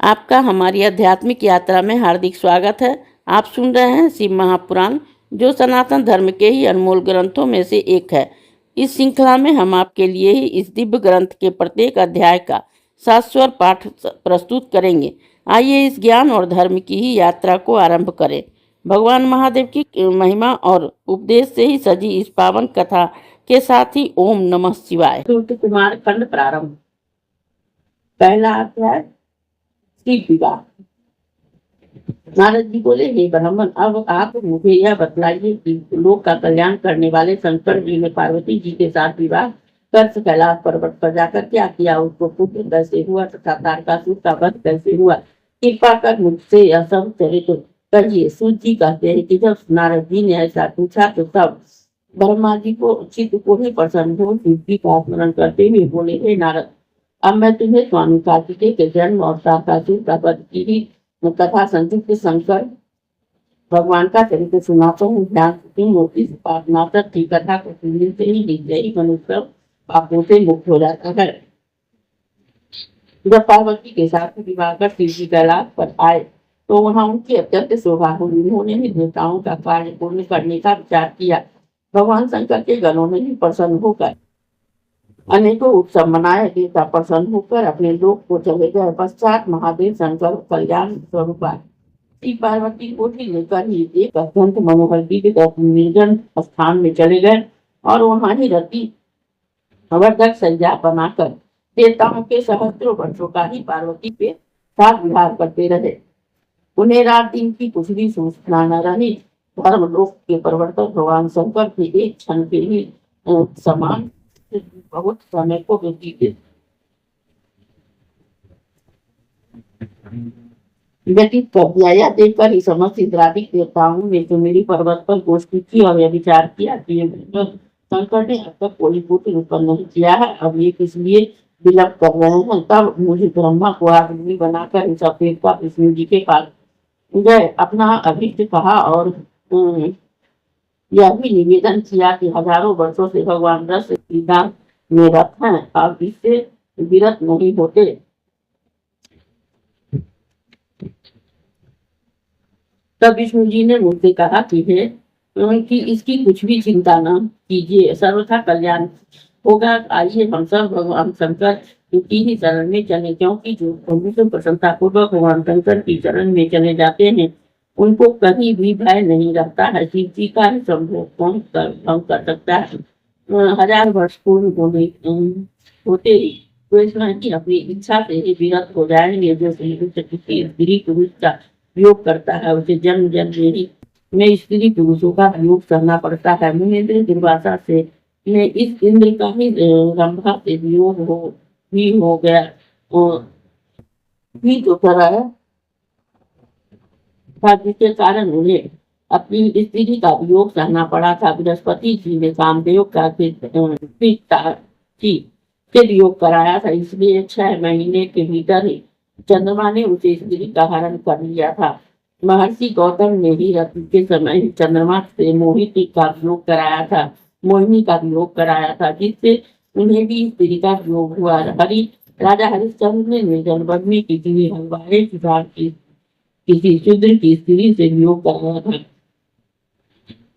आपका हमारी आध्यात्मिक यात्रा में हार्दिक स्वागत है। आप सुन रहे हैं शिव महापुराण, जो सनातन धर्म के ही अनमोल ग्रंथों में से एक है। इस श्रृंखला में हम आपके लिए ही इस दिव्य ग्रंथ के प्रत्येक अध्याय का शाश्वत पाठ प्रस्तुत करेंगे। आइए इस ज्ञान और धर्म की ही यात्रा को आरंभ करें। भगवान महादेव की महिमा और उपदेश से ही सजी इस पावन कथा के साथ ही ओम नमः शिवाय। सूर्य कुमार खंड प्रारंभ। पहला अध्याय, शिव विवाह। नारद जी बोले, हे ब्राह्मण, अब आप मुझे यह बतलाइए कि लोक का कल्याण करने वाले शंकर जी ने पार्वती जी के साथ विवाह कर कैलाश पर्वत पर जाकर क्या किया, उसको पुत्र कैसे हुआ तथा तारकासुर का वध कैसे हुआ। कृपा कर मुझसे यह सब चरित्र कहिए। सूत जी कहते हैं कि जब नारद जी ने ऐसा पूछा तो तब ब्रह्मा जी को चित्त को ही प्रसन्न हो शिव जी का स्मरण करते हुए बोले, हे नारद, अब मैं तुम्हें स्वामी कार्तिकेय के जन्म और तारकासुर का वध की ही कथा संयुक्त शंकर भगवान का चरित्र सुनाता हूँ। ध्यान से इस पापनाशक की कथा को सुनने से ही निर्दयी मनुष्य पापों से मुक्त हो जाता है। जब पार्वती के साथ विवाह कर शिव जी कैलाश पर आए तो वहां उनकी अत्यंत शोभा हुई। उन्होंने ही देवताओं का कार्य पूर्ण करने का विचार किया। भगवान शंकर के गणों में ही प्रसन्न होकर अनेकों उत्सव मनाए। देवता प्रसन्न होकर अपने लोक को चले गए। पश्चात महादेव शंकर कल्याण स्वरूप आए। शिव पार्वती को ही लेकर ही एक अत्यंत मनोहर दिव्य निर्जन स्थान में चले गए और वहां ही रति अवर्धक सज्जा बनाकर देवताओं के सहस्त्रों वर्षों का ही पार्वती के साथ विहार करते रहे। उन्हें रात दिन की कुछ भी सूचना न रही। धर्मलोक के प्रवर्तक भगवान शंकर के एक क्षण के ही समान बहुत समय को व्यतीत कर दिया। यह देखकर ही समस्त इंद्रादिक देवताओं ने जो मेरी पर्वत पर गोष्ठी की और यह विचार किया कि शंकर ने अब तक कोई पुत्र उत्पन्न नहीं किया है, अब ये किस लिए विलप कर रहे हैं। तब मुझे ब्रह्मा को आदमी बनाकर इस अपेक्षा विष्णु जी के पास गए, अपना अभिष्ट कहा और यह भी निवेदन किया कि हजारों वर्षों से भगवान रस क्रीड़ा में रत हैं, अब इससे विरत नहीं होते। तब विष्णु जी ने मुझसे कहा कि है कि इसकी कुछ भी चिंता न कीजिए, सर्वथा कल्याण होगा। आइए हम सब भगवान शंकर की ही शरण में चले, क्योंकि जो प्रसन्नता पूर्वक भगवान शंकर की शरण में चले जाते हैं उनको कहीं भी भय नहीं रहता है। शिव जी का ही संभोग कौन कर सकता है। हजार वर्ष पूर्ण होते ही कृष्ण की अपनी इच्छा से ही विरत हो जाएंगे। जो स्त्री पुरुष का वियोग करता है उसे जन्म जन्म में स्त्री पुरुषों का वियोग करना पड़ता है। महेंद्र दुर्वासा से इस इंद्र का ही रंभा से वियोग हो गया भी तो करा है, जिसके कारण उन्हें अपनी स्त्री का वियोग सहना पड़ा था। बृहस्पति जी ने कामदेव का के वियोग कराया था, इसलिए 6 महीने के भीतर ही चंद्रमा ने उसे स्त्री का हरण कर लिया था। महर्षि गौतम ने ही रति के समय चंद्रमा से मोहिनी का वियोग कराया था, जिससे उन्हें भी स्त्री का वियोग हुआ। राजा हरिश्चंद्र ने निर्जन वन में किसी हलवाई किसी शूद्र की स्त्री से वियोग कराया था,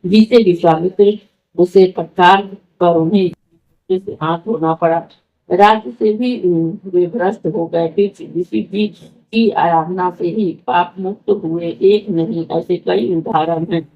जिसे विश्वामित्र उसे फटकार कर उन्हें हाथ धोना पड़ा। राज्य से भी वे भ्रष्ट हो गए। फिर ऋषि जी की आराधना से ही पाप मुक्त हुए। एक नहीं, ऐसे कई उदाहरण हैं।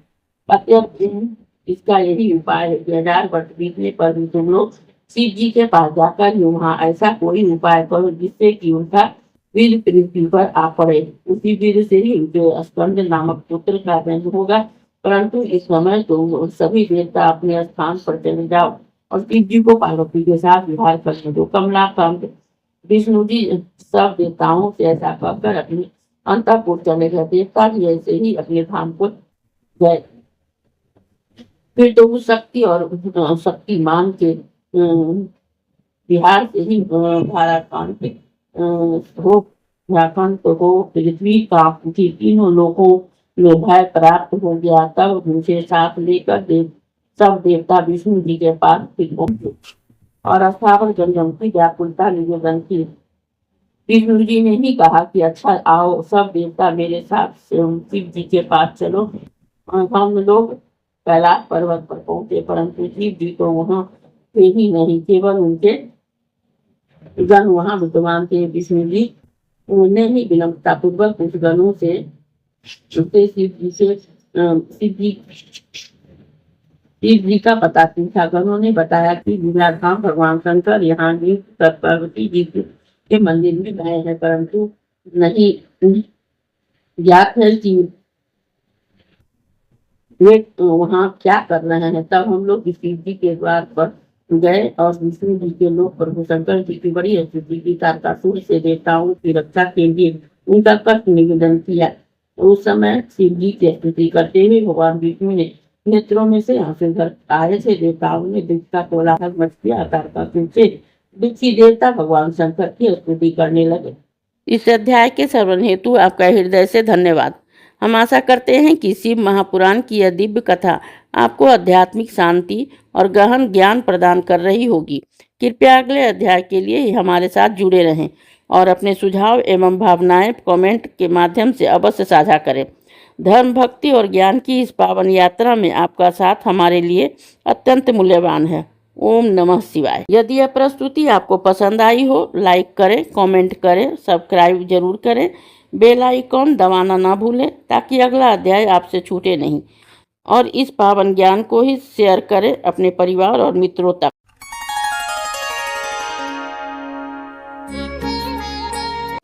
अत्यंत इसका यही उपाय है कि 1000 वर्ष बीतने पर भी तुम लोग शिव जी के पास जाकर वहाँ ऐसा कोई उपाय करो जिससे कि उनका वीर पृथ्वी पर आ पड़े। उसी वीर से ही उनके स्कंद नामक पुत्र का जन्म होगा। परंतु इस समय तुम सभी देवता अपने स्थान पर चले जाओ और शिव जी को पार्वती के साथ विवाह करने दो। कमलाकांत विष्णु जी सब देवताओं से ऐसा कहकर अपने अंतःपुर चले गए। देवता भी ऐसे ही अपने धाम को गए। फिर तो उस शक्ति और शक्तिमान के बिहार से ही झारखंड हो पृथ्वी का तीनों लोगों में भय प्राप्त हो गया। तब मुझे साथ लेकर सब देवता विष्णु जी के पास फिर पहुंचे और अस्थावर जमजम की व्याकुलता निवेदन की। विष्णु जी ने ही कहा कि अच्छा आओ सब देवता मेरे साथ शिव जी के पास चलो। हम लोग कैलाश पर्वत पर पहुंचे, परंतु शिव जी तो वहां थे ही नहीं, केवल उनके गण वहां विद्यमान थे। विष्णु जी उन्हें ही विनम्रता पूर्वक उस गणों से शिव जी का पता पूछा। गणों ने बताया कि लीलाधाम भगवान शंकर यहाँ नियुक्त पार्वती जी के मंदिर में गए हैं, परंतु नहीं ज्ञात है कि वे वहाँ क्या कर रहे हैं। तब हम लोग शिव जी के द्वार पर गए और विष्णु जी के लोग प्रभु शंकर जी की बड़ी स्तुति की। तारकासुर से देवताओं की रक्षा के लिए उनका कष्ट निवेदन किया। उस समय शिव जी की स्तुति करते हुए भगवान विष्णु ने नेत्रों में से आंसू भर आए थे। देवताओं ने दुख का कोलाहल मच किया। तारकासुर से दुखी देवता भगवान शंकर की स्तुति करने लगे। इस अध्याय के श्रवण हेतु आपका हृदय से धन्यवाद। हम आशा करते हैं कि शिव महापुराण की यह दिव्य कथा आपको आध्यात्मिक शांति और गहन ज्ञान प्रदान कर रही होगी। कृपया अगले अध्याय के लिए हमारे साथ जुड़े रहें और अपने सुझाव एवं भावनाएं कमेंट के माध्यम से अवश्य साझा करें। धर्म, भक्ति और ज्ञान की इस पावन यात्रा में आपका साथ हमारे लिए अत्यंत मूल्यवान है। ओम नमः शिवाय। यदि यह प्रस्तुति आपको पसंद आई हो, लाइक करें, कमेंट करें, सब्सक्राइब जरूर करें, बेल आइकॉन दबाना ना भूलें ताकि अगला अध्याय आपसे छूटे नहीं। और इस पावन ज्ञान को ही शेयर करें अपने परिवार और मित्रों तक।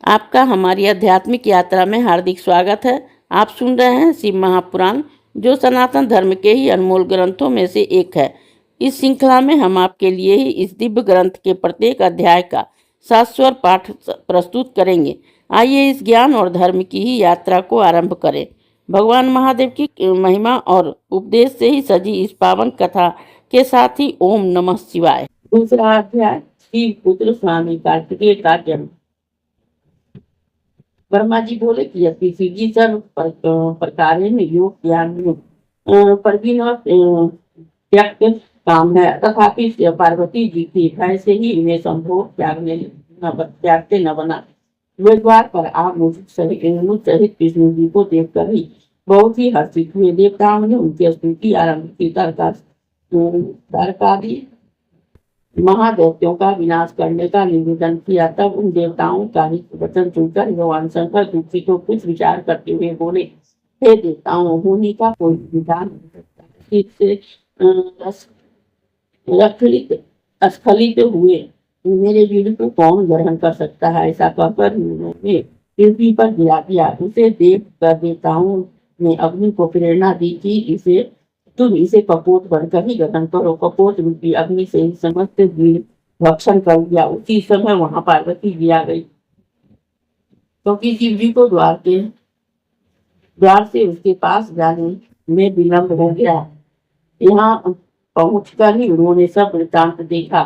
आपका हमारी आध्यात्मिक यात्रा में हार्दिक स्वागत है। आप सुन रहे हैं शिव महापुराण, जो सनातन धर्म के ही अनमोल ग्रंथों में से एक है। इस श्रृंखला में हम आपके लिए ही इस दिव्य ग्रंथ के प्रत्येक अध्याय का शाश्वत पाठ प्रस्तुत करेंगे। आइए इस ज्ञान और धर्म की ही यात्रा को आरंभ करें। भगवान महादेव की महिमा और उपदेश से ही सजी इस पावन कथा के साथ ही ओम नमः शिवाय। दूसरा अध्याय, शिव पुत्र स्वामी कार्तिकेय का जन्म। ब्रह्मा जी बोले कि यदि शिव जी सर्व प्रकार में योग ज्ञान में प्रवीण और त्यक्त काम है, तथापि पार्वती जी की भय से ही इन्हें संभोग त्यागते न बना। वे द्वार पर आप मुझ सहित विष्णु जी को देखकर ही बहुत ही हर्षित हुए। देवताओं ने उनकी स्तुति आरंभ की। तारकादि महादैत्यों का विनाश करने का निवेदन किया। तब उन देवताओं का ही वचन सुनकर भगवान शंकर दुखी को कुछ विचार करते हुए बोले, हे देवताओं, होने का कोई विधान नहीं सकता। स्खलित हुए मेरे वीर को कौन ग्रहण कर सकता है। ऐसा कहकर उन्होंने पृथ्वी पर गिरा दिया। उसे देख कर देवताओं ने अग्नि को प्रेरणा दी कि तुम इसे कपोत बनकर ही ग्रहण करो। कपोत रूपी अग्नि से ही समस्त वीर भक्षण कर दिया। उसी समय वहां पार्वती जी आ गई, क्योंकि शिव जी को द्वार से उसके पास जाने में विलंब हो गया। यहाँ पहुंचकर ही उन्होंने सब वृतांत देखा।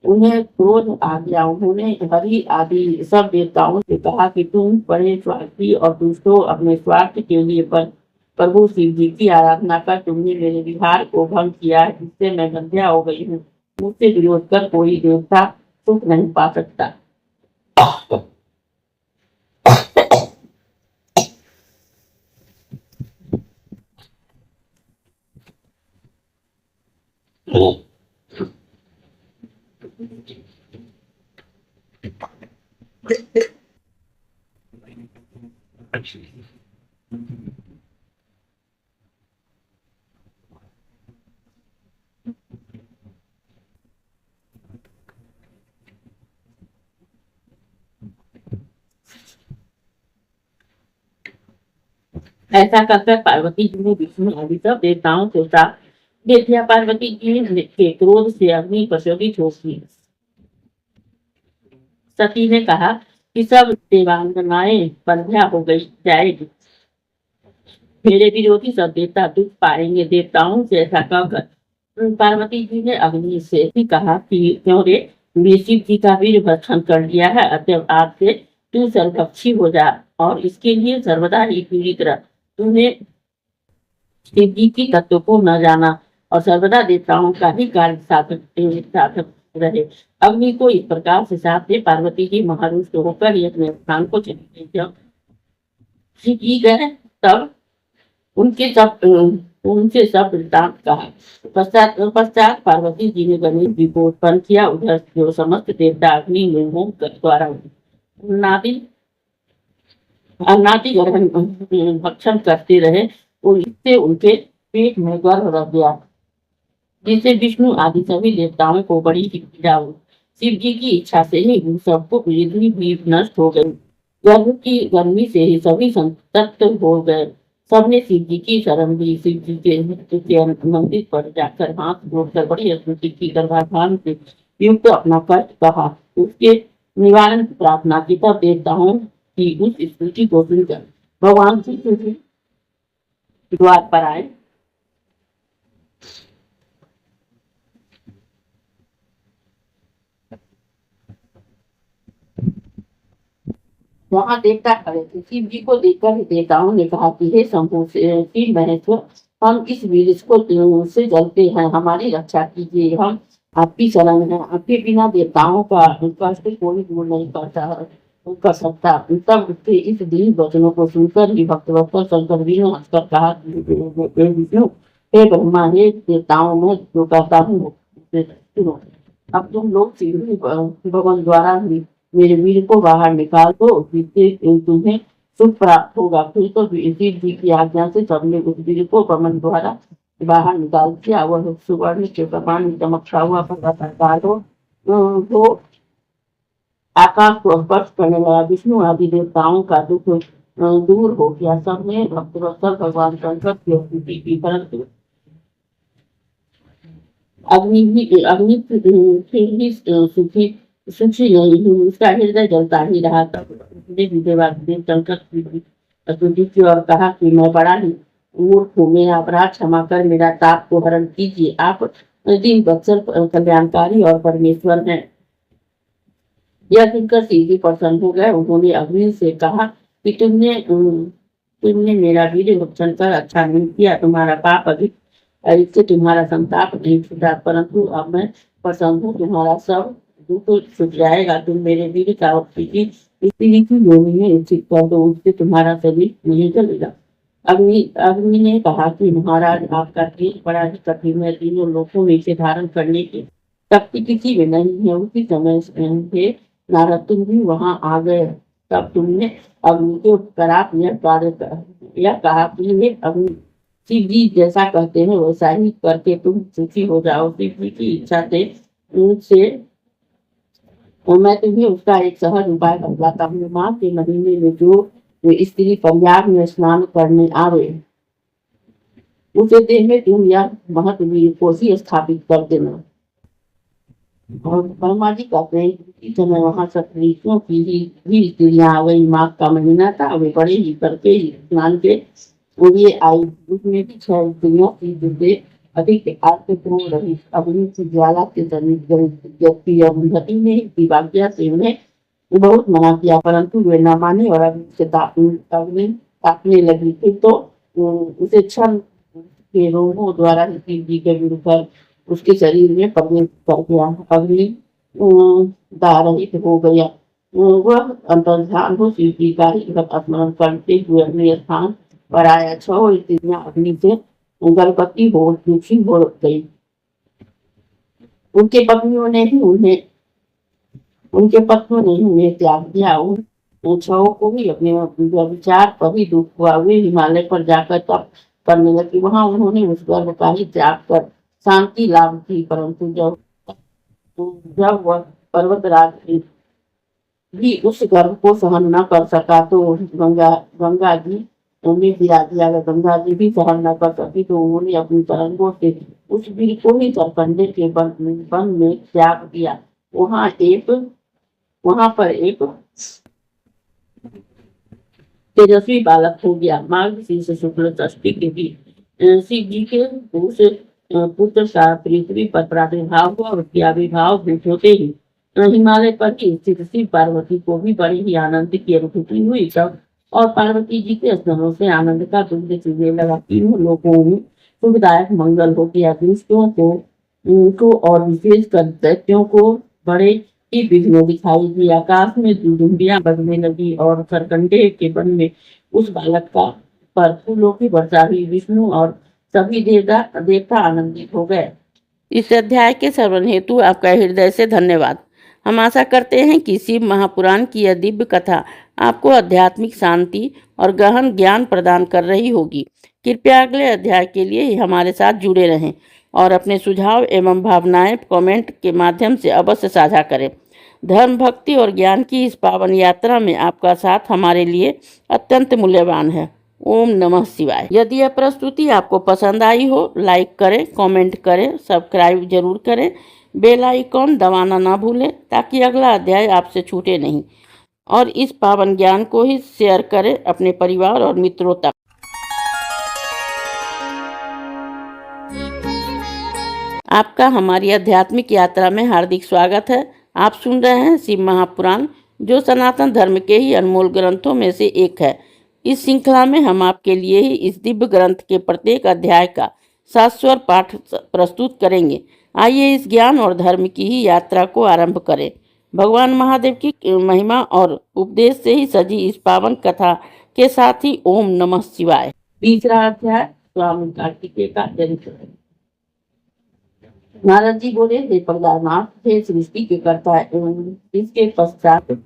उन्हें क्रोध आ गया। उन्होंने हरि आदि सब देवताओं से कहा कि तुम बड़े स्वार्थी और दुष्ट हो। अपने स्वार्थ के लिए प्रभु शिव जी की आराधना कर तुमने मेरे विहार को भंग किया है, जिससे मैं बंध्या हो गई हूँ। मुझसे विरोध कर कोई देवता सुख नहीं पा सकता। ऐसा कहकर पार्वती जी ने विष्णु आदि सब देवताओं को साथ दे दिया। पार्वती जी के क्रोध से अग्नि प्रशोभित हो गई। सती ने कहा कि सब देवांगनाएं बंध्या हो गई जाएगी। मेरे विरोधी सब देवता दुख पाएंगे। देवताओं से ऐसा कहकर पार्वती जी ने अग्नि से भी कहा कि क्यों रे, शिव जी का वीर भक्षण कर लिया है, अतः आज से तू सर्वभक्षी हो जा और इसके लिए सर्वदा ही पीड़ित रह। तूने शिव जी की तत्व को न जाना और सर्वदा देवताओं का ही कार्य साधक रहे। अग्नि को इस प्रकार से शाप दे पार्वती जी महारुष्ट होकर ही अपने स्थान को चली गई। जब श्री जी गए तब उनसे सब वृत्तांत कहा। पश्चात पार्वती जी ने गणेश जी को उत्पन्न किया। उधर जो समस्त देवता अग्नि में होम द्वारा नादि अनादि ग्रहण भक्षण करते रहे और इससे उनके पेट में गर्भ रह गया, जिससे विष्णु आदि सभी देवताओं को बड़ी ही पीड़ा हुई। शिव जी की इच्छा से ही उन सबको वृद्धि भी नष्ट हो गई। गर्भ की गर्मी से ही सभी संतप्त हो गए। सबने शिव जी की शरण ली। शिव जी के मृत्यु के मंदिर पर जाकर हाथ जोड़कर बड़ी स्तुति की, गर्भाधान से युक्त अपना कष्ट कहा, उसके निवारण की प्रार्थना की। तब देवताओं की उस स्तुति को सुनकर भगवान श्री कृष्ण द्वार पर आए। वहां देवता खड़े थे। शिव जी को देखकर देवताओं ने कहा कि हे शंभु शिव महेश्वर, हम इस वृक्ष को से जलते हैं, हमारी रक्षा कीजिए, हम आपकी शरण है। आपके बिना देवताओं का कष्ट कोई दूर नहीं कर सकता। तब उसके इस दीन वचनों को सुनकर ही भक्तवत्सल शंकर जी ने हंसकर कहा, हे विष्णु, हे ब्रह्मा, हे देवताओं, में जो कहता हूँ सुनो। अब तुम लोग शीघ्र भगवान द्वारा ही मेरे वीर को बाहर निकाल दो, जिससे तुम्हें सुख प्राप्त होगा। फिर तो शिव जी की आज्ञा से सबने उस वीर को पवन द्वारा बाहर निकाल दिया। वह सुवर्ण के समान चमकता हुआ पर्वताकार हो आकाश को स्पर्श करने लगा। विष्णु आदि देवताओं का दुख दूर हो गया। सबने भक्तवत्सल भगवान शंकर की स्तुति की, परंतु अग्नि फिर भी सुखी नहीं हुई। उसका हृदय जलता ही रहा। तब उसने देवादेव शंकर की स्तुति की और कहा कि मैं बड़ा ही मूर्ख हूँ, मेरा अपराध क्षमा कर मेरा ताप को हरण कीजिए। आप दीन वत्सल कल्याणकारी और परमेश्वर हैं। यह सुनकर शिव जी प्रसन्न हो गए। उन्होंने अग्नि से कहा कि तुमने मेरा वीर भक्षण कर अच्छा नहीं किया। तुम्हारा पाप अधिक इससे तुम्हारा संताप नहीं छूटा, परंतु अब मैं प्रसन्न हूँ, तुम्हारा सब दुख छूट जाएगा। तुम मेरे वीर का स्त्री की योनि में स्थित कर दो, उससे तुम्हारा शरीर नहीं जलेगा। अग्नि ने कहा कि महाराज, आपका तेज बड़ा ही कठिन है, तीनों लोगों में इसे धारण करने की शक्ति किसी में नहीं है। उसी समय से नारद तुम भी वहां आ गए। तब तुमने अग्नि के उपकारात यह कहा कि अग्नि, शिव जी जैसा कहते हैं वैसा ही करके तुम सुखी हो जाओ। शिव जी की इच्छा से मैं तुम्हें उसका एक सहज उपाय बतलाता हूँ। माह के महीने में जो स्त्री प्रयाग में स्नान करने आवे, उसे देह में तुम यह महत्व को ही स्थापित कर देना। और ब्रह्मा जी कहते हैं कि समय वहां सत्पुरुषों की भी स्त्रियां आ गई। माघ का महीना था, वे बड़े ही करके स्नान के लिए आई। उसमें भी 6 स्त्रियों की जिससे अधिक आर्थिक हो रही। अग्नि की ज्वाला के समीप गई, जबकि अरुंधति ने दिवाज्ञा से उन्हें बहुत मना किया, परंतु वे न माने और अग्नि से तापने लगी। फिर तो उसे क्षण के रोगों द्वारा शिव जी के विरुद्ध उसके शरीर में प्रवेश कर गया। अग्नि दारहित हो गया। वह अंतर्ध्यान हो शिव जी का ही स्मरण करते हुए अपने स्थान पर आया। 6 स्त्रियां अग्नि से गर्भवती हो दुखी हो गई। उनके पत्नियों ने ही उन्हें त्याग दिया। उन 6 को भी अपने विचार पर ही दुख हुआ। वे हिमालय पर जाकर तप करने लगी। वहां उन्होंने उस गर्भ का ही त्याग कर शांति लाभ की, परंतु जब वह पर्वतराज भी उस गर्भ को सहन न कर सका तो गंगा जी उन्हें गिरा दिया। गंगा जी भी सहन न कर सकी तो उन्होंने अपनी तरंगों से उस वीर को ही सरकंडे के वन में त्याग दिया। वहां पर एक तेजस्वी बालक हो गया। माघ से शुक्ल षष्ठी के दिन शिव जी के उस पुत्र का पृथ्वी पर प्रादुर्भाव हुआ। उसके आविर्भाव होते ही हिमालय पर ही स्थित शिव पार्वती को भी बड़ी ही आनंद की अनुभूति हुई। तब और पार्वती जी के स्तनों से आनंद का दुग्ध चूहने लगा। तीनों लोगों में सुखदायक मंगल हो गया। दुष्टों को को और विशेषकर दैत्यों को बड़े ही विघ्न दिखाई दिए। आकाश में दुंबियां बजने लगी और सरकंडे के वन में उस बालक का पर फूलों की वर्षा हुई। विष्णु और सभी देवता आनंदित हो गए। इस अध्याय के श्रवण हेतु आपका हृदय से धन्यवाद। हम आशा करते हैं कि शिव महापुराण की यह दिव्य कथा आपको आध्यात्मिक शांति और गहन ज्ञान प्रदान कर रही होगी। कृपया अगले अध्याय के लिए हमारे साथ जुड़े रहें और अपने सुझाव एवं भावनाएं कमेंट के माध्यम से अवश्य साझा करें। धर्म, भक्ति और ज्ञान की इस पावन यात्रा में आपका साथ हमारे लिए अत्यंत मूल्यवान है। ओम नमः शिवाय। यदि यह प्रस्तुति आपको पसंद आई हो, लाइक करें, कमेंट करें, सब्सक्राइब जरूर करें, बेल आइकॉन दबाना ना भूलें ताकि अगला अध्याय आपसे छूटे नहीं। और इस पावन ज्ञान को ही शेयर करें अपने परिवार और मित्रों तक। आपका हमारी आध्यात्मिक यात्रा में हार्दिक स्वागत है। आप सुन रहे हैं शिव महापुराण, जो सनातन धर्म के ही अनमोल ग्रंथों में से एक है। इस श्रृंखला में हम आपके लिए ही इस दिव्य ग्रंथ के प्रत्येक अध्याय का शाश्वत पाठ प्रस्तुत करेंगे। आइए इस ज्ञान और धर्म की ही यात्रा को आरंभ करें। भगवान महादेव की महिमा और उपदेश से ही सजी इस पावन कथा के साथ ही ओम नमः शिवाय। तीसरा अध्याय, स्वामी कार्तिकेय का चरित्र। नारद जी बोले, हे प्रहलाद, हे सृष्टि के कर्ता एवं इसके पश्चात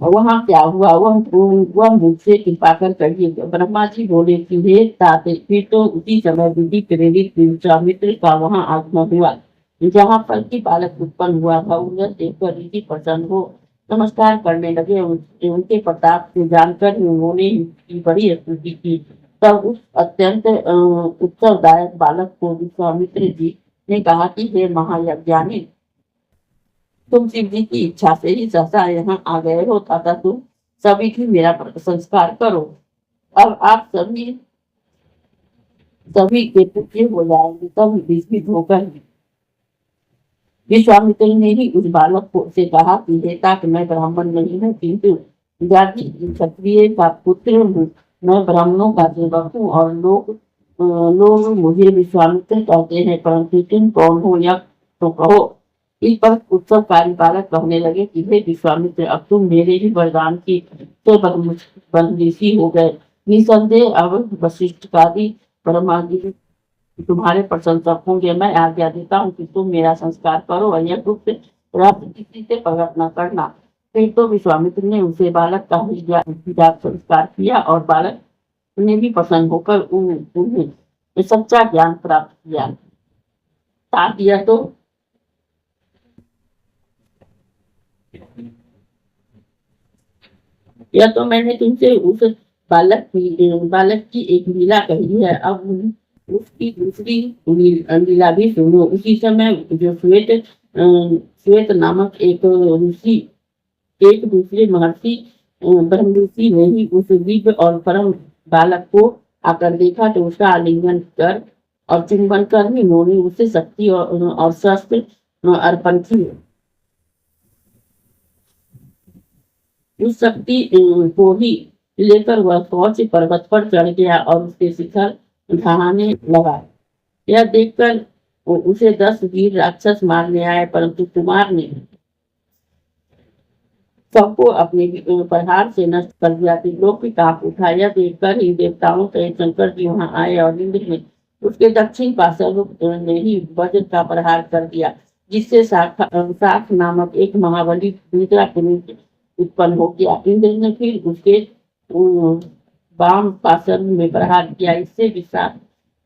वहाँ क्या हुआ वह मुझसे कृपा कर कहिए। ब्रह्मा जी बोले कि हे तात, फिर तो उसी समय विधि प्रेरित विश्वामित्र का वहाँ आगमन हुआ, जहाँ पर की बालक उत्पन्न हुआ था। उन्हें देखकर ऋषि प्रसन्न हो नमस्कार करने लगे। उनके प्रताप से जानकर उन्होंने बड़ी स्तुति की। तब उस अत्यंत उत्सवदायक बालक को विश्वामित्र जी ने कहा कि हे महायज्ञानी, तुम शिव जी की इच्छा से ही सहसा यहाँ आ गए हो तथा तुम सभी की मेरा संस्कार करो। अब आप सभी के पुत्र हो जाएंगे। तब विस्मित होकर विश्वामित्र ने ही उस बालक को से कहा कि बेटा, मैं ब्राह्मण नहीं हूँ, किंतु जाति क्षत्रिय का पुत्र हूँ। मैं ब्राह्मणों का सेवक हूँ और लोग मुझे विश्वामित्र कहते हैं, परंतु तुम कौन हो यह तो कहो। इस पर उत्सवकारी बालक कहने लगे कि हे विश्वामित्र, अब तुम मेरे ही वरदान की तो बंदिशी हो गए। निसंदेह अब वशिष्ठकादि ब्रह्मादि तुम्हारे प्रशंसक होंगे। मैं आज्ञा देता हूँ कि तुम मेरा संस्कार करो और यह गुप्त रहस्य किसी से प्रकट न करना। फिर तो विश्वामित्र ने उसे बालक का संस्कार किया और बालक ने भी प्रसन्न होकर उन्हें सच्चा ज्ञान प्राप्त किया। यह तो मैंने तुमसे उस बालक की एक लीला कही है। अब उसकी दूसरी लीला भी सुनो। उसी समय जो श्वेत नामक एक ऋषि एक दूसरे महर्षि ब्रह्म ऋषि ने ही उस दिव्य और परम बालक को आकर देखा, तो उसका आलिंगन कर और चुंबन कर ही उन्होंने उसे शक्ति और शस्त्र अर्पण किए। उस शक्ति को ही लेकर वह कौच पर्वत पर चढ़ गया और उसके शिखर ढहाने लगा। यह देखकर उसे 10 वीर राक्षस मारने आए, परंतु कुमार ने सबको अपने प्रहार से नष्ट कर दिया। लोग भी कांप उठा। यह देखकर ही देवताओं के शंकर जी वहां आए और इंद्र ने उसके दक्षिण पार्श्व ने ही वज्र का प्रहार कर दिया, जिससे शाख नामक एक महाबली दूसरा पुरुष उत्पन्न हो गया। इंद्र ने फिर उसके वाम पार्श्व में प्रहार किया, इससे विशाख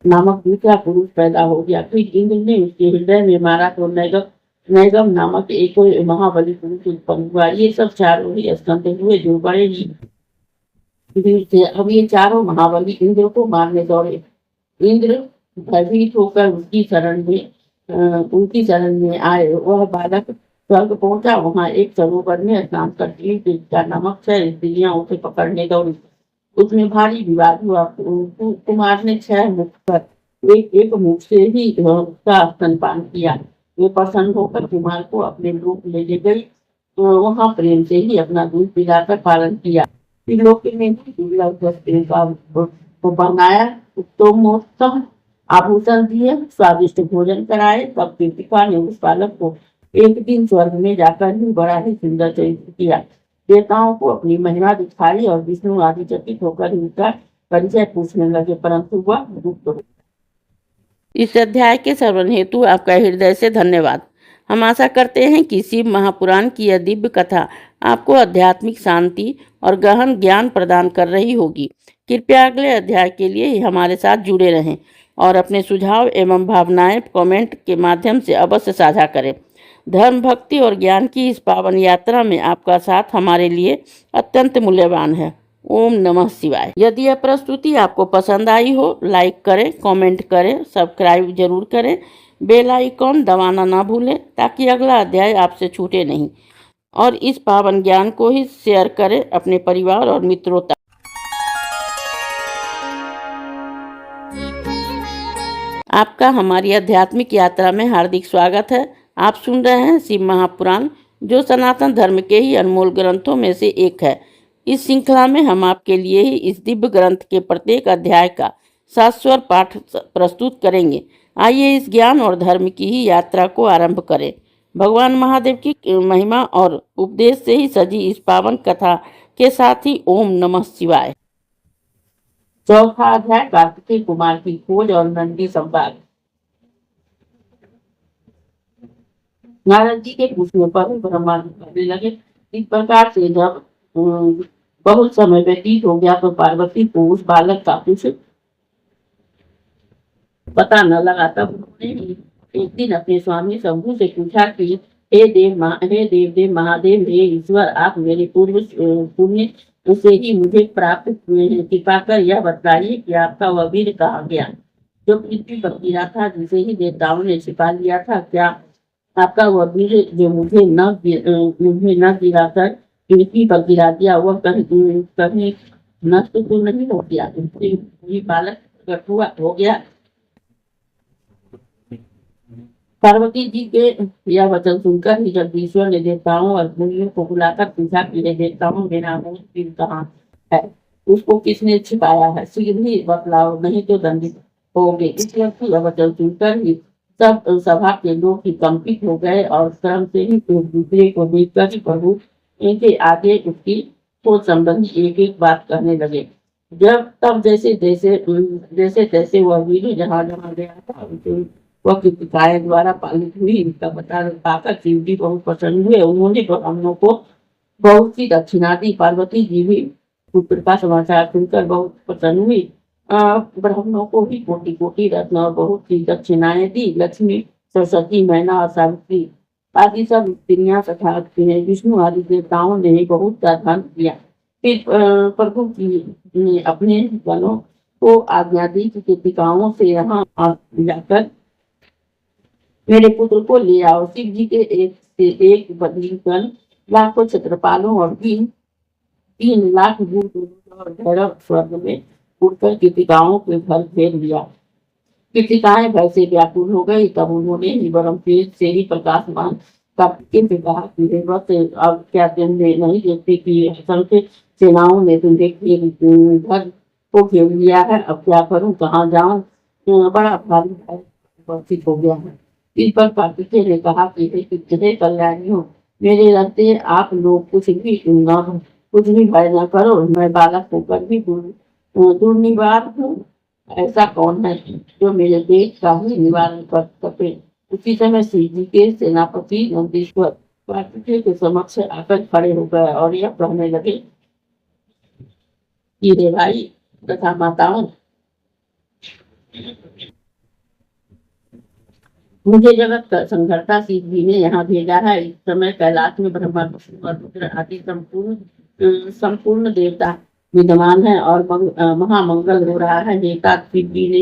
नामक दूसरा पुरुष पैदा हो गया। फिर इंद्र ने उसके हृदय में मारा तो नैगम नामक एक महाबली पुरुष उत्पन्न हुआ। ये सब चारों ही स्कंद हुए, जो बड़े ही वीर थे। अब ये चारों महाबली इंद्र को मारने दौड़े। इंद्र भयभीत होकर उनकी शरण में आए। वह बालक स्वर्ग पहुंचा। वहां एक सरोवर में स्नान करती हुई नामक 6 स्त्रियां उसे पकड़ने दौड़ी। उसमें भारी विवाद हुआ। कुमार ने 6 मुख पर एक मुख से ही उसका स्तनपान किया। वे प्रसन्न होकर कुमार को अपने लोक ले गई। वहां प्रेम से ही अपना दूध पिलाकर पालन किया। त्रिलोकी में दुर्लभ वस्तुओं का बनाया उत्तमोत्तम आभूषण दिए, स्वादिष्ट भोजन कराए। तब कृतिका ने उस बालक को एक दिन स्वर्ग में जाकर ही बड़ा ही सुंदर चरित्र किया। देवताओं को अपनी महिमा दिखाई और विष्णु आदि चकित होकर उनका परिचय पूछने लगे, परंतु वह गुप्त हो। इस अध्याय के श्रवण हेतु आपका हृदय से धन्यवाद। हम आशा करते हैं कि शिव महापुराण की यह दिव्य कथा आपको आध्यात्मिक शांति और गहन ज्ञान प्रदान कर रही होगी। कृपया अगले अध्याय के लिए हमारे साथ जुड़े रहें और अपने सुझाव एवं भावनाएं कमेंट के माध्यम से अवश्य साझा करें। धर्म, भक्ति और ज्ञान की इस पावन यात्रा में आपका साथ हमारे लिए अत्यंत मूल्यवान है। ओम नमः शिवाय। यदि यह प्रस्तुति आपको पसंद आई हो, लाइक करें, कमेंट करें, सब्सक्राइब जरूर करें, बेल आइकॉन दबाना ना भूलें ताकि अगला अध्याय आपसे छूटे नहीं। और इस पावन ज्ञान को ही शेयर करें अपने परिवार और मित्रों तक। आपका हमारी आध्यात्मिक यात्रा में हार्दिक स्वागत है। आप सुन रहे हैं शिव महापुराण, जो सनातन धर्म के ही अनमोल ग्रंथों में से एक है। इस श्रृंखला में हम आपके लिए ही इस दिव्य ग्रंथ के प्रत्येक अध्याय का शाश्वत पाठ प्रस्तुत करेंगे। आइए इस ज्ञान और धर्म की ही यात्रा को आरंभ करें। भगवान महादेव की महिमा और उपदेश से ही सजी इस पावन कथा के साथ ही ओम नमः शिवाय। चौथा अध्याय, कार्तिकेय कुमार की खोज और नंदी संवाद। नारद जी के पूछने पर ब्रह्मा जी कहने लगे, इस प्रकार से जब बहुत समय व्यतीत हो गया तो पार्वती को उस बालक का कुछ पता न लगा। तब उन्होंने एक दिन अपने स्वामी शंभु से पूछा कि हे देव महादेव, हे ईश्वर, आप मेरे पूर्व पुण्य से ही मुझे प्राप्त हुए हैं। कृपा कर यह बताइए कि आपका वह वीर कहाँ गया जो पृथ्वी पर गिरा था, जिसे ही देवताओं ने छिपा लिया था। क्या आपका वह वीर जो मुझे न गिरा कर पृथ्वी पर गिरा दिया, वह कहीं नष्ट तो नहीं हो गया? ये बालक प्रकट हो गया। पार्वती जी के यह वचन सुनकर ही जगदीश्वर ने देवताओं और मुनियों को बुलाकर पूछा कि हे देवताओं, मेरा वीर कहाँ है? उसको किसने छिपाया है? शीघ्र ही बतलाओ, नहीं तो दंडित होगे। इस वक्त यह वचन सुनकर ही सब सभा के लोग ही कंपित हो गए और क्रम से ही एक दूसरे को देखकर ही प्रभु इनके आगे उसकी खोज संबंधी एक एक बात कहने लगे। जब तब जैसे तैसे वह वीर जहाँ जहाँ गया था वह कृतिकाएं द्वारा पालित हुई। इनका पता पाकर शिव जी बहुत प्रसन्न हुए। उन्होंने ब्राह्मणों को बहुत सी दक्षिणा दी। पार्वती जी भी पुत्र का समाचार सुनकर बहुत प्रसन्न हुई। ब्राह्मणों को भी कोटि कोटि रत्न और बहुत सी दक्षिणाएं दी। लक्ष्मी, सरस्वती, मैना और सावित्री आदि सब स्त्रियां तथा विष्णु आदि देवताओं ने बहुत सा धन दिया। फिर प्रभु जी ने अपने गणों को आज्ञा दी कि कृतिकाओं से यहाँ जाकर मेरे पुत्र को ले आओ। शिव जी के एक से एक बदलीकरण लाखों क्षेत्रपालों और 3 लाख भूत और भैरव स्वर्ग में उड़कर कृतिकाओं के घर घेर लिया। कृतिकाएं भय से व्याकुल हो गई। तब उन्होंने निबरम तेज से ही प्रकाशमान कार्तिकेय से कहा कि हे वत्स, अब क्या तुमने नहीं देखते कि असंख्य सेनाओं ने तुम्हें घर को घेर लिया है? अब क्या करूं, कहाँ जाऊं? बड़ा भारी भय उपस्थित हो गया है। इस पर कार्तिकेय ने कहा कि हे कल्याणियों, मेरे रहते आप लोग कुछ भी भय न करो। मैं बालक होकर भी दुर्निवार हूँ। ऐसा कौन है जो मेरे देश का ही निवारण कर सके? उसी समय शिव जी के सेनापति नंदीश्वर कार्तिकेय के समक्ष आकर खड़े हो गए और यह कहने लगे कि रे भाई तथा माताओं, मुझे जगत का संघर्ता शिव जी ने यहाँ भेजा है। इस समय कैलाश में ब्रह्मा, विष्णु और रुद्र आदि संपूर्ण देवता विद्यमान है और महामंगल हो रहा है। शिव जी ने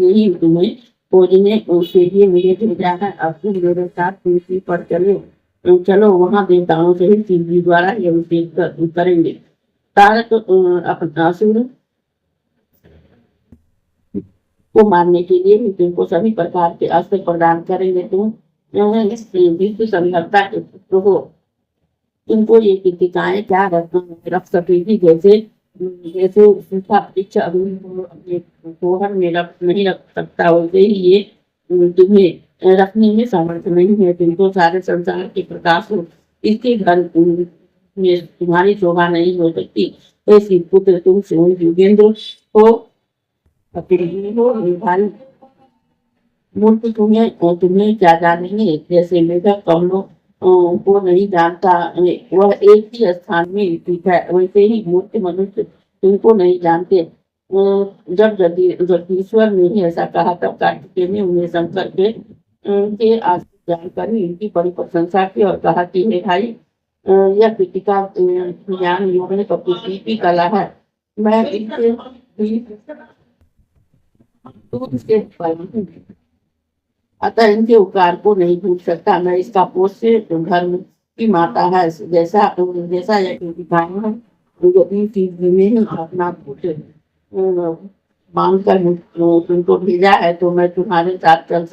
ही तुम्हें खोजने के लिए मुझे भेजा है। अब तुम मेरे साथ पृथ्वी पर चलो, वहाँ देवताओं से ही शिव जी द्वारा ये अभिषेक करेंगे। तारक अपना असुर को मारने के लिए भी तुमको सभी प्रकार के अस्त्र प्रदान करेंगे। तुम विश्व संहर्ता के पुत्र हो, तुमको ये कृतिकाएं क्या रख सकेगी? जैसे जैसे सूखा वृक्ष अपने गोहर में नहीं रख सकता, वैसे ही ये तुम्हें रखने में समर्थ नहीं है। तुमको सारे संसार के प्रकाश हो, इसके घर में तुम्हारी शोभा नहीं हो सकती। ऐसी पुत्र तुम स्वयं युगेंद्र हो, अतिरंगी हो, निर्धारित मूर्ति तुम्हें क्या जानेंगे। जैसे मेघक कमलों को नहीं जानता, वह एक ही स्थान में स्थित है, वैसे ही मूर्ति मनुष्य तुमको नहीं जानते। जब जगदीश्वर ने ही ऐसा कहा, तब कार्तिकेय ने उन्हें शंकर के आशीष जानकर ही इनकी बड़ी प्रशंसा की और कहा कि हे भाई, यह कृतिका ज्ञान योग में कपूर की कला है। मैं इससे दूर से परम हूँ, अतः इनके उपकार को नहीं भूल सकता। मैं इसका पोष्य धर्म की माता है। जैसा जैसा यह कृतिकाएं हैं, यदि सीधी में ही अपना पुत्र मांगकर तुमको भेजा है, तो मैं तुम्हारे साथ चल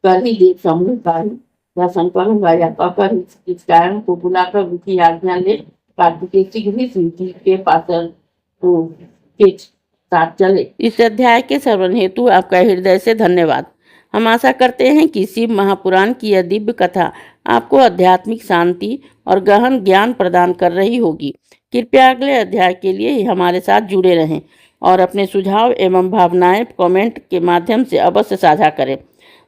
कर ही देव समूह का ही दर्शन करूंगा। या कहकर इस कारण को बुलाकर उनकी आज्ञा ले कार्तिकेय शीघ्र ही शिव जी के पास के साथ चले। इस अध्याय के श्रवण हेतु आपका हृदय से धन्यवाद। हम आशा करते हैं कि शिव महापुराण की यह दिव्य कथा आपको आध्यात्मिक शांति और गहन ज्ञान प्रदान कर रही होगी। कृपया अगले अध्याय के लिए हमारे साथ जुड़े रहें और अपने सुझाव एवं भावनाएं कमेंट के माध्यम से अवश्य साझा करें।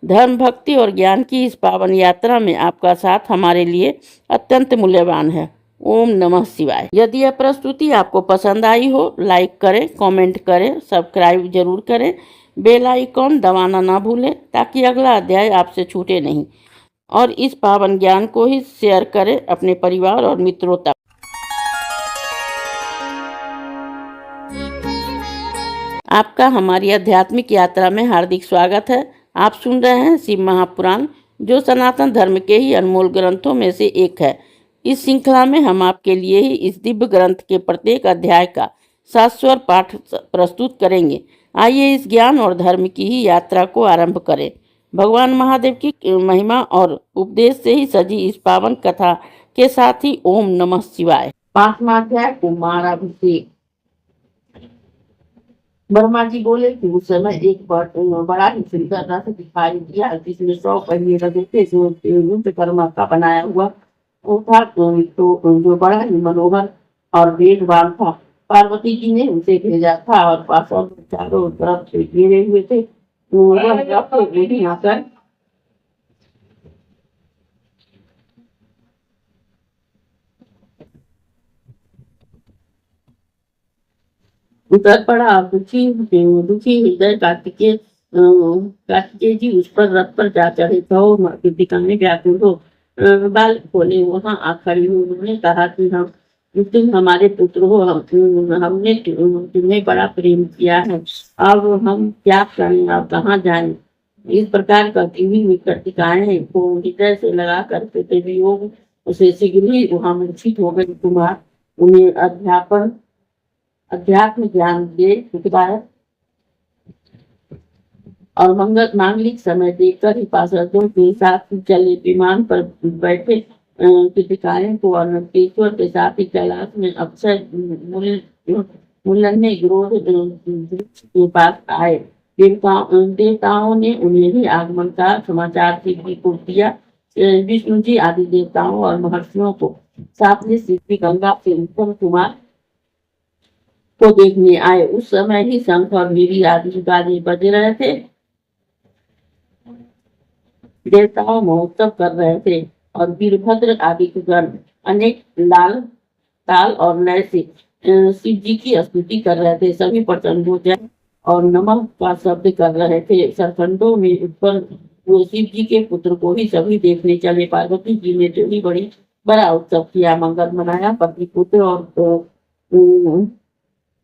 धर्म, भक्ति और ज्ञान की इस पावन यात्रा में आपका साथ हमारे लिए अत्यंत मूल्यवान है। ओम नमः शिवाय। यदि यह प्रस्तुति आपको पसंद आई हो, लाइक करें, कमेंट करें, सब्सक्राइब जरूर करें, बेल आइकॉन दबाना ना भूलें ताकि अगला अध्याय आपसे छूटे नहीं। और इस पावन ज्ञान को ही शेयर करें अपने परिवार और मित्रों तक। आपका हमारी आध्यात्मिक यात्रा में हार्दिक स्वागत है। आप सुन रहे हैं शिव महापुराण, जो सनातन धर्म के ही अनमोल ग्रंथों में से एक है। इस श्रृंखला में हम आपके लिए ही इस दिव्य ग्रंथ के प्रत्येक अध्याय का शाश्वत पाठ प्रस्तुत करेंगे। आइए इस ज्ञान और धर्म की ही यात्रा को आरंभ करें। भगवान महादेव की महिमा और उपदेश से ही सजी इस पावन कथा के साथ ही ओम नमः शिवाय। 5वां अध्याय, कुमाराभिषेक। ब्रह्मा जी बोले कि उस समय एक बड़ा ही सुंदर रथ दिखाई दिया, जिसमें 100 पहिए लगे थे, जो विश्वकर्मा का बनाया हुआ था, तो जो बड़ा ही मनोहर और वेगवान था। पार्वती जी ने उसे भेजा था और पार्षद चारों तरफ से घेरे हुए थे। वह रथ वहीं आकर उतर पड़ा। दुखी हृदय कार्तिकेय जी उस पर रथ पर जा चढ़े। तो दिखाने व्याकुल हो बाल खोले वहां आ खड़ी हुई। उन्होंने कहा कि तुम हमारे पुत्र हो, हमने तुम्हें बड़ा प्रेम किया है, अब हम क्या करें, अब कहाँ जाएं। इस प्रकार कहती हुई कर्तिकाएं को हृदय से लगा करके वियोग उसे शीघ्र ही वहां मूर्छित हो गई। कुमार उन्हें अध्यात्म ज्ञान दे सुखदायक और मांगलिक समय देखकर ही पार्षदों के साथ चले। विमान पर बैठे कृतिकाएं को अनंतेश्वर के साथ ही कैलाश में अक्षय मूल्य ग्रोध वृक्ष के पास आए। देवताओं ने उन्हें ही आगमन का समाचार शिव को दिया। विष्णु जी आदि देवताओं और महर्षियों को साथ में शिव गंगा से उत्तम कुमार को देखने आए। उस समय ही शंख और वीरी आदि गाजे बज रहे थे। देवताओं महोत्सव कर रहे थे और वीरभद्र आदि गण अनेक लाल ताल और लय से शिव जी की स्तुति कर रहे थे। सभी प्रसन्न हो जाए और नमः का शब्द कर रहे थे। सरखंडों में उत्पन्न शिव जी के पुत्र को ही सभी देखने चले। पार्वती जी ने तो ही बड़ी बड़ा उत्सव किया, मंगल मनाया। पति पुत्र और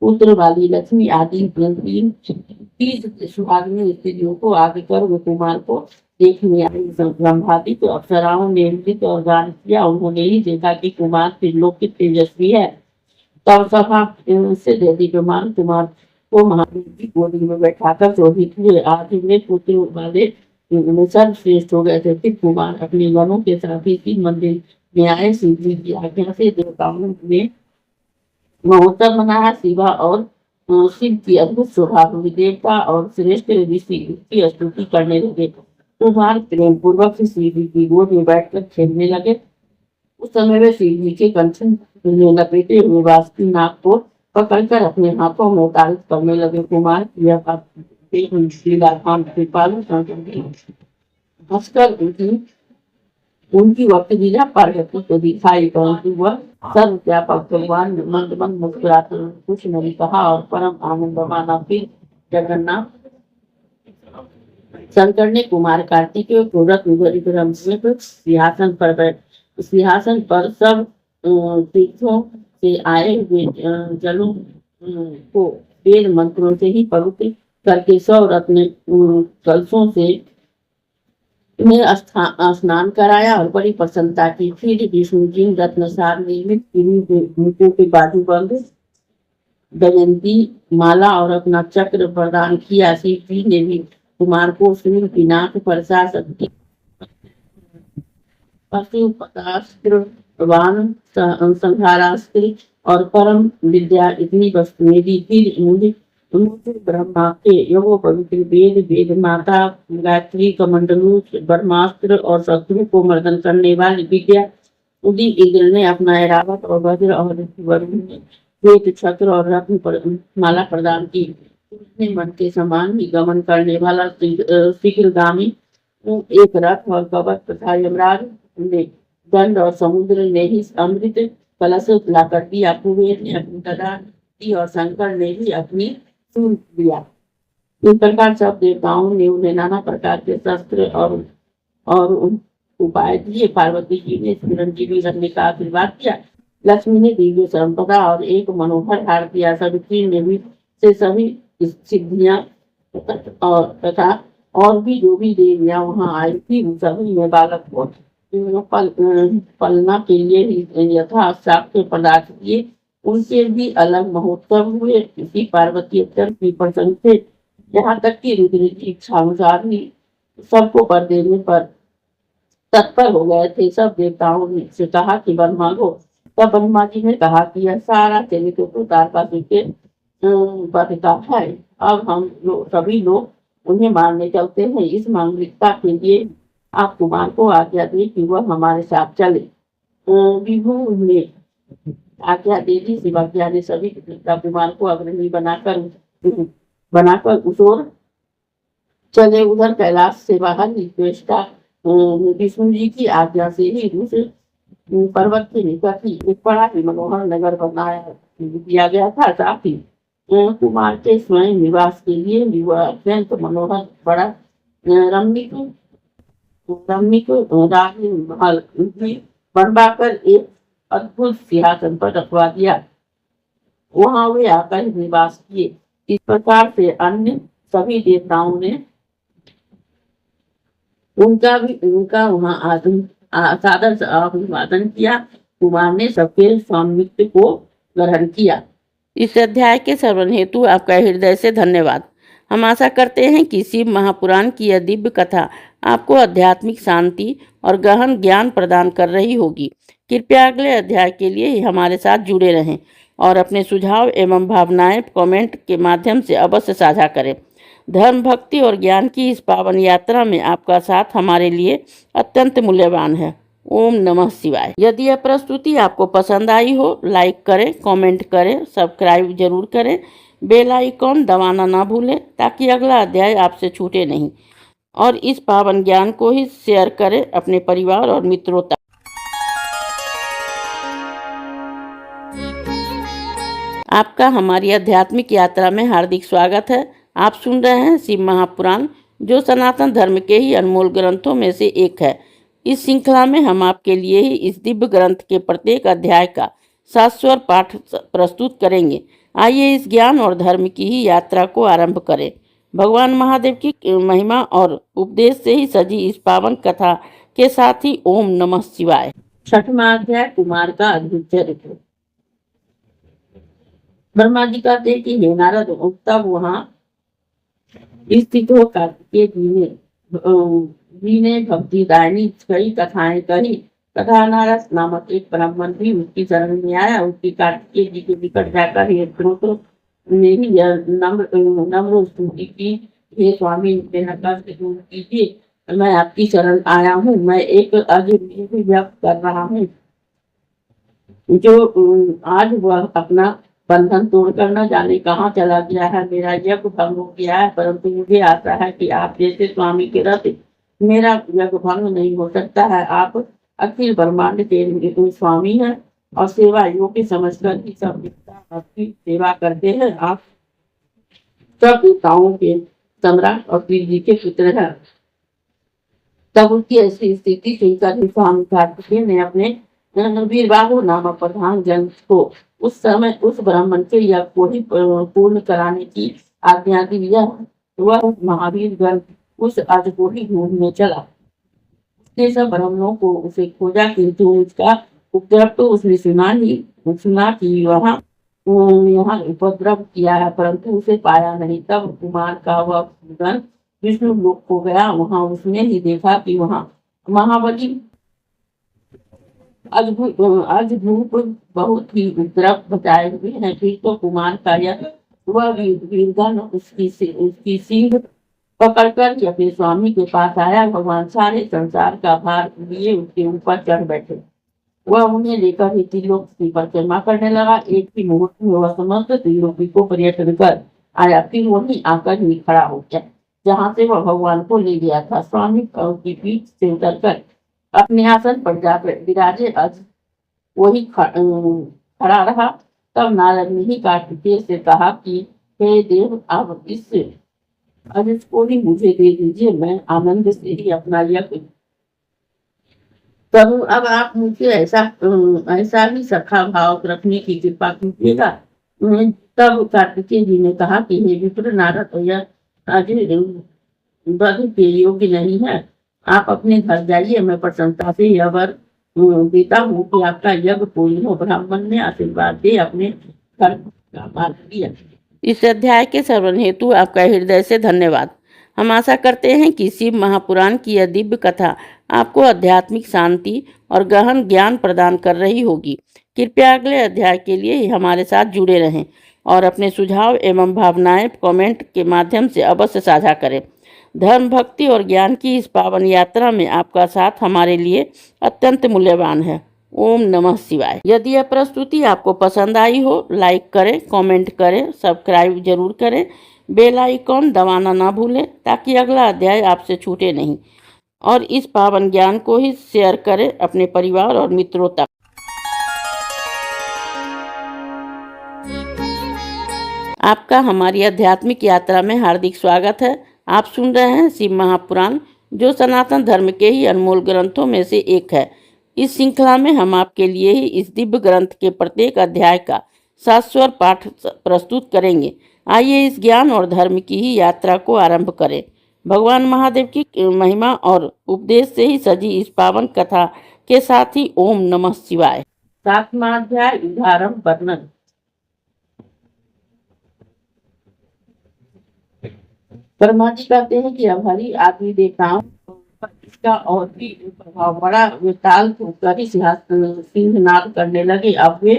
पुत्र वाली लक्ष्मी आदि 30 सुहागिनी स्त्रियों को आगे कर वो कुमार को देखने आई। ब्रह्मादि तो अप्सराओं ने नृत्य और गान किया। उन्होंने ही देखा कि कुमार त्रिलोकित तेजस्वी है। तब सभा से देदीप्यमान कुमार को महादेव की गोदी में बैठाकर शोभित हुए। आदि में पुत्र वाले सर्वश्रेष्ठ हो गए थे। फिर कुमार अपने गणों के साथ ही शिव मंदिर में आए। शिव जी की आज्ञा से देवताओं ने महोत्सव मनाया। शिवा और शिव की अद्भुत शोभा हुई। देवता और श्रेष्ठ ऋषि उसकी स्तुति करने लगे। कुमार प्रेम पूर्वक से शिव जी की गोद में बैठकर खेलने लगे। उस समय वे शिव जी के कंठ में लपेटे हुए बासुकी नाग को पकड़कर अपने हाथों में तारित करने लगे। कुमार की यह बात देख लीलाखान कृपालु हंसकर उनकी वक्तव्य पार्वती को दिखाई, परंतु वह सर्वव्यापक भगवान मंद मंद मुस्कुराते हुए कुछ नहीं कहा और परम आनंद माना। फिर जगन्नाथ शंकर ने कुमार कार्तिकेय को रत्न सिंहासन पर सब तीर्थों से आए हुए जलों को वेद मंत्रों से ही पवित्र करके 100 रत्न कलशों से में स्नान कराया और बड़ी प्रसन्नता की। फिर विष्णु जी रत्नसार निर्मित के बाजूबंद दमयंती माला और अपना चक्र प्रदान किया। शिव जी ने भी कुमार को सूर्य की नाक पर शक्ति पशुपतास्त्र वान संहारास्त्र और परम विद्या इतनी वस्तुएं दी। फिर मुझे ब्रह्मा के योगो पवित्र वेद माता गायत्री कमंडलू ब्रह्मास्त्र और शत्रु को मर्दन करने वाली विद्या उदी इंद्र ने अपना ऐरावत और वज्र और वरुण ने श्वेत छत्र और रत्न माला प्रदान की। उसने मन के समान ही गमन करने वाला शीघ्रगामी एक रथ और कवच तथा यमराज ने दंड और समुद्र ने ही अमृत कलश लाकर दिया। कुबेर ने अपनी गदा दी और शंकर ने भी अपनी सूंड दिया। इस प्रकार सब देवताओं ने उन्हें नाना प्रकार के शस्त्र और उपाय दिए। पार्वती जी ने चिरंजीवी रखने का आशीर्वाद किया। लक्ष्मी ने दिव्य संपदा और एक मनोहर हार दिया। सवित्री ने भी से सभी सिद्धियां तथा और भी जो भी देवियां वहां आई थी उन सभी ने बालक को पलना के लिए यथा शाक्य पदार्थ दिए। उनके भी अलग महोत्सव हुए। इसी पार्वती अत्यंत भी प्रसन्न थे, यहाँ तक कि रुद्र की इच्छा अनुसार ही सबको वर देने पर तत्पर हो गए थे। सब देवताओं ने से कहा कि वर मांगो। तब ब्रह्मा जी ने कहा कि यह सारा चरित्र तो तारकासुर के वध का है। अब हम सभी लोग उन्हें मारने चलते हैं। इस मांगलिकता के लिए आप कुमार को आज्ञा दे कि वह हमारे साथ चले। विभु ने आज्ञा दे दी। शिवाज्ञा ने सभी कुमार को अग्रणी बनाकर उस ओर चले। उधर कैलाश से बाहर निष्ठा विष्णु जी की आज्ञा से ही उस पर्वत के निकट ही एक बड़ा ही मनोहर नगर बनाया दिया गया था। साथ ही कुमार के स्वयं निवास के लिए भी वह अत्यंत मनोहर बड़ा रमणीक राजमहल बनवाकर एक अद्भुत सिंहासन पर रखवा दिया। वहां वे आकर निवास किए। इस प्रकार से अन्य सभी देवताओं ने उनका वहां सादर से अभिवादन किया। कुमार ने सबके स्वामित्व को ग्रहण किया। इस अध्याय के श्रवण हेतु आपका हृदय से धन्यवाद। हम आशा करते हैं कि शिव महापुराण की यह दिव्य कथा आपको आध्यात्मिक शांति और गहन ज्ञान प्रदान कर रही होगी। कृपया अगले अध्याय के लिए हमारे साथ जुड़े रहें और अपने सुझाव एवं भावनाएं कमेंट के माध्यम से अवश्य साझा करें। धर्म, भक्ति और ज्ञान की इस पावन यात्रा में आपका साथ हमारे लिए अत्यंत मूल्यवान है। ओम नमः शिवाय। यदि यह प्रस्तुति आपको पसंद आई हो, लाइक करें, कमेंट करें, सब्सक्राइब जरूर करें, बेल आइकॉन दबाना ना भूलें ताकि अगला अध्याय आपसे छूटे नहीं। और इस पावन ज्ञान को ही शेयर करें अपने परिवार और मित्रों तक। आपका हमारी आध्यात्मिक यात्रा में हार्दिक स्वागत है। आप सुन रहे हैं शिव महापुराण, जो सनातन धर्म के ही अनमोल ग्रंथों में से एक है। इस श्रृंखला में हम आपके लिए ही इस दिव्य ग्रंथ के प्रत्येक अध्याय का शाश्वत पाठ प्रस्तुत करेंगे। आइए इस ज्ञान और धर्म की ही यात्रा को आरंभ करें। भगवान महादेव की महिमा और उपदेश से ही सजी इस पावन कथा के साथ ही ओम नमः शिवाय। छठवां अध्याय, कुमार का अद्भुत चरित्र। ब्रह्मा जी कहते कि हे नारद, तब वहां स्थित हो कार्तिकेय जी ने भक्ति दायनी कई कथाएं कही। तथा नारस नामक एक ब्राह्मण भी उसकी शरण में आया। उसकी कार्तिकेय जी के निकट जाकर ये स्त्रोत्र ने ही यह नम्र स्तुति की, हे स्वामी मेरा कष्ट दूर कीजिए, मैं आपकी शरण आया हूँ। मैं एक अजूबी व्यक्त कर रहा हूँ जो आज वह अपना बंधन तोड़कर न जाने कहाँ चला गया है। मेरा यज्ञ भंग हो गया है, परंतु मुझे आशा है कि आप जैसे स्वामी के रथ मेरा यज्ञ भंग नहीं हो सकता है। आप अखिल ब्रह्मांड के स्वामी हैं और सेवा योग्य समझकर ही सब देवता आपकी सेवा करते हैं। आप सब देवताओं के सम्राट और जी के पुत्र हैं। तब उसकी ऐसी स्थिति सुनकर ही स्वामी कार्तिकेय ने अपने वीरबाहु नामक प्रधान जन को उस समय उस ब्राह्मण के यज्ञ को ही पूर्ण कराने की आज्ञा दी। वह महावीर गण उस आज को ही ढूंढने चला। उसने सब ब्राह्मणों को उसे खोजा, किंतु उसका उपद्रव तो उसने सुना कि वहाँ यहाँ उपद्रव किया है, परंतु उसे पाया नहीं। तब कुमार का वह गण विष्णु लोक को गया। वहां उसने ही देखा कि वहाँ महाबली अद्भुत बहुत ही उपद्रव बचाए हुए हैं। फिर तो कुमार का यह वह वीरगण उसकी सींग पकड़कर के अपने स्वामी के पास आया। भगवान सारे संसार का भार लिए उसके ऊपर चढ़ बैठे। वह उन्हें लेकर ही त्रिलोक की परिक्रमा करने लगा। एक ही मुहूर्त में वह समस्त त्रिलोकी को पर्यटन कर आया। फिर वहीं आकर ही खड़ा हो गया जहाँ से वह भगवान को ले गया था। स्वामी की पीठ से उतरकर अपने आसन पर जाकर विराजे। आज वही खड़ा रहा। तब नारद ने ही कार्तिकेय से कहा कि हे देव, आप इस अजित को ही मुझे दे दीजिए, मैं आनंद से ही अपना यज्ञ करूं। अब आप मुझे ऐसा ही सखा भाव रखने की कृपा कीजिएगा। तब कार्तिकेय जी ने कहा कि हे विप्र नारद, यह अजय वध के योग्य नहीं है। आप अपने घर जाइए, मैं प्रसन्नता से यह वर देता हूँ कि आपका यज्ञ पूर्ण हो। ब्राह्मण ने आशीर्वाद दे अपने घर का मार्ग दिया। इस अध्याय के श्रवण हेतु आपका हृदय से धन्यवाद। हम आशा करते हैं कि शिव महापुराण की यह दिव्य कथा आपको आध्यात्मिक शांति और गहन ज्ञान प्रदान कर रही होगी। कृपया अगले अध्याय के लिए हमारे साथ जुड़े रहें और अपने सुझाव एवं भावनाएं कमेंट के माध्यम से अवश्य साझा करें। धर्म, भक्ति और ज्ञान की इस पावन यात्रा में आपका साथ हमारे लिए अत्यंत मूल्यवान है। ओम नमः शिवाय। यदि यह प्रस्तुति आपको पसंद आई हो, लाइक करें, कमेंट करें, सब्सक्राइब जरूर करें, बेल आइकॉन दबाना ना भूलें ताकि अगला अध्याय आपसे छूटे नहीं। और इस पावन ज्ञान को ही शेयर करें अपने परिवार और मित्रों तक। आपका हमारी आध्यात्मिक यात्रा में हार्दिक स्वागत है। आप सुन रहे हैं शिव महापुराण, जो सनातन धर्म के ही अनमोल ग्रंथों में से एक है। इस श्रृंखला में हम आपके लिए ही इस दिव्य ग्रंथ के प्रत्येक अध्याय का शाश्वत पाठ प्रस्तुत करेंगे। आइए इस ज्ञान और धर्म की ही यात्रा को आरंभ करें। भगवान महादेव की महिमा और उपदेश से ही सजी इस पावन कथा के साथ ही ओम नमः शिवाय। 7वां अध्याय, उदाहरण वर्णन। ब्रह्मा जी कहते हैं कि अब हरि आदि देवताओं पर इसका और भी प्रभाव पड़ा। वे ताल ठोककर ही सिंहनाद करने लगे। अब वे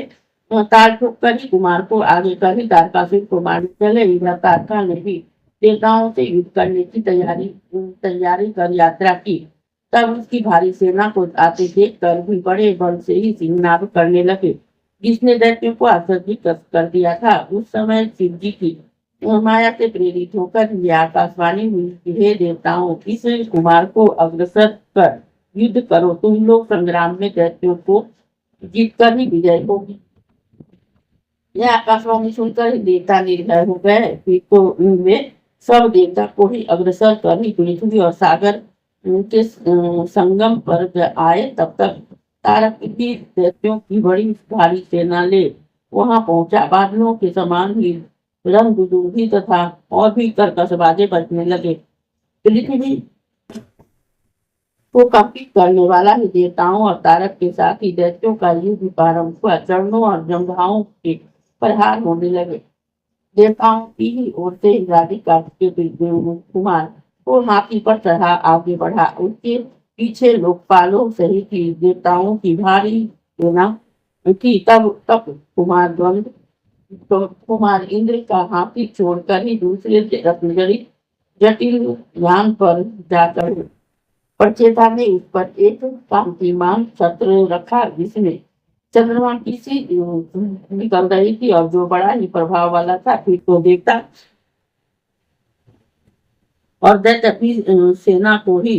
ताल ठोककर ही कुमार को आगे कर ही तारकासुर को मारने चले। इधर तारका ने भी देवताओं से युद्ध करने की तैयारी कर यात्रा की। तब उसकी भारी सेना को आते देख कर भी बड़े बल से ही सिंहनाद करने लगे, जिसने दैत्यों को आश्चर्यचकित कर दिया था। उस समय शिव जी की माया से प्रेरित होकर यह आकाशवाणी हुई कि हे देवताओं, इस कुमार को अग्रसर कर युद्ध करो। तुम लोग संग्राम में दैत्यों को जीतकर ही विजय होगी। यह आकाशवाणी सुनकर ही देवता निर्भय हो गए। फिर तो वे सब देवता को ही अग्रसर कर ही पृथ्वी और सागर के संगम पर आए। तब तक तारक भी दैत्यों की बड़ी भारी सेना ले वहां पहुंचा। बादलों के समान ही रंग दुदुभी तथा और भी कर्कश बाजे बजने लगे। पृथ्वी को कंपित करने वाला ही देवताओं और तारक के साथ ही दैत्यों का युद्ध प्रारंभ हुआ। चरणों और जंघाओं के प्रहार होने लगे। देवताओं की ही ओर से राधिका के कुमार को हाथी पर चढ़ा आगे बढ़ा। उसके पीछे लोकपालों सहित देवताओं की भारी सेना थी। तब तक कुमार इंद्र का हाथी छोड़कर ही दूसरे रत्नजड़ित जटिल ज्ञान पर जाकर प्रचेता ने उस पर एक कांतिमान छत्र रखा, जिसमें चंद्रमा की सी निकल रही थी और जो बड़ा ही प्रभाव वाला था। फिर तो देखता और दैत्य अपनी सेना को ही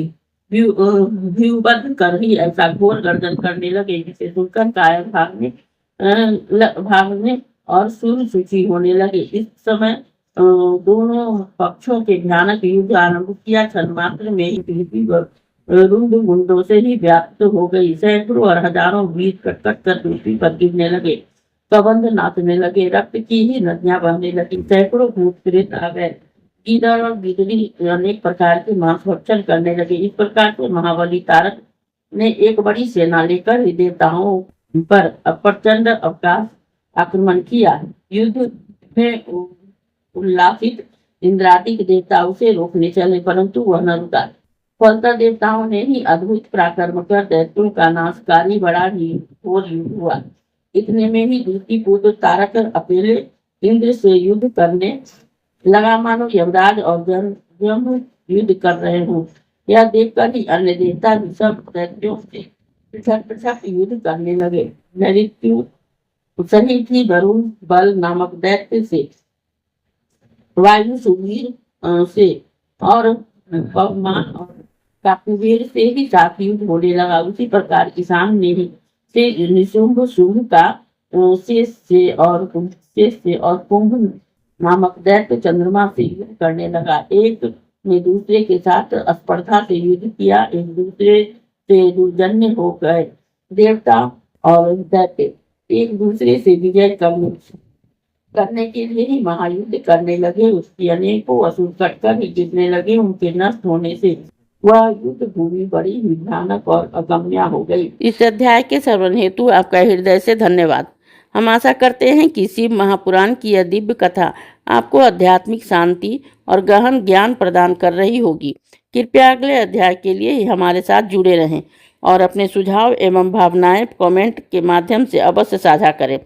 व्यूहबद्ध कर ही ऐसा घोर गर्जन करने लगे, जिसे सुनकर कायर भागने और सूर्य सूची होने लगे। इस समय दोनों पक्षों के भयानक युद्ध आरंभ किया। क्षण मात्र में ही पृथ्वी रुंड मुंडों से ही व्याप्त हो गई। सैकड़ों और हजारों वीर कट कर पृथ्वी पर गिरने लगे, कबंध नाचने लगे, रक्त की ही नदियां बहने लगी। सैकड़ों भूत प्रेत आ गए, गीदड़ और गिदड़ी अनेक प्रकार के मांस भक्षण करने लगे। इस प्रकार से महाबली तारक ने एक बड़ी सेना लेकर देवताओं पर प्रचंड अवकाश आक्रमण किया। युद्ध में उल्लासित इंद्रादिक देवता उसे रोकने चले, परंतु वह न रुका। फलतः देवताओं ने ही अद्भुत पराक्रम कर दैत्यों का नाशकारी बड़ा ही घोर युद्ध हुआ। इतने में ही दूसरी पुत्र तारक अकेले इंद्र से युद्ध करने लगा, मानो यमराज और जम युद्ध कर रहे हों। यह देखकर ही अन्य देवता भी सब दैत्यों से पृथक युद्ध करने लगे। मृत्यु सहित ही वरुण बल नामक दैत्य से, वायु सुवीर से और पवमान और काकुबेर से ही साथ युद्ध होने लगा। उसी प्रकार किसान ने ही से निशुंभ शुंभ का शेष से और कुंभ नामक दैत्य चंद्रमा से युद्ध करने लगा। एक ने दूसरे के साथ स्पर्धा से युद्ध किया, एक दूसरे से दुर्जन्य हो गए। देवता और दैत्य एक दूसरे से विजय करने के लिए ही महायुद्ध करने लगे। उसकी अनेकों असुर कटकर ही गिरने लगे। उनके नष्ट होने से वह युद्ध भूमि बड़ी ही भयानक और अगम्य हो गई। इस अध्याय के श्रवण हेतु आपका हृदय से धन्यवाद। हम आशा करते हैं कि शिव महापुराण की यह दिव्य कथा आपको आध्यात्मिक शांति और गहन ज्ञान प्रदान कर रही होगी। कृपया अगले अध्याय के लिए हमारे साथ जुड़े रहें और अपने सुझाव एवं भावनाएं कमेंट के माध्यम से अवश्य साझा करें।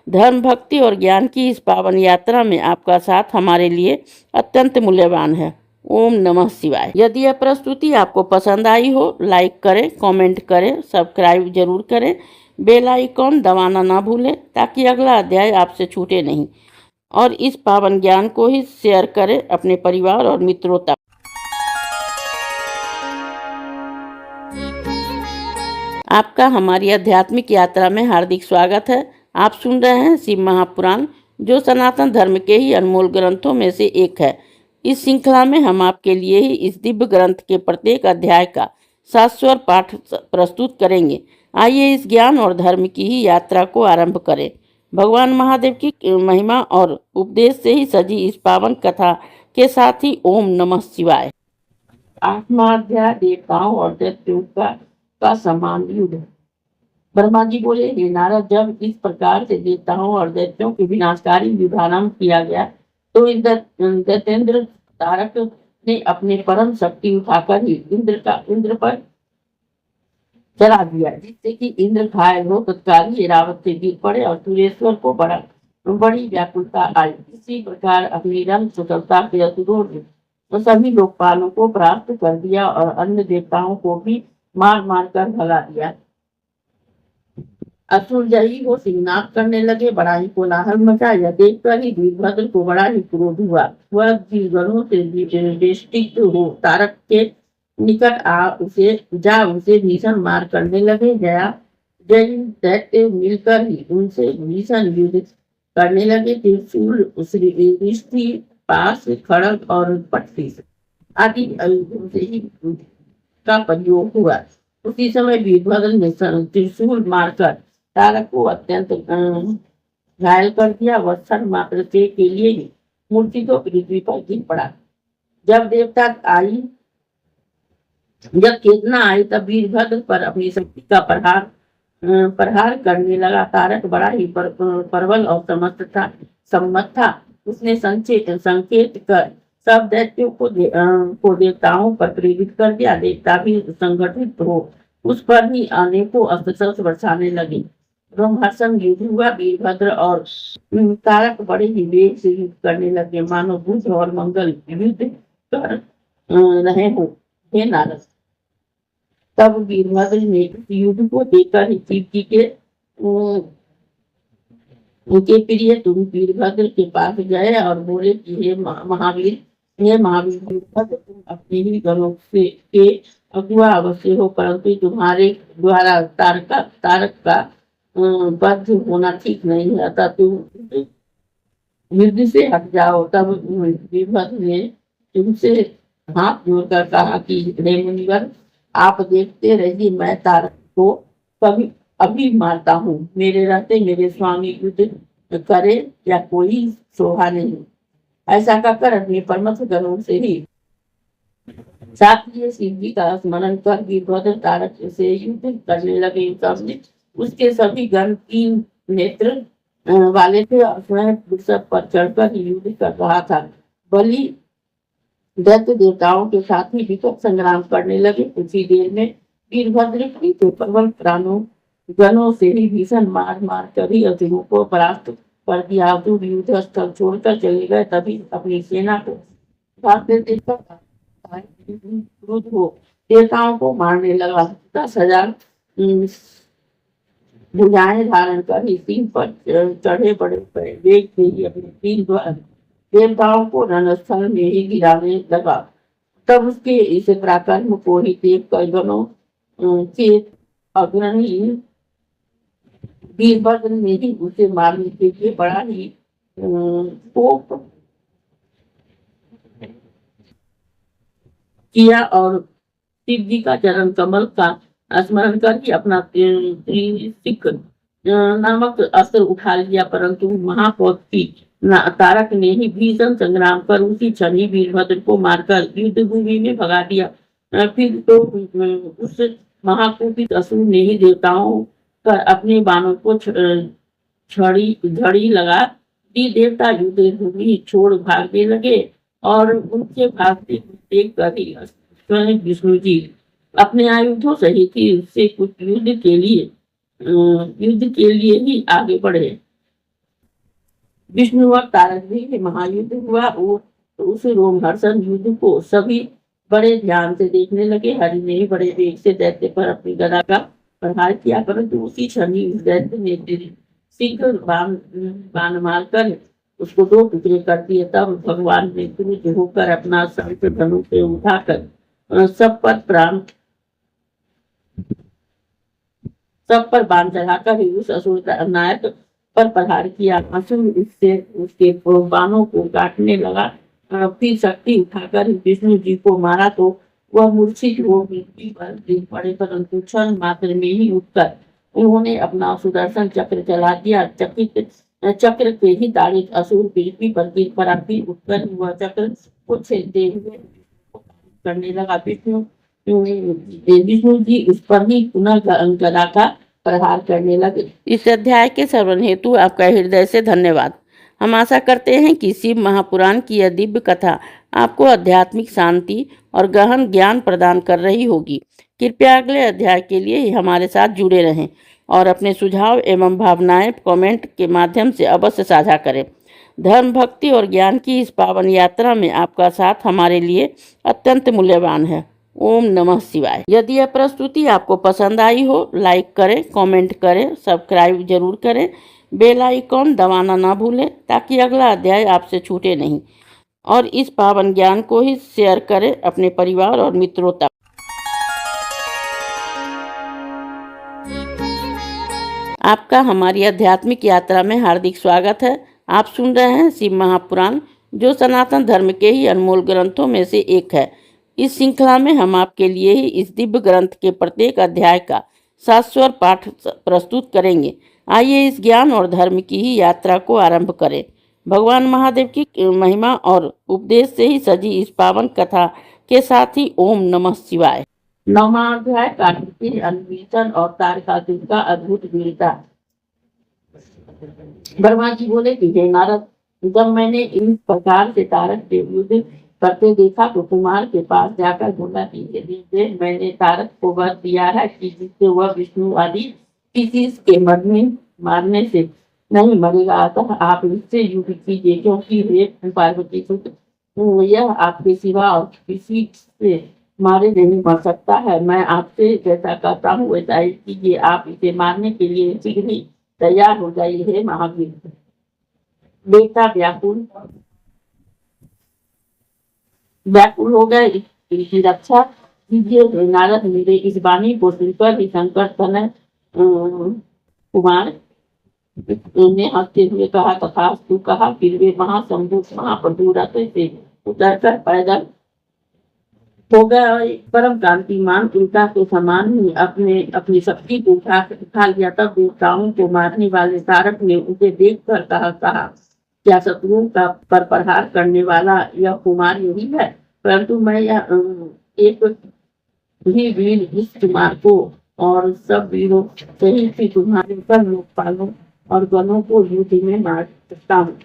धर्म, भक्ति और ज्ञान की इस पावन यात्रा में आपका साथ हमारे लिए अत्यंत मूल्यवान है। ओम नमः शिवाय। यदि यह प्रस्तुति आपको पसंद आई हो, लाइक करें, कमेंट करें, सब्सक्राइब जरूर करें, बेल आइकॉन दबाना ना भूलें ताकि अगला अध्याय आपसे छूटे नहीं। और इस पावन ज्ञान को ही शेयर करें अपने परिवार और मित्रों तक। आपका हमारी आध्यात्मिक यात्रा में हार्दिक स्वागत है। आप सुन रहे हैं शिव महापुराण, जो सनातन धर्म के ही अनमोल ग्रंथों में से एक है। इस श्रृंखला में हम आपके लिए ही इस दिव्य ग्रंथ के प्रत्येक अध्याय का शाश्वत पाठ प्रस्तुत करेंगे। आइए इस ज्ञान और धर्म की ही यात्रा को आरंभ करें। भगवान महादेव की महिमा और उपदेश से ही सजी इस पावन कथा के साथ ही ओम नमः शिवाय। आठवां अध्याय देवताओं और दैत्यों का समान युद्ध। ब्रह्मा जी बोले, हे नारद, जब इस प्रकार से देवताओं और दैत्यों के विनाशकारी युद्ध आरंभ किया गया तो दैत्येंद्र तारक ने अपने परम शक्ति उठाकर ही इंद्र पर चला दिया, जिससे कि इंद्र घायल हो तत्काल ही रावत से गिर पड़े और सुरेश्वर को बड़ी व्याकुलता आई। इसी प्रकार अपनी रंग सुतलता के असुरों ने तो सभी लोकपालों को परास्त कर दिया और अन्य देवताओं को भी मार मार कर भगा दिया। असुर जही को सिंहनाद करने लगे, बड़ा ही कोलाहल मचा। यह देखकर ही वीरभद्र को बड़ा ही क्रोध हुआ। वह वीरगणों से बेष्टित हो तारक के निकट उसे भीषण मार करने लगे। जय दैत्य मिलकर ही उनसे भीषण युद्ध करने लगे। त्रिशूल, पास, खड़ग और पट्टी आदि आयुधों से ही का प्रयोग हुआ। उसी समय वीरभद्र ने त्रिशूल मारकर तारक को अत्यंत घायल कर दिया। वह क्षण मात्र के लिए ही मूर्ति को पृथ्वी पर गिर पड़ा। जब चेतना आई तब वीरभद्र पर अपनी शक्ति का प्रहार करने लगा। तारक बड़ा ही प्रबल और सम्मत था। उसने संकेत कर सब दैत्यों को देवताओं पर प्रेरित कर दिया। देवता भी संगठित हो उस पर ही अनेकों अस्त्र शस्त्र बरसाने लगे। रोमहर्षण युद्ध हुआ। वीरभद्र और तारक बड़े ही वेग से युद्ध करने लगे, मानो बुध और मंगल युद्ध कर रहे हो। हे नारद, तब वीरभद्र ने इस युद्ध को देखकर ही शिव जी के उनके प्रिय तुम वीरभद्र के पास गए और बोले कि हे महावीर वीरभद्र, तुम अपने ही गणों से के अगुआ अवश्य हो, परंतु तुम्हारे द्वारा तारक का वध होना ठीक नहीं है, अतः तुम युद्ध से हट जाओ। तब वीरभद्र ने तुमसे हाथ जोड़कर कहा कि हे मुनिवर, आप देखते रहिए, मैं तारक को कभी अभी मारता हूँ। मेरे रहते मेरे स्वामी युद्ध करे या कोई शोभा नहीं। ऐसा कहकर अपने परमथ गणों से ही साक्षी शिव जी का स्मरण कर वीरभद्र तारक से युद्ध करने लगे। सबने उसके सभी गण 3 नेत्र वाले थे और स्वयं वृषभ पर चढ़कर युद्ध कर रहा था। बलि दैत्य देवताओं के साथ ही विकट संग्राम करने लगे। कुछ ही देर में वीरभद्र के प्रबल प्राणों गणों से ही भीषण मार कर ही असुरों को परास्त कर दिया। असुर युद्ध स्थल छोड़कर चले गए। तभी अपनी सेना को भागते देखकर क्रोध हो देवताओं को मारने लगा। 10,000 भुजाएं धारण कर ही सिंह पर चढ़े बड़े वेग से ही अपने 3 द्वार देवताओं को रणस्थल में ही गिराने लगा। तब उसके इस पराक्रम को ही देख कर गणों के अग्रणी वीरभद्र ने ही उसे मारने के लिए बड़ा ही कोप किया और शिव जी का चरण कमल का स्मरण कर ही अपना त्रिशिक नामक अस्त्र उठा लिया। परंतु महापौत्री तारक ने ही भीषण संग्राम कर उसी क्षण ही वीरभद्र को मारकर युद्ध भूमि में भगा दिया। फिर तो उस महाकुपित असुर ने ही देवताओं पर अपने बाणों को झड़ी लगा दी। देवता युद्ध भूमि छोड़ भागने लगे और उनके भागते देख कर ही स्वयं विष्णु जी अपने आयुधों सहित ही उससे कुछ युद्ध के लिए ही आगे बढ़े। विष्णु और तारक भी महायुद्ध हुआ। उस रोमहर्षण युद्ध को सभी बड़े ध्यान से देखने लगे। हरि ने बड़े वेग से दैत्य पर अपनी गदा का प्रहार किया, परंतु उसी क्षण ही उस दैत्य ने शीघ्र बाण मारकर उसको 2 टुकड़े कर दिए। तब भगवान ने क्रुद्ध होकर अपना शंख धनुष से उठाकर सब पर बाण चढ़ाकर ही उस असुर नायक पर प्रहार किया। असुर इससे उसके बाणों को काटने लगा। फिर शक्ति उठाकर विष्णु जी को मारा तो वह मूर्छित हो पृथ्वी पर गिर पड़े, परंतु क्षण मात्र में ही उठकर उन्होंने अपना सुदर्शन चक्र चला दिया। चक्र के ही ताड़ित असुर पृथ्वी पर गिर पड़ा। फिर उठकर वह चक्र को छेदते हुए करने लगा। विष्णु जी उस पर ही पुनः गदा का प्रहार करने लगे। इस अध्याय के श्रवण हेतु आपका हृदय से धन्यवाद। हम आशा करते हैं कि शिव महापुराण की यह दिव्य कथा आपको आध्यात्मिक शांति और गहन ज्ञान प्रदान कर रही होगी। कृपया अगले अध्याय के लिए हमारे साथ जुड़े रहें और अपने सुझाव एवं भावनाएं कमेंट के माध्यम से अवश्य साझा करें। धर्म, भक्ति और ज्ञान की इस पावन यात्रा में आपका साथ हमारे लिए अत्यंत मूल्यवान है। ओम नमः शिवाय। यदि यह प्रस्तुति आपको पसंद आई हो, लाइक करें, कमेंट करें, सब्सक्राइब जरूर करें, बेल आइकॉन दबाना ना भूलें ताकि अगला अध्याय आपसे छूटे नहीं, और इस पावन ज्ञान को ही शेयर करें अपने परिवार और मित्रों तक। आपका हमारी आध्यात्मिक यात्रा में हार्दिक स्वागत है। आप सुन रहे हैं शिव महापुराण, जो सनातन धर्म के ही अनमोल ग्रंथों में से एक है। इस श्रृंखला में हम आपके लिए ही इस दिव्य ग्रंथ के प्रत्येक अध्याय का शाश्वत पाठ प्रस्तुत करेंगे। आइए इस ज्ञान और धर्म की ही यात्रा को आरंभ करें। भगवान महादेव की महिमा और उपदेश से ही सजी इस पावन कथा के साथ ही ओम नमः शिवाय। 9वां अध्याय कार्तिकेय अन्वेषण और तारकासुर का अद्भुत वीरता। ब्रह्मा जी बोले कि हे नारद, जब मैंने इस प्रकार से तारक से युद्ध करते देखा तो कुमार के पास जाकर बोला कि यदि मैंने तारक को वर दिया है कि जिससे वह विष्णु आदि किसी के मारने से नहीं मरेगा, अतः आप इससे युद्ध कीजिए, क्योंकि हे पार्वती पुत्र, यह आपके सिवा और किसी से मारे नहीं मर सकता है। मैं आपसे जैसा कहता हूँ वैसा ही कीजिए, आप इसे मारने के लिए शीघ्र ही तैयार हो जाइए। हे महावीर। बेटा व्याकुल हो गए, इसकी रक्षा कीजिए। हे नारद, मेरे इस वाणी को सुनकर ही शंकर तनय कुमार ने हंसते हुए कहा, तथास्तु कहा। फिर वे महाशंभु महाप्रभु रथ से उतरकर पैदल हो गया और एक परम कांतिमान उल्टा के समान ही अपनी शक्ति को उठा लिया। तब देवताओं को मारने वाले तारक ने उसे देखकर कहा, क्या शत्रुओं का पर प्रहार करने वाला यह कुमार यही है? परंतु मैं यह एक भी वीर इस कुमार को और सब वीरों सहित ही तुम्हारे पर लोकपालों और गणों को युद्ध में मार सकता हूँ।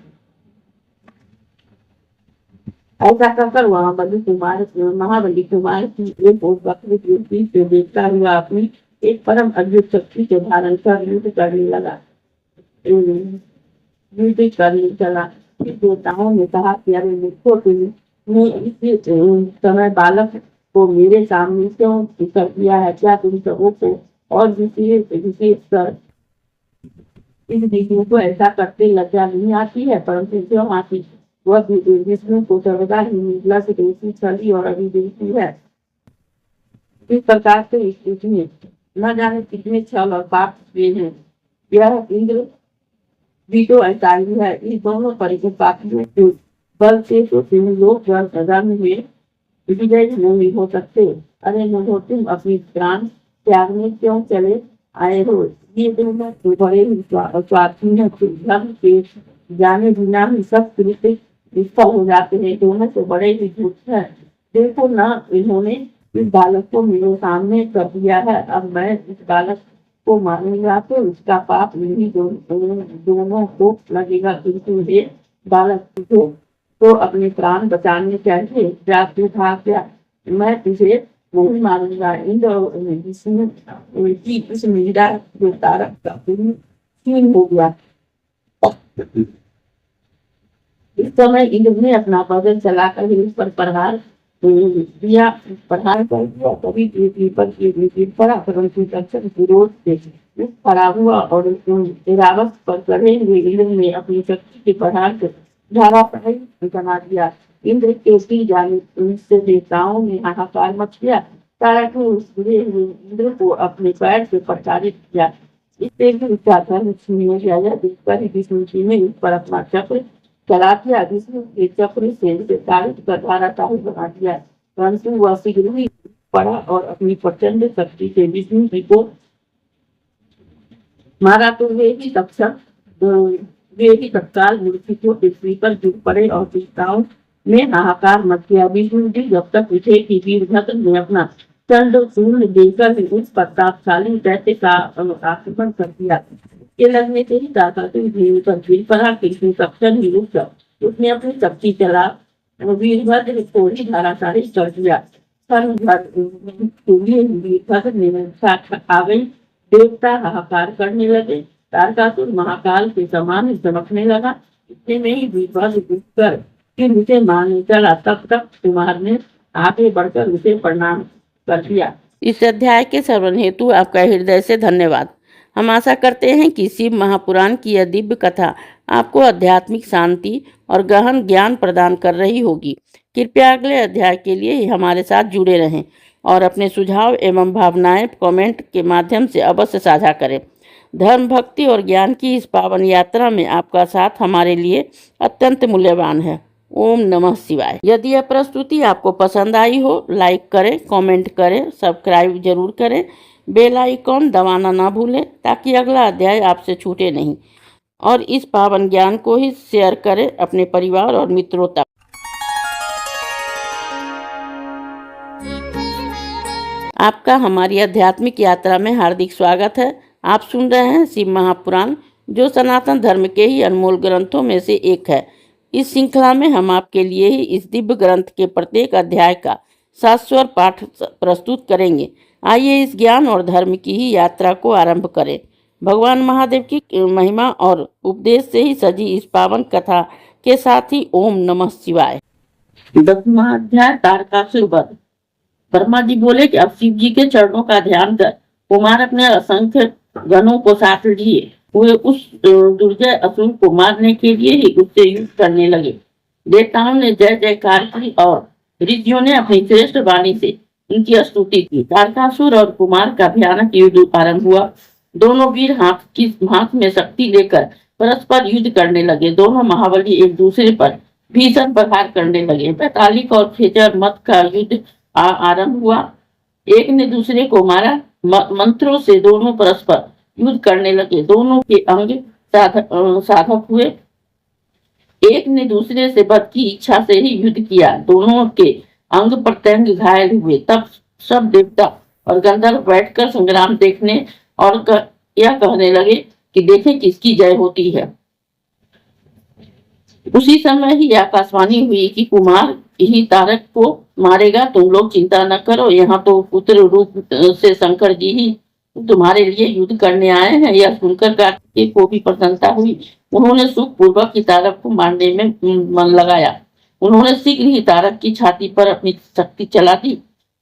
ऐसा कहकर वहाँ महाबली कुमार की एक और बकरी दृष्टि से देखता हुआ अपनी एक परम अद्भुत शक्ति के धारण कर युद्ध करने चला। फिर देवताओं ने कहा कि अरे मूर्खों, तुमने इस समय बालक को मेरे सामने क्यों कर दिया है? क्या तुम सबों को और विशेष कर इस विष्णु को ऐसा करते लज्जा नहीं आती है? परंतु क्यों आती? वह विष्णु को सर्वदा ही निर्मला से दोषी, छली और अभिदेशी है। इस प्रकार से स्थिति में न जाने कितने छल और पाप हुए हैं। यह इंद्र भी तो ऐसा ही है। इस दोनों पापियों के बल से तो तुम लोग रंग हुए विजय नहीं हो सकते। अरे मुझो, तुम अपनी प्राण त्यागने क्यों चले आए हो? ये दोनों तो बड़े ही स्वार्थी हैं। धर्म के जाने बिना ही सब कृत्य निष्फल हो जाते हैं। दोनों तो बड़े ही झूठ है। देखो न, इन्होंने इस बालक को मेरे सामने कर दिया है। अब मैं इस बालक को मारूंगा तो इसका पाप नहीं दोनों को लगेगा। किंतु ये बालक तो अपने प्राण बचाने चाहिए। जातु भाग गया, मैं तुझे नहीं मारूंगा। इंद्र विष्णु की इस मीरा जो तारक का क्षीण हो गया। इस समय इंद्र ने अपना बदन चलाकर उस पर प्रहार दिया। तभी पृथ्वी पर गिर पड़ा, परंतु तक्षण विरोध से खड़ा हुआ और रावत पर चढ़े हुए इंद्र ने अपनी शक्ति के प्रहार से धाराप्रवाही बना दिया। इंद्र के गिर जाने से देवताओं ने हाहाकार मच गया। तारक ने उस गिरे हुए इंद्र को अपने पैर से प्रचारित किया। इससे भी उसका धर्म छीन गया। यह देखकर ही विष्णु जी ने उस पर अपना चक्र चला दिया। विष्णु के चक्र से तारित कर धाराशाही बना दिया, परंतु वह शीघ्र ही पड़ा और अपनी प्रचंड शक्ति से विष्णु जी को मारा। तो वे ही तत्काल मूर्ति को पृथ्वी पर गिर पड़े और देवताओं में हाहाकार मच गया। विष्णु जी जब तक उठे कि वीरभद्र ने अपना चंड शूल देकर उस प्रतापशाली दैत्य का आक्रमण कर दिया। ये लगने से ही दाता तो भूमि पर गिर पड़ा, किंतु तक्षण ही रुक गया। उसने अपनी शक्ति चला वीरभद्र को ही धाराशाही कर दिया। वीरभद्र ने आ गई। देवता हाहाकार करने लगे। तारकासुर महाकाल के समान चमकने लगा। इतने में ही वीरभद्र कर फिर उसे मारने चला। तब तक कुमार ने आगे बढ़कर उसे प्रणाम कर दिया। इस अध्याय के श्रवण हेतु आपका हृदय से धन्यवाद। हम आशा करते हैं कि शिव महापुराण की यह दिव्य कथा आपको आध्यात्मिक शांति और गहन ज्ञान प्रदान कर रही होगी। कृपया अगले अध्याय के लिए हमारे साथ जुड़े रहें और अपने सुझाव एवं भावनाएं कमेंट के माध्यम से अवश्य साझा करें। धर्म, भक्ति और ज्ञान की इस पावन यात्रा में आपका साथ हमारे लिए अत्यंत मूल्यवान है। ओम नमः शिवाय। यदि यह प्रस्तुति आपको पसंद आई हो, लाइक करें, कमेंट करें, सब्सक्राइब जरूर करें, बेल आइकॉन दबाना ना भूलें ताकि अगला अध्याय आपसे छूटे नहीं, और इस पावन ज्ञान को ही शेयर करें अपने परिवार और मित्रों तक। आपका हमारी आध्यात्मिक यात्रा में हार्दिक स्वागत है। आप सुन रहे हैं शिव महापुराण, जो सनातन धर्म के ही अनमोल ग्रंथों में से एक है। इस श्रृंखला में हम आपके लिए ही इस दिव्य ग्रंथ के प्रत्येक अध्याय का शाश्वत पाठ प्रस्तुत करेंगे। आइए इस ज्ञान और धर्म की ही यात्रा को आरंभ करें। भगवान महादेव की महिमा और उपदेश से ही सजी इस पावन कथा के साथ ही ओम नमः शिवाय। 10वां अध्याय तारकासुर वध। ब्रह्मा जी बोले कि अब शिव जी के चरणों का ध्यान कर कुमार अपने असंख्य गणों को साथ लिए हुए उस दुर्जय असुर को मारने के लिए ही उससे युद्ध करने लगे। देवताओं ने जय जयकार की और ऋषियों ने अपनी श्रेष्ठ वाणी से उनकी स्तुति की। तारकासुर और कुमार का भयानक युद्ध आरंभ हुआ। दोनों वीर हाथ में शक्ति लेकर परस्पर युद्ध करने लगे। दोनों महाबली एक दूसरे पर भीषण प्रहार करने लगे। बैतालिक और खेचर मत का युद्ध आरंभ हुआ। एक ने दूसरे को मारा। मंत्रों से दोनों परस्पर युद्ध करने लगे। दोनों के अंग साधक हुए। एक ने दूसरे से वध की इच्छा से ही युद्ध किया। दोनों के अंग प्रत्यंग घायल हुए। तब सब देवता और गंधर्व बैठकर संग्राम देखने और यह कहने लगे कि देखें किसकी जय होती है। उसी समय ही आकाशवाणी हुई कि कुमार ही तारक को मारेगा। तुम लोग चिंता न करो, यहाँ तो पुत्र रूप से शंकर जी ही तुम्हारे लिए युद्ध करने आए हैं। यह सुनकर कार्तिकेय को भी प्रसन्नता हुई। उन्होंने सुख पूर्वक ही तारक को मारने में मन लगाया। उन्होंने शीघ्र ही तारक की छाती पर अपनी शक्ति चला दी।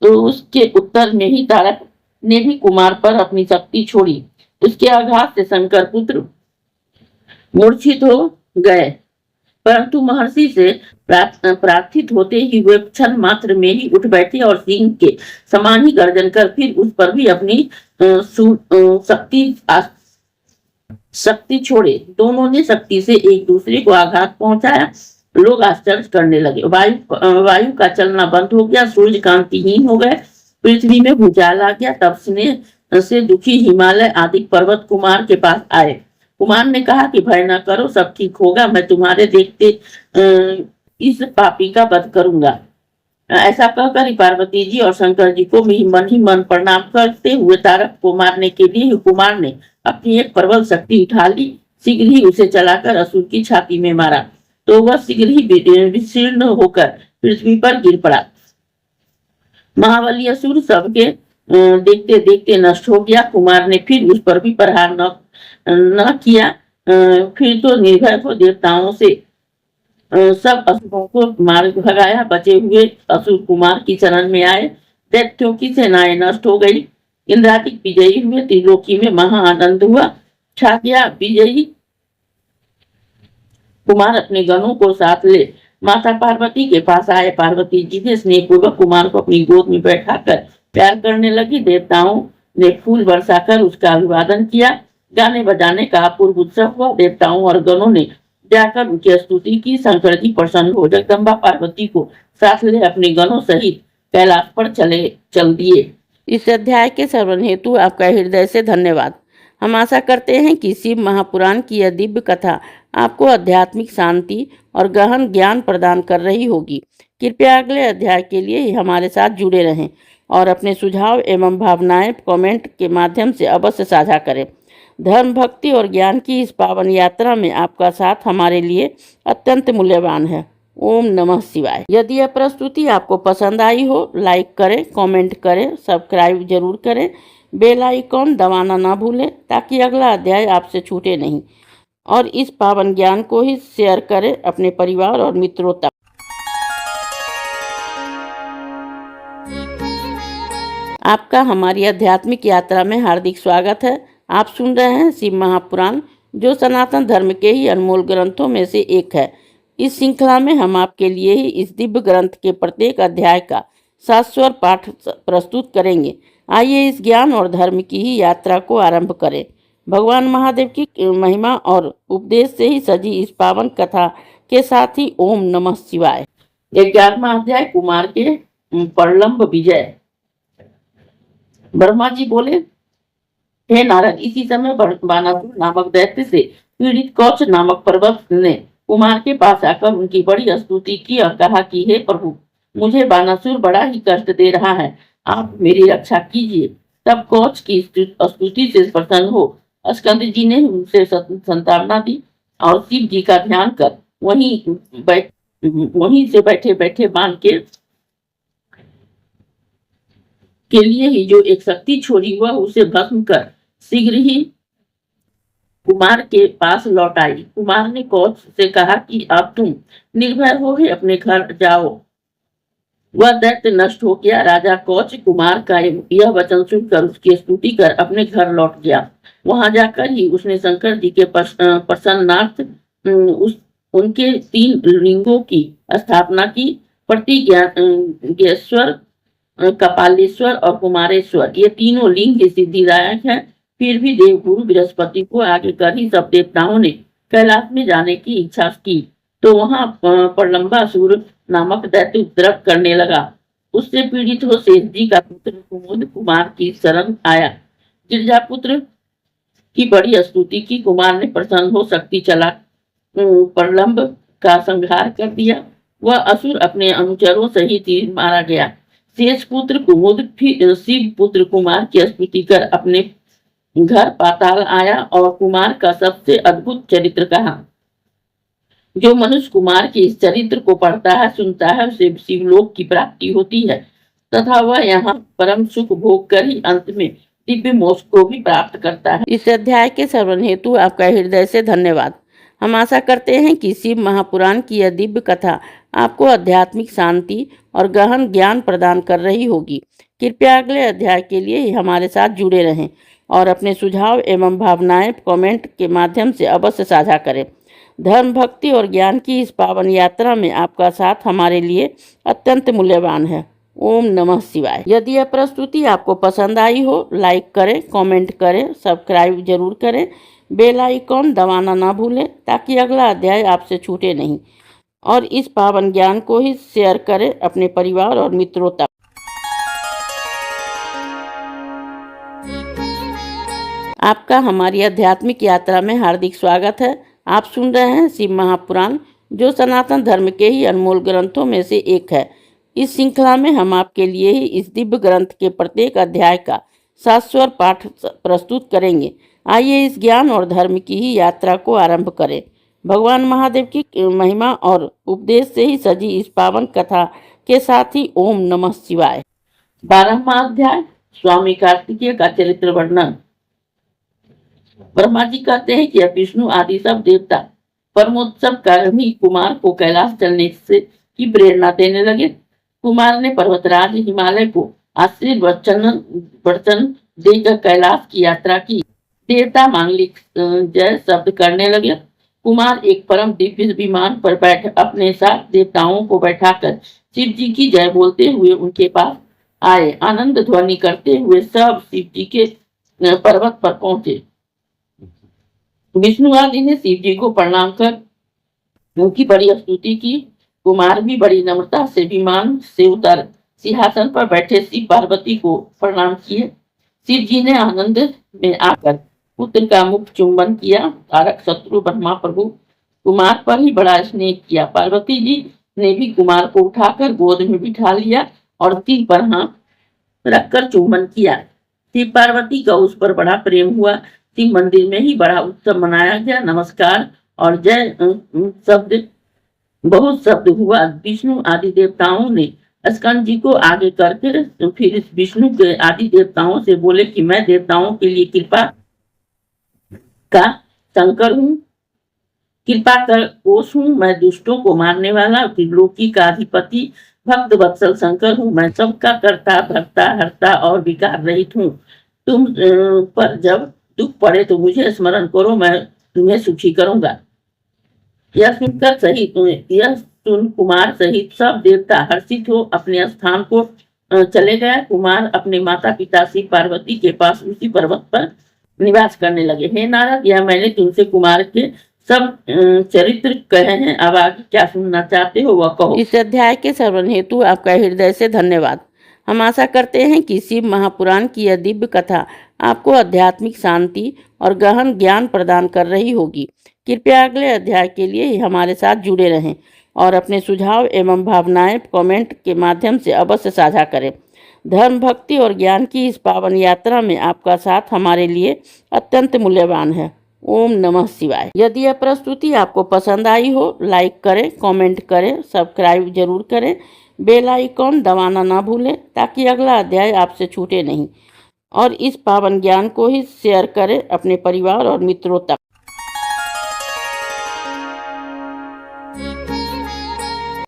तो उसके उत्तर में ही तारक ने भी कुमार पर अपनी शक्ति छोड़ी। उसके आघात से शंकर पुत्र मूर्छित हो गए, परंतु महर्षि से प्रार्थित होते ही वे क्षण मात्र में ही उठ बैठे और सिंह के समान ही गर्जन कर फिर उस पर भी अपनी शक्ति छोड़े। दोनों ने शक्ति से एक दूसरे को आघात पहुंचाया। लोग आश्चर्य करने लगे। वायु का चलना बंद हो गया। सूर्य कांतिहीन हो गए। पृथ्वी में भूचाल आ गया। तब से दुखी हिमालय आदि पर्वत कुमार के पास आए। कुमार ने कहा कि भय न करो, सब ठीक होगा। मैं तुम्हारे देखते इस पापी का वध करूंगा। ऐसा कहकर पार्वती जी और शंकर जी को ही मन प्रणाम करते हुए तारक को मारने के लिए कुमार ने अपनी एक प्रबल शक्ति उठा ली। शीघ्र ही उसे चलाकर असुर की छाती में मारा, तो वह शीघ्र ही विशीर्ण होकर पृथ्वी पर गिर पड़ा। महाबली असुर सबके देखते देखते नष्ट हो गया। कुमार ने फिर उस पर भी प्रहार न किया। फिर तो निर्भय हो देवताओं से सब असुरों को मार भगाया। बचे हुए असुर कुमार की शरण में आए। दैत्यों की सेनाएं नष्ट हो गई। इंद्रादिक विजयी हुए। त्रिलोकी में महा आनंद हुआ, छा गया। विजयी कुमार अपने गणों को साथ ले माता पार्वती के पास आए। पार्वती जी ने स्नेह पूर्वक कुमार को अपनी गोद में बैठाकर प्यार करने लगी। देवताओं ने फूल बरसाकर उसका अभिवादन किया। गाने बजाने का अपूर्व उत्सव हुआ। देवताओं और गणों ने जाकर उनकी स्तुति की। शंकर जी प्रसन्न हो जगदम्बा पार्वती को साथ ले अपने गणों सहित कैलाश पर चल दिए। इस अध्याय के श्रवण हेतु आपका हृदय से धन्यवाद। हम आशा करते हैं कि शिव महापुराण की यह दिव्य कथा आपको आध्यात्मिक शांति और गहन ज्ञान प्रदान कर रही होगी। कृपया अगले अध्याय के लिए हमारे साथ जुड़े रहें और अपने सुझाव एवं भावनाएं कमेंट के माध्यम से अवश्य साझा करें। धर्म, भक्ति और ज्ञान की इस पावन यात्रा में आपका साथ हमारे लिए अत्यंत मूल्यवान है। ओम नमः शिवाय। यदि यह प्रस्तुति आपको पसंद आई हो, लाइक करें, कमेंट करें, सब्सक्राइब जरूर करें, बेल आइकॉन दबाना ना भूलें ताकि अगला अध्याय आपसे छूटे नहीं। और इस पावन ज्ञान को ही शेयर करें अपने परिवार और मित्रों तक। आपका हमारी आध्यात्मिक यात्रा में हार्दिक स्वागत है। आप सुन रहे हैं शिव महापुराण, जो सनातन धर्म के ही अनमोल ग्रंथों में से एक है। इस श्रृंखला में हम आपके लिए ही इस दिव्य ग्रंथ के प्रत्येक अध्याय का शाश्वत पाठ प्रस्तुत करेंगे। आइए इस ज्ञान और धर्म की ही यात्रा को आरंभ करें। भगवान महादेव की महिमा और उपदेश से ही सजी इस पावन कथा के साथ ही ओम नमः शिवाय। 11वां अध्याय कुमार के प्रलंब विजय। ब्रह्मा जी बोले, हे नारद, इसी समय बानासुर नामक दैत्य से पीड़ित कौच नामक पर्वत ने कुमार के पास आकर उनकी बड़ी स्तुति की और कहा कि हे प्रभु, मुझे बानासुर बड़ा ही कष्ट दे रहा है, आप मेरी रक्षा कीजिए। तब कौच की स्तुति से प्रसन्न हो स्कंद जी ने उनसे संतावना दी और शिव जी का ध्यान कर वहीं से बैठे बैठे बाण के लिए ही जो एक शक्ति छोड़ी वह उसे भस्म कर शीघ्र ही कुमार के पास लौट आई। कुमार ने कौच से कहा कि अब तुम निर्भय हो गए, अपने घर जाओ। वह दैत्य नष्ट हो गया। राजा कौच कुमार का यह वचन सुनकर उसकी स्तुति कर अपने घर लौट गया। वहां जाकर ही उसने शंकर जी के प्रसन्नार्थ उनके 3 लिंगों की स्थापना की। प्रतिज्ञेश्वर, कपालेश्वर और कुमारेश्वर, ये तीनों लिंग सिद्धिदायक है। फिर भी देवगुरु बृहस्पति को आगे कर ही सब देवताओं ने कैलाश में जाने की इच्छा की, तो वहां प्रलंबासुर नामक दैत्य उपद्रव करने लगा। उससे पीड़ित हो शेष जी का पुत्र कुमुद कुमार की शरण आया। गिरजापुत्र की बड़ी स्तुति की। कुमार ने प्रसन्न हो शक्ति चला प्रलंब का संहार कर दिया। वह असुर अपने अनुचरों सहित ही मारा गया। शेष पुत्र कुमुद फिर शिव पुत्र कुमार की स्तुति कर अपने घर पाताल आया और कुमार का सबसे अद्भुत चरित्र कहा। जो मनुष्य कुमार के इस चरित्र को पढ़ता है, सुनता है, उसे शिवलोक की प्राप्ति होती है तथा वह यहाँ परम सुख भोग कर ही अंत में दिव्य मोक्ष को भी प्राप्त करता है। इस अध्याय के श्रवण हेतु आपका हृदय से धन्यवाद। हम आशा करते हैं कि शिव महापुराण की यह दिव्य कथा आपको आध्यात्मिक शांति और गहन ज्ञान प्रदान कर रही होगी। कृपया अगले अध्याय के लिए हमारे साथ जुड़े रहें और अपने सुझाव एवं भावनाएं कमेंट के माध्यम से अवश्य साझा करें। धर्म, भक्ति और ज्ञान की इस पावन यात्रा में आपका साथ हमारे लिए अत्यंत मूल्यवान है। ओम नमः शिवाय। यदि यह प्रस्तुति आपको पसंद आई हो, लाइक करें, कमेंट करें, सब्सक्राइब जरूर करें, बेल आइकॉन दबाना ना भूलें ताकि अगला अध्याय आपसे छूटे नहीं, और इस पावन ज्ञान को ही शेयर करें अपने परिवार और मित्रों तक। आपका हमारी आध्यात्मिक यात्रा में हार्दिक स्वागत है। आप सुन रहे हैं शिव महापुराण, जो सनातन धर्म के ही अनमोल ग्रंथों में से एक है। इस श्रृंखला में हम आपके लिए ही इस दिव्य ग्रंथ के प्रत्येक अध्याय का शाश्वत पाठ प्रस्तुत करेंगे। आइए इस ज्ञान और धर्म की ही यात्रा को आरंभ करें। भगवान महादेव की महिमा और उपदेश से ही सजी इस पावन कथा के साथ ही ओम नमः शिवाय। 12वां अध्याय, स्वामी कार्तिकेय का चरित्र वर्णन। ब्रह्मा जी कहते हैं कि विष्णु आदि सब देवता परमोत्सव कारण ही कुमार को कैलाश चलने से की प्रेरणा देने लगे। कुमार ने पर्वतराज हिमालय को आशीर्वचन देकर कैलाश की यात्रा की। देवता मांगलिक जय शब्द करने लगे। कुमार एक परम दिव्य विमान पर बैठ अपने साथ देवताओं को बैठाकर शिव जी की जय बोलते हुए उनके पास आए। आनंद ध्वनि करते हुए सब शिव जी के पर्वत पर पहुंचे। विष्णु आदि ने शिव जी को प्रणाम कर उनकी बड़ी स्तुति की। कुमार भी बड़ी नम्रता से विमान से उतर सिंहासन पर बैठे शिव पार्वती को प्रणाम किए। शिव जी ने आनंद में आकर पुत्र का मुख चुंबन किया। तारक शत्रु ब्रह्मा प्रभु कुमार पर ही बड़ा स्नेह किया। पार्वती जी ने भी कुमार को उठाकर गोद में बिठा लिया और सिर पर हाथ रखकर चुंबन किया। शिव पार्वती का उस पर बड़ा प्रेम हुआ। शिव मंदिर में ही बड़ा उत्सव मनाया गया। नमस्कार और जय शब्द बहुत शब्द हुआ। विष्णु आदि देवताओं ने स्कंद जी को आगे करके फिर विष्णु के आदि देवताओं से बोले कि मैं देवताओं के लिए कृपा का शंकर हूँ, कृपा कर कोश हूँ। मैं दुष्टों को मारने वाला त्रिलोकी का अधिपति भक्त वत्सल शंकर हूँ। मैं सबका कर्ता भक्ता हरता और विकार रहित हूँ। तुम पर जब दुख पड़े तो मुझे स्मरण करो, मैं तुम्हें सुखी करूंगा। यह सुनकर यह सुन कुमार सहित सब देवता हर्षित हो अपने स्थान को चले गए। कुमार अपने माता पिता शिव पार्वती के पास उसी पर्वत पर निवास करने लगे। हे नारद, यह मैंने तुमसे कुमार के सब चरित्र कहे हैं। अब आगे क्या सुनना चाहते हो वह कहो। इस अध्याय के श्रवण हेतु आपका हृदय से धन्यवाद। हम आशा करते हैं कि शिव महापुराण की यह दिव्य कथा आपको आध्यात्मिक शांति और गहन ज्ञान प्रदान कर रही होगी। कृपया अगले अध्याय के लिए हमारे साथ जुड़े रहें और अपने सुझाव एवं भावनाएं कमेंट के माध्यम से अवश्य साझा करें। धर्म, भक्ति और ज्ञान की इस पावन यात्रा में आपका साथ हमारे लिए अत्यंत मूल्यवान है। ओम नमः शिवाय। यदि यह प्रस्तुति आपको पसंद आई हो, लाइक करें, कमेंट करें, सब्सक्राइब जरूर करें, बेल आइकॉन दबाना ना भूलें ताकि अगला अध्याय आपसे छूटे नहीं। और इस पावन ज्ञान को ही शेयर करें अपने परिवार और मित्रों तक।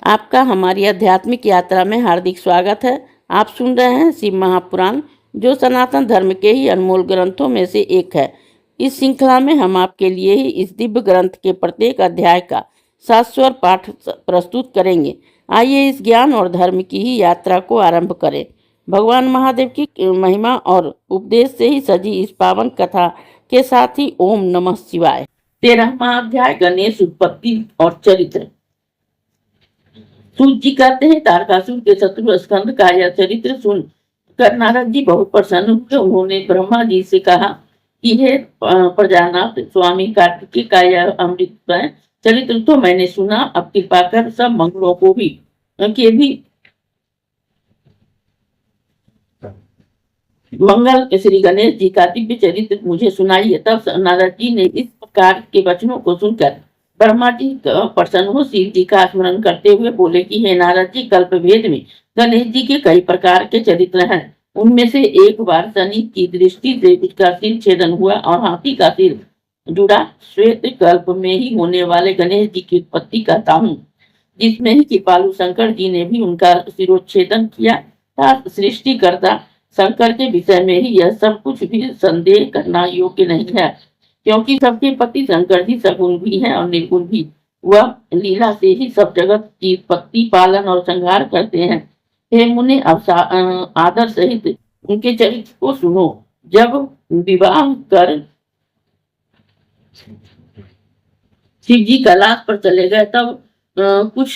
आपका हमारी आध्यात्मिक यात्रा में हार्दिक स्वागत है। आप सुन रहे हैं शिव महापुराण, जो सनातन धर्म के ही अनमोल ग्रंथों में से एक है। इस श्रृंखला में हम आपके लिए ही इस दिव्य ग्रंथ के प्रत्येक अध्याय का शाश्वत पाठ प्रस्तुत करेंगे। आइए इस ज्ञान और धर्म की ही यात्रा को आरंभ करें। भगवान महादेव की महिमा और उपदेश से ही सजी इस पावन कथा के साथ ही ओम नमः शिवाय। 13वां अध्याय गणेश उत्पत्ति और चरित्र। सूत जी कहते हैं, तारकासुर के शत्रु स्कंद का यह चरित्र सुनकर नारद जी बहुत प्रसन्न हुए। उन्होंने ब्रह्मा जी से कहा कि हे प्रजानाथ स्वामी कार्तिकेय का यह अमृत चरित्र तो मैंने सुना, अब कृपा कर सब मंगलों को भी मंगल श्री गणेश जी का दिव्य चरित्र मुझे सुनाइए। तब नारद जी ने इस प्रकार के वचनों को सुनकर ब्रह्मा जी प्रसन्न हो शिव जी का स्मरण करते हुए बोले कि हे नारद जी, कल्प भेद में गणेश जी के कई प्रकार के चरित्र हैं। उनमें से एक बार शनि की दृष्टि से उसका सिर छेदन हुआ और हाथी का सिर जुड़ा श्वेत कल्प में ही होने वाले गणेश जी की उत्पत्ति कहता हूँ, जिसमें ही कृपालु शंकर जी ने भी उनका सिरोच्छेदन किया था। सृष्टिकर्ता शंकर के विषय में ही यह सब कुछ भी संदेह करना योग्य नहीं है, क्योंकि सबके पति शंकर जी सगुण भी हैं और निर्गुण भी। वह लीला से ही सब जगत की उत्पत्ति, पालन और संहार करते हैं। हे मुनि, अब आदर सहित उनके चरित्र को सुनो। जब विवाह कर शिव जी कैलाश पर चले गए, तब कुछ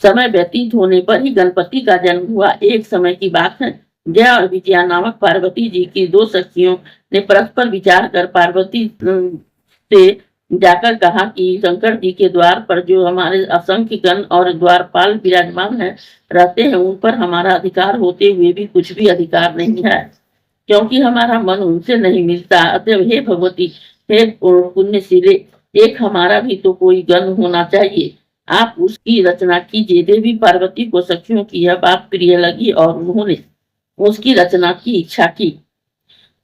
समय व्यतीत होने पर ही गणपति का जन्म हुआ। एक समय की बात है, जया और विजया नामक पार्वती जी की दो सखियों ने परस्पर विचार कर पार्वती से जाकर कहा कि शंकर जी के द्वार पर जो हमारे असंख्य गण और द्वारपाल विराजमान है रहते हैं, उन पर हमारा अधिकार होते हुए भी कुछ भी अधिकार नहीं है, क्योंकि हमारा मन उनसे नहीं मिलता। अतः हे भगवती, हे पुण्यशीले, एक हमारा भी तो कोई गण होना चाहिए। आप उसकी रचना कीजिए। देवी पार्वती को सखियों की यह बात प्रिय लगी और उन्होंने उसकी रचना की इच्छा की।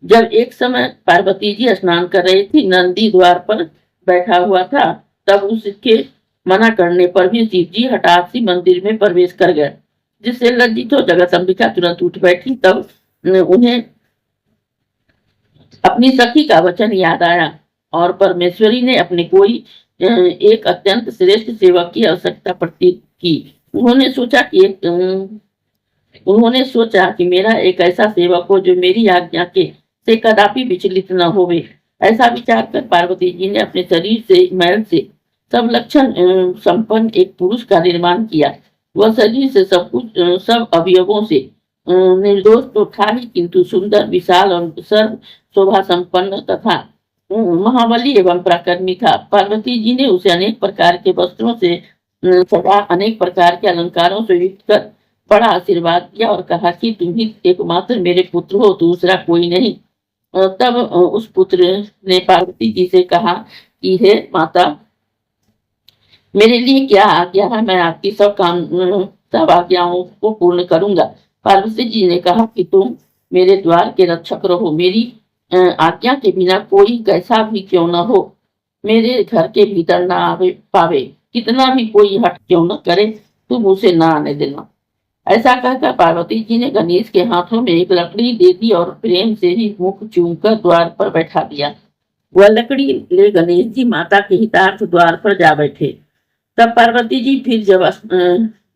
जब एक समय पार्वती जी स्नान कर रही थी, नंदी द्वार पर बैठा हुआ था, तब उसके मना करने पर भी शिव जी हठात से मंदिर में प्रवेश कर गए, जिससे लज्जित हो जगत अंबिका तुरंत उठ बैठी। तब उन्हें अपनी सखी का वचन याद आया और परमेश्वरी ने अपने कोई एक अत्यंत श्रेष्ठ सेवक की आवश्यकता प्रतीत की। उन्होंने सोचा कि मेरा एक ऐसा सेवक हो जो मेरी आज्ञा के से कदापि विचलित न होवे। ऐसा विचार कर पार्वती जी ने अपने शरीर से मैल से सब लक्षण संपन्न एक पुरुष का निर्माण किया। वह शरीर से सब कुछ सब अवयवों से निर्दोष तो था ही, किंतु सुंदर, विशाल और सर्व शोभा संपन्न तथा महाबली एवं पराक्रमी था। पार्वती जी ने उसे अनेक प्रकार के वस्त्रों से सजा, अनेक प्रकार के अलंकारों से युक्त कर बड़ा आशीर्वाद दिया और कहा कि तुम ही एकमात्र मेरे पुत्र हो, दूसरा कोई नहीं। तब उस पुत्र ने पार्वती जी से कहा कि हे माता, मेरे लिए क्या आज्ञा है, मैं आपकी सब आज्ञाओं को पूर्ण करूंगा। पार्वती जी ने कहा कि तुम मेरे द्वार के रक्षक रहो। मेरी आज्ञा के बिना कोई कैसा भी क्यों न हो मेरे घर के भीतर न आवे पावे, कितना भी कोई हट क्यों न करे, तुम उसे न आने देना। ऐसा कहकर पार्वती जी ने गणेश के हाथों में एक लकड़ी दे दी और प्रेम से ही मुख चूमकर द्वार पर बैठा दिया। वह लकड़ी ले गणेश जी माता के हितार्थ द्वार पर जा बैठे। तब पार्वती जी फिर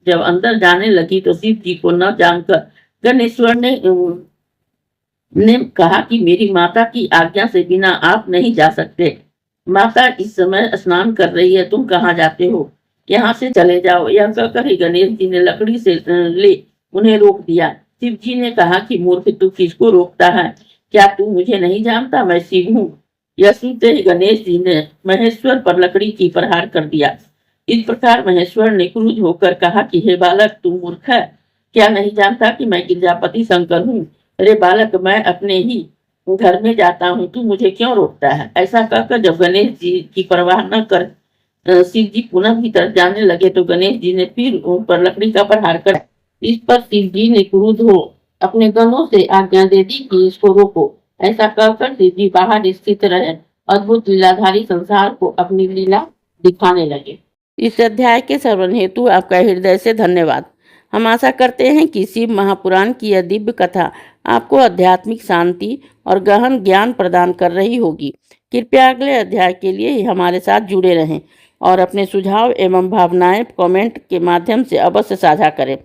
जब अंदर जाने लगी तो शिव जी को न जानकर गणेश्वर ने कहा कि मेरी माता की आज्ञा से बिना आप नहीं जा सकते। माता इस समय स्नान कर रही है, तुम कहाँ जाते हो, यहाँ से चले जाओ। यह कहकर ही गणेश जी ने लकड़ी से ले उन्हें रोक दिया। शिव जी ने कहा कि मूर्ख, तू किसको रोकता है, क्या तू मुझे नहीं जानता, मैं शिव हूँ। यह सुनते ही गणेश जी ने महेश्वर पर लकड़ी की प्रहार कर दिया। इस प्रकार महेश्वर ने क्रुद्ध होकर कहा कि हे बालक, तू मूर्ख है, क्या नहीं जानता कि मैं गिरजापति शंकर हूँ। अरे बालक, मैं अपने ही घर में जाता हूँ, तू मुझे क्यों रोकता है? ऐसा कहकर जब गणेश जी की परवाह न कर शिव जी पुनः भीतर जाने लगे तो गणेश जी ने फिर उन पर लकड़ी का प्रहार कर। इस पर शिव जी ने क्रुद्ध हो अपने गणों से आज्ञा दे दी कि इसको रोको। ऐसा कहकर शिव जी बाहर स्थित रहे, अद्भुत लीलाधारी संसार को अपनी लीला दिखाने लगे। इस अध्याय के श्रवण हेतु आपका हृदय से धन्यवाद। हम आशा करते हैं कि शिव महापुराण की यह दिव्य कथा आपको आध्यात्मिक शांति और गहन ज्ञान प्रदान कर रही होगी। कृपया अगले अध्याय के लिए हमारे साथ जुड़े रहें और अपने सुझाव एवं भावनाएं कमेंट के माध्यम से अवश्य साझा करें।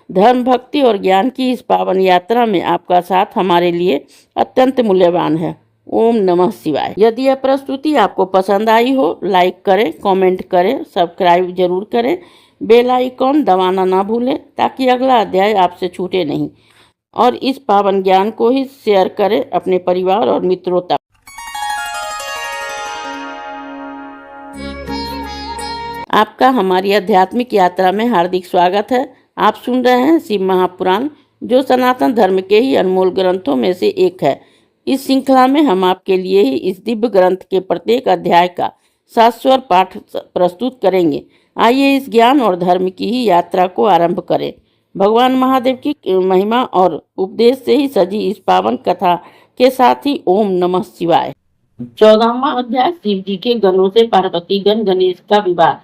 धर्म, भक्ति और ज्ञान की इस पावन यात्रा में आपका साथ हमारे लिए अत्यंत मूल्यवान है। ओम नमः शिवाय। यदि यह प्रस्तुति आपको पसंद आई हो, लाइक करें, कमेंट करें, सब्सक्राइब जरूर करें, बेल आइकॉन दबाना ना भूलें ताकि अगला अध्याय आपसे छूटे नहीं। और इस पावन ज्ञान को ही शेयर करें अपने परिवार और मित्रों तक। आपका हमारी आध्यात्मिक यात्रा में हार्दिक स्वागत है। आप सुन रहे हैं शिव महापुराण, जो सनातन धर्म के ही अनमोल ग्रंथों में से एक है। इस श्रृंखला में हम आपके लिए ही इस दिव्य ग्रंथ के प्रत्येक अध्याय का शाश्वत पाठ प्रस्तुत करेंगे। आइए इस ज्ञान और धर्म की ही यात्रा को आरंभ करें। भगवान महादेव की महिमा और उपदेश से ही सजी इस पावन कथा के साथ ही ओम नमः शिवाय। 14वां अध्याय शिव जी के गणों से पार्वती गण गणेश का विवाद।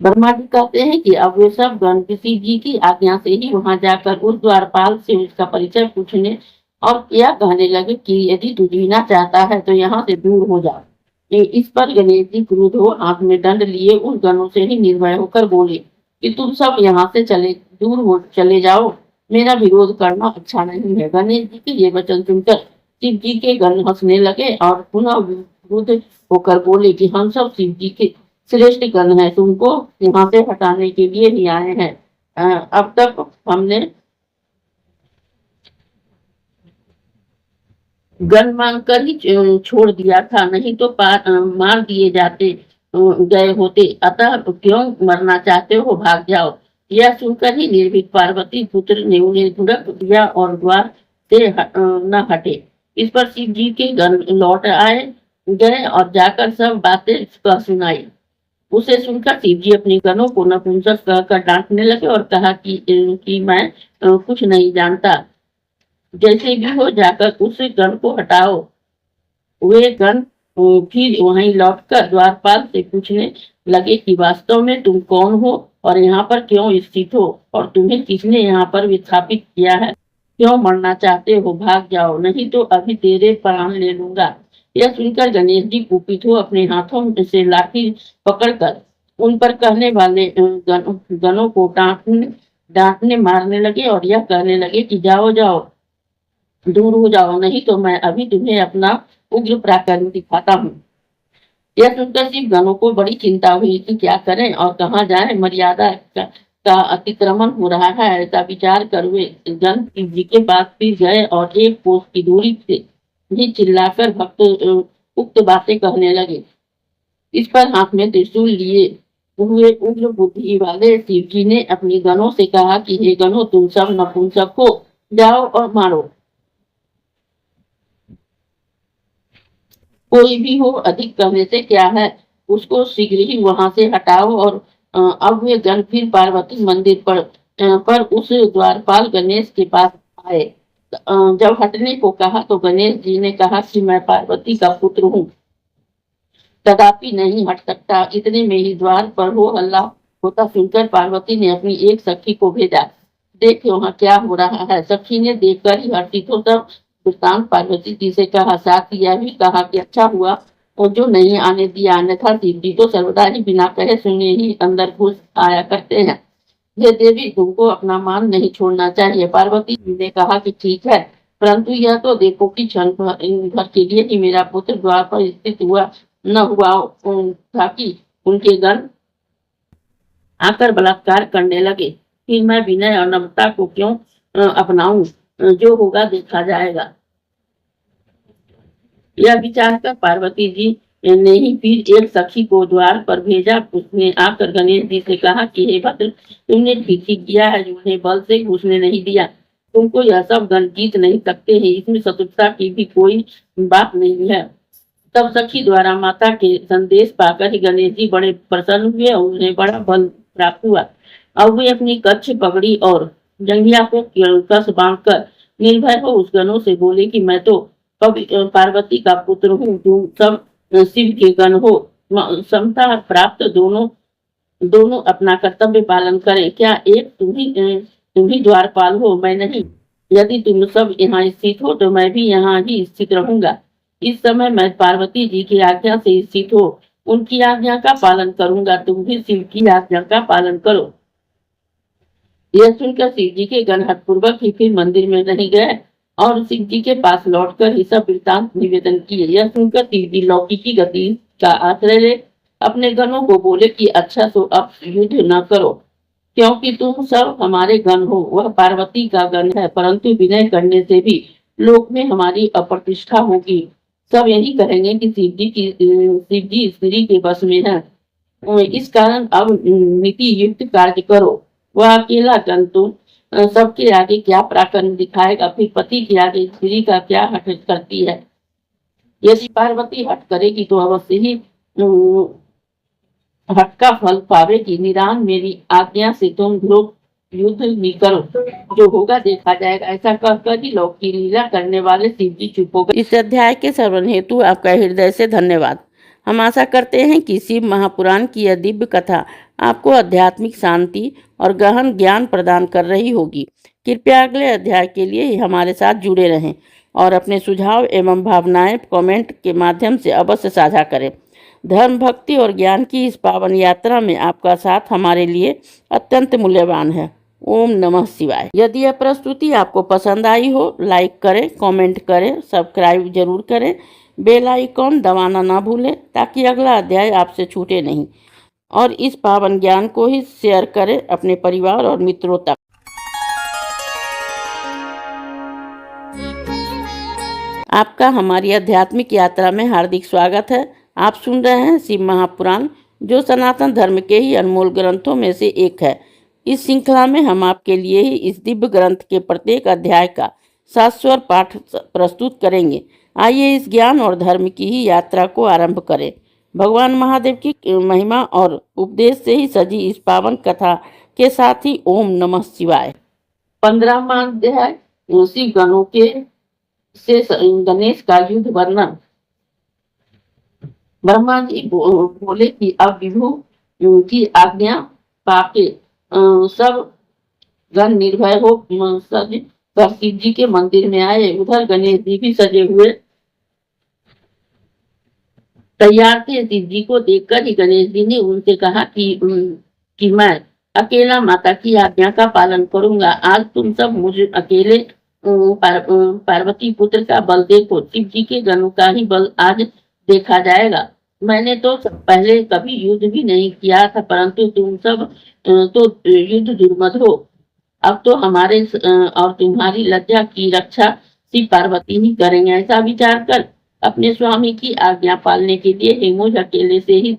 ब्रह्मा जी कहते हैं कि अब वे सब गण किसी जी की आज्ञा से ही वहां जाकर उस द्वारपाल से उसका परिचय पूछने और यह कहने लगे कि यदि तू जीना चाहता है तो यहाँ से दूर हो जा। इस पर गणेश जी क्रुद्ध हो हाथ में दंड लिए उन गणों से ही निर्भय होकर बोले कि तुम सब यहाँ से चले जाओ, मेरा विरोध करना अच्छा नहीं है। गणेश जी के ये वचन सुनकर शिव जी के गण हंसने लगे और पुनः क्रुद्ध होकर बोले कि हम सब शिव जी के श्रेष्ठ गण है, तुमको यहाँ से हटाने के लिए ही आए हैं। अब तक हमने गन मांगकर ही छोड़ दिया था, नहीं तो मार दिए जाते गए होते। अतः क्यों मरना चाहते हो, भाग जाओ। यह सुनकर ही निर्भीक पार्वती पुत्र ने उन्हें धुड़क दिया और द्वार से न हटे। इस पर शिव जी के गण लौट गए और जाकर सब बातें सुनाई। उसे सुनकर शिव जी अपने गणों को नपुंसक कहकर डांटने लगे और कहा कि मैं कुछ नहीं जानता, जैसे भी हो जाकर उस गण को हटाओ। वे गण फिर वहीं लौटकर द्वारपाल से पूछने लगे कि वास्तव में तुम कौन हो और यहाँ पर क्यों स्थित हो और तुम्हें किसने यहाँ पर विस्थापित किया है, क्यों मरना चाहते हो, भाग जाओ, नहीं तो अभी तेरे प्राण ले लूंगा। यह सुनकर गणेश जी कुपित हो अपने हाथों से लाठी पकड़कर उन पर कहने वाले गणों को डांटने मारने लगे और यह कहने लगे कि जाओ जाओ, दूर हो जाओ, नहीं तो मैं अभी तुम्हें अपना उग्र पराक्रम दिखाता हूँ। यह सुनकर शिव गणों को बड़ी चिंता हुई कि क्या करें और कहाँ जाएं। मर्यादा का अतिक्रमण हो रहा है, ऐसा विचार कर वे गण शिव जी के पास फिर गए और एक कोस की दूरी से ही चिल्लाकर भक्त उक्त बातें कहने लगे। इस पर हाथ में त्रिशूल लिए हुए उग्र बुद्धि वाले शिव जी ने अपनी गणों से कहा कि हे गणों, तुम सब नपुंसक हो, जाओ और मारो। कोई भी हो, अधिक कहने से क्या है, उसको शीघ्र ही वहां से हटाओ। और अब वे गण फिर पार्वती मंदिर पर उस द्वारपाल गणेश के पास आए। जब हटने को कहा तो गणेश जी ने कहा कि मैं पार्वती का पुत्र हूँ, कदापि नहीं हट सकता। इतने में ही द्वार पर हो हल्ला होता सुनकर पार्वती ने अपनी एक सखी को भेजा, देख वहाँ क्या हो रहा है। सखी ने देखकर ही हर्षित हो सब वृत्तांत पार्वती जी से कहा। साथ यह भी कहा कि अच्छा हुआ और जो नहीं आने दिया, अन्यथा शिव जी तो सर्वदा ही बिना कहे सुने ही अंदर घुस आया करते हैं। ये देवी, तुमको अपना मान नहीं छोड़ना चाहिए। पार्वती जी ने कहा कि ठीक है, परंतु यह तो देखो कि क्षण भर के लिए ही मेरा पुत्र द्वार पर स्थित न हुआ था कि उनके गण आकर बलात्कार करने लगे। फिर मैं विनय और नम्रता को क्यों अपनाऊं, जो होगा देखा जाएगा। यह विचार कर पार्वती जी ने ही फिर एक सखी को द्वार पर भेजा। उसने आकर गणेश जी से कहा कि हे भद्र, तुमने ठीक किया है, उन्हें बल से घुसने नहीं दिया। तुमको यह सब गण जीत नहीं सकते हैं, इसमें शत्रुता की भी कोई बात नहीं है। तब सखी द्वारा माता के संदेश पाकर ही गणेश जी बड़े प्रसन्न हुए और उन्हें बड़ा बल प्राप्त हुआ। अब वे अपनी कच्छ पगड़ी और जंघिया को कस बांधकर निर्भय हो उस गणों से बोले कि मैं तो पार्वती का पुत्र हूँ, तुम सब शिव के गण हो। समता प्राप्त दोनों दोनों अपना कर्तव्य पालन करें। क्या एक तुम ही द्वारपाल हो, मैं नहीं? यदि तुम सब यहाँ स्थित हो तो मैं भी यहाँ ही स्थित रहूंगा। इस समय मैं पार्वती जी की आज्ञा से स्थित हो, उनकी आज्ञा का पालन करूंगा, तुम भी शिव की आज्ञा का पालन करो। यह सुनकर शिव जी के गण हठपूर्वक ही फिर मंदिर में नहीं गए और शिव जी के पास लौटकर ही सब वृत्तांत निवेदन किए। यह सुनकर शिव जी लौकी की गति का आश्रय ले अपने गणों को बोले कि अच्छा तो अब युद्ध न करो, क्योंकि तुम सब हमारे गण हो। वह पार्वती का गण है, परंतु विनय करने से भी लोक में हमारी अप्रतिष्ठा होगी। सब यही कहेंगे कि शिव जी स्त्री के बस में है। इस कारण अब नीति युक्त कार्य करो। वह अकेला गण तुम सबके आगे क्या पराक्रम दिखाएगा, फिर पति के आगे स्त्री का क्या हट करती है। यदि पार्वती हट करेगी तो अवश्य ही हट का फल पावेगी। निदान मेरी आज्ञा से तुम लोग युद्ध ही करो, जो होगा देखा जाएगा। ऐसा कहकर ही लौकी लीला करने वाले शिव जी चुप हो गए। इस अध्याय के श्रवण हेतु आपका हृदय से धन्यवाद। हम आशा करते हैं कि शिव महापुराण की यह दिव्य कथा आपको आध्यात्मिक शांति और गहन ज्ञान प्रदान कर रही होगी। कृपया अगले अध्याय के लिए हमारे साथ जुड़े रहें और अपने सुझाव एवं भावनाएं कमेंट के माध्यम से अवश्य साझा करें। धर्म, भक्ति और ज्ञान की इस पावन यात्रा में आपका साथ हमारे लिए अत्यंत मूल्यवान है। ओम नमः शिवाय। यदि यह प्रस्तुति आपको पसंद आई हो, लाइक करें, कमेंट करें, सब्सक्राइब जरूर करें, बेल आइकॉन दबाना ना भूलें ताकि अगला अध्याय आपसे छूटे नहीं, और इस पावन ज्ञान को ही शेयर करें अपने परिवार और मित्रों तक। आपका हमारी आध्यात्मिक यात्रा में हार्दिक स्वागत है। आप सुन रहे हैं शिव महापुराण, जो सनातन धर्म के ही अनमोल ग्रंथों में से एक है। इस श्रृंखला में हम आपके लिए ही इस दिव्य ग्रंथ के प्रत्येक अध्याय का शाश्वत पाठ प्रस्तुत करेंगे। आइए इस ज्ञान और धर्म की ही यात्रा को आरंभ करें। भगवान महादेव की महिमा और उपदेश से ही सजी इस पावन कथा के साथ ही ओम नमः शिवाय। 15वां अध्याय शिव गणों के से गणेश का युद्ध वर्णन। ब्रह्मा जी बोले कि अब विभु की आज्ञा पाके सब गण निर्भय हो सज कर शिव जी के मंदिर में आए। उधर गणेश जी भी सजे हुए तैयार थे। शिव जी को देखकर ही गणेश जी ने उनसे कहा कि मैं अकेला माता की आज्ञा का पालन करूंगा। आज तुम सब मुझे अकेले पार्वती पुत्र का बल देखो। शिव जी के गणों का ही बल आज देखा जाएगा। मैंने तो पहले कभी युद्ध भी नहीं किया था, परंतु तुम सब तो युद्ध दुर्मद हो। अब तो हमारे और तुम्हारी लज्जा की रक्षा शिव पार्वती ही करेंगे। ऐसा विचार कर अपने स्वामी की आज्ञा पालने के लिए हे मुझ अकेले से ही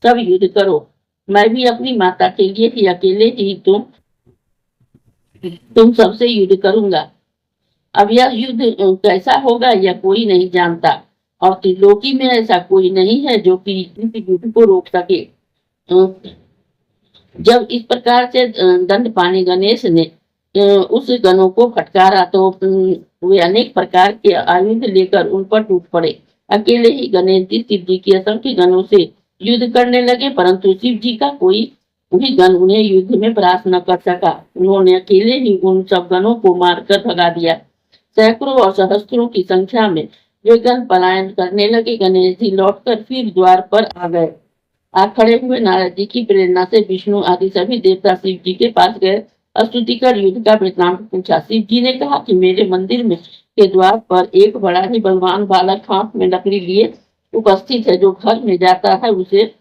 सब युद्ध करो। मैं भी अपनी माता के लिए ही अकेले ही तुम सबसे युद्ध करूंगा। अब यह युद्ध कैसा होगा यह कोई नहीं जानता, और त्रिलोकी में ऐसा कोई नहीं है जो कि इस युद्ध को रोक सके। जब इस प्रकार से दंड पाने गणेश ने उस गणों को फटकारा तो वे अनेक प्रकार के आयुध लेकर उन पर टूट पड़े। अकेले ही गणेश जी शिव जी के असंख्य गणों से युद्ध करने लगे, परंतु शिव जी का कोई भी गण उन्हें युद्ध में परास्त न कर सका। उन्होंने अकेले ही उन सब गणों को मारकर भगा दिया। सैकड़ों और सहस्त्रों की संख्या में वे गण पलायन करने लगे। गणेश जी लौटकर फिर द्वार पर आ गए। खड़े हुए नारद जी की प्रेरणा से विष्णु आदि सभी देवता शिव जी के पास गए। स्तुति कर युद्ध का वृत्तांत पूछा। शिव जी ने कहा कि मेरे मंदिर में के द्वार पर एक बड़ा ही बलवान बालक हाथ में लकड़ी लिए उपस्थित है, जो घर में जाता है उसे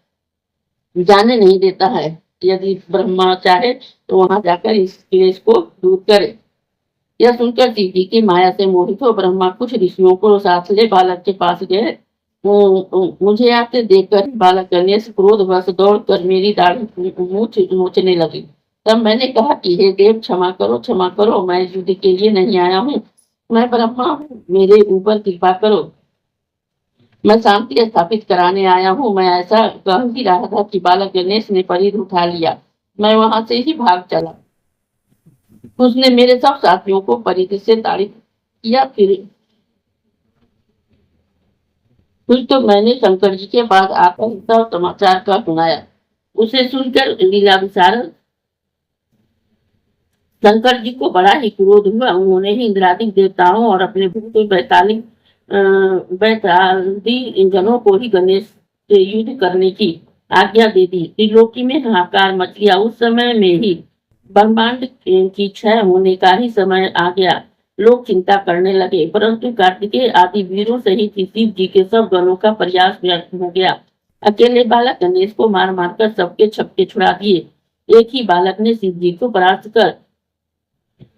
जाने नहीं देता है। यदि ब्रह्मा चाहे तो वहां जाकर इस क्लेश को दूर करे। यह सुनकर शिव जी की माया से मोहित हो ब्रह्मा कुछ ऋषियों को साथ ले बालक के पास गए। मुझे आते देखकर बालक गणेश क्रोधवश दौड़कर मेरी दाढ़ी मूछ नोचने लगी तब मैंने कहा कि हे देव, क्षमा करो, मैं युद्ध के लिए नहीं आया हूँ, मैं ब्रह्मा हूँ, मेरे ऊपर कृपा करो, मैं शांति स्थापित कराने आया हूँ। मैं ऐसा कह ही रहा था कि बालक गणेश ने परिध उठा लिया। मैं वहां से ही भाग चला। उसने मेरे सब साथियों को परिध से ताड़ित किया। फिर तो मैंने शंकर जी के पास आकर सब समाचार का सुनाया। उसे सुनकर लीला विशारद शंकर जी को बड़ा ही क्रोध हुआ। उन्होंने ही इंद्रादि देवताओं और अपने भूत बैताली जनों को ही गणेश से युद्ध करने की आज्ञा दे दी। त्रिलोकी में हाहाकार मच गया। उस समय में ही ब्रह्मांड की क्षय होने का ही समय आ गया। लोग चिंता करने लगे, परंतु कार्तिकेय आदि वीरों सहित शिव जी के सब गणों का प्रयास व्यर्थ हो गया। अकेले बालक गणेश को मार मारकर सबके छक्के छुड़ा दिए। एक ही बालक ने शिव जी को परास्त कर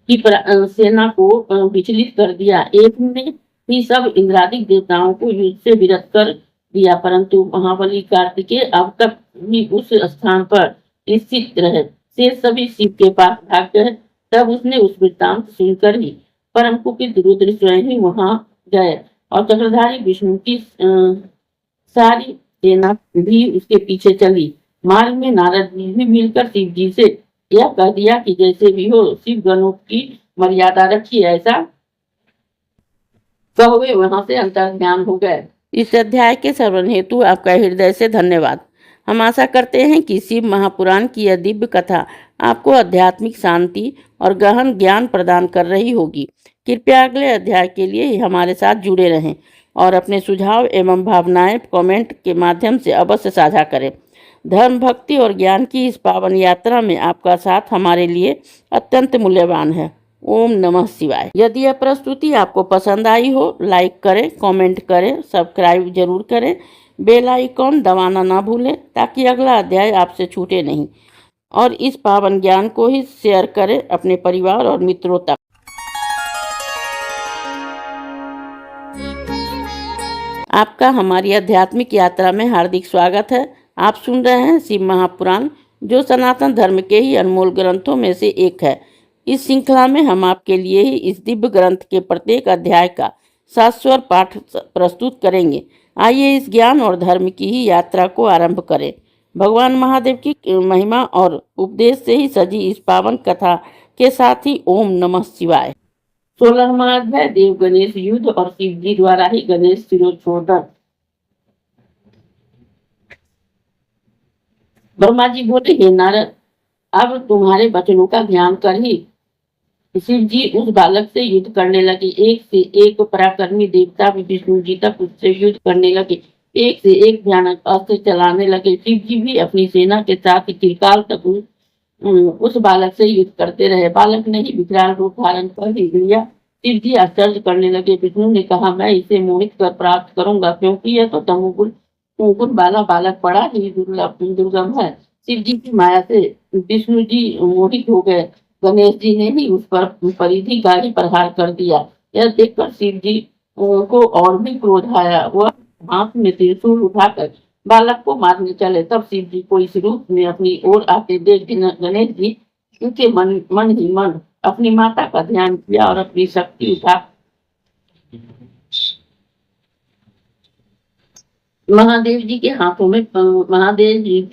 की सेना को विचलित कर दिया। एक ने ही सब इंद्रादिक देवताओं को युद्ध से विरत कर दिया, परंतु महाबली कार्तिकेय अब तक भी उस स्थान पर स्थित रहे। शेष सभी शिव के पास भाग गए। तब उसने उस वृत्तांत सुनकर ही परम कुपित रुद्र स्वयं ही वहां गए और चक्रधारी विष्णु की सारी सेना भी उसके पीछे चली। मार्ग में नारद जी भी मिलकर शिव जी से यह कह दिया कि जैसे भी हो शिव गणों की मर्यादा रखिए। ऐसा कह वे वहां से अंतर्ध्यान हो गए। इस अध्याय के श्रवण हेतु आपका हृदय से धन्यवाद। हम आशा करते हैं कि शिव महापुराण की यह दिव्य कथा आपको आध्यात्मिक शांति और गहन ज्ञान प्रदान कर रही होगी। कृपया अगले अध्याय के लिए हमारे साथ जुड़े रहें और अपने सुझाव एवं भावनाएं कमेंट के माध्यम से अवश्य साझा करें। धर्म, भक्ति और ज्ञान की इस पावन यात्रा में आपका साथ हमारे लिए अत्यंत मूल्यवान है। ओम नमः शिवाय। यदि यह प्रस्तुति आपको पसंद आई हो, लाइक करें, कमेंट करें, सब्सक्राइब जरूर करें, बेल आइकॉन दबाना ना भूलें ताकि अगला अध्याय आपसे छूटे नहीं। और इस पावन ज्ञान को ही शेयर करें अपने परिवार और मित्रों तक। आपका हमारी आध्यात्मिक यात्रा में हार्दिक स्वागत है। आप सुन रहे हैं शिव महापुराण, जो सनातन धर्म के ही अनमोल ग्रंथों में से एक है। इस श्रृंखला में हम आपके लिए ही इस दिव्य ग्रंथ के प्रत्येक अध्याय का शाश्वत पाठ प्रस्तुत करेंगे। आइए इस ज्ञान और धर्म की ही यात्रा को आरंभ करें। भगवान महादेव की महिमा और उपदेश से ही सजी इस पावन कथा के साथ ही ओम नमः शिवाय। 16वां अध्याय देव गणेश युद्ध और शिव जी द्वारा ही गणेश शिरोच्छेदन। ब्रह्मा जी बोले, हे नारद, अब तुम्हारे वचनों का ध्यान कर ही शिव जी उस बालक से युद्ध करने लगे। एक से एक पराक्रमी देवता विष्णु जी तक उससे युद्ध करने लगे। एक से एक भयानक अस्त्र चलाने लगे। शिव जी भी अपनी सेना के साथ चिरकाल तक उस बालक से युद्ध करते रहे। बालक ने ही विकराल रूप धारण कर ही लिया। शिव जी आश्चर्य करने लगे। विष्णु ने कहा, मैं इसे मोहित कर प्राप्त करूंगा, क्योंकि यह तो तमोगुण वाला बालक बड़ा ही दुर्गम है। शिव जी की माया से विष्णु जी मोहित हो गए। गणेश जी ने ही उस पर परिधि का ही प्रहार कर दिया। यह देखकर शिव जी को और भी क्रोध आया। वह हाथ में त्रिशूल उठाकर बालक को मारने चले। तब शिव जी को इस रूप में अपनी ओर आते देख गणेश जी उनके मन ही मन अपनी माता का ध्यान किया और अपनी शक्ति उठा महादेव जी के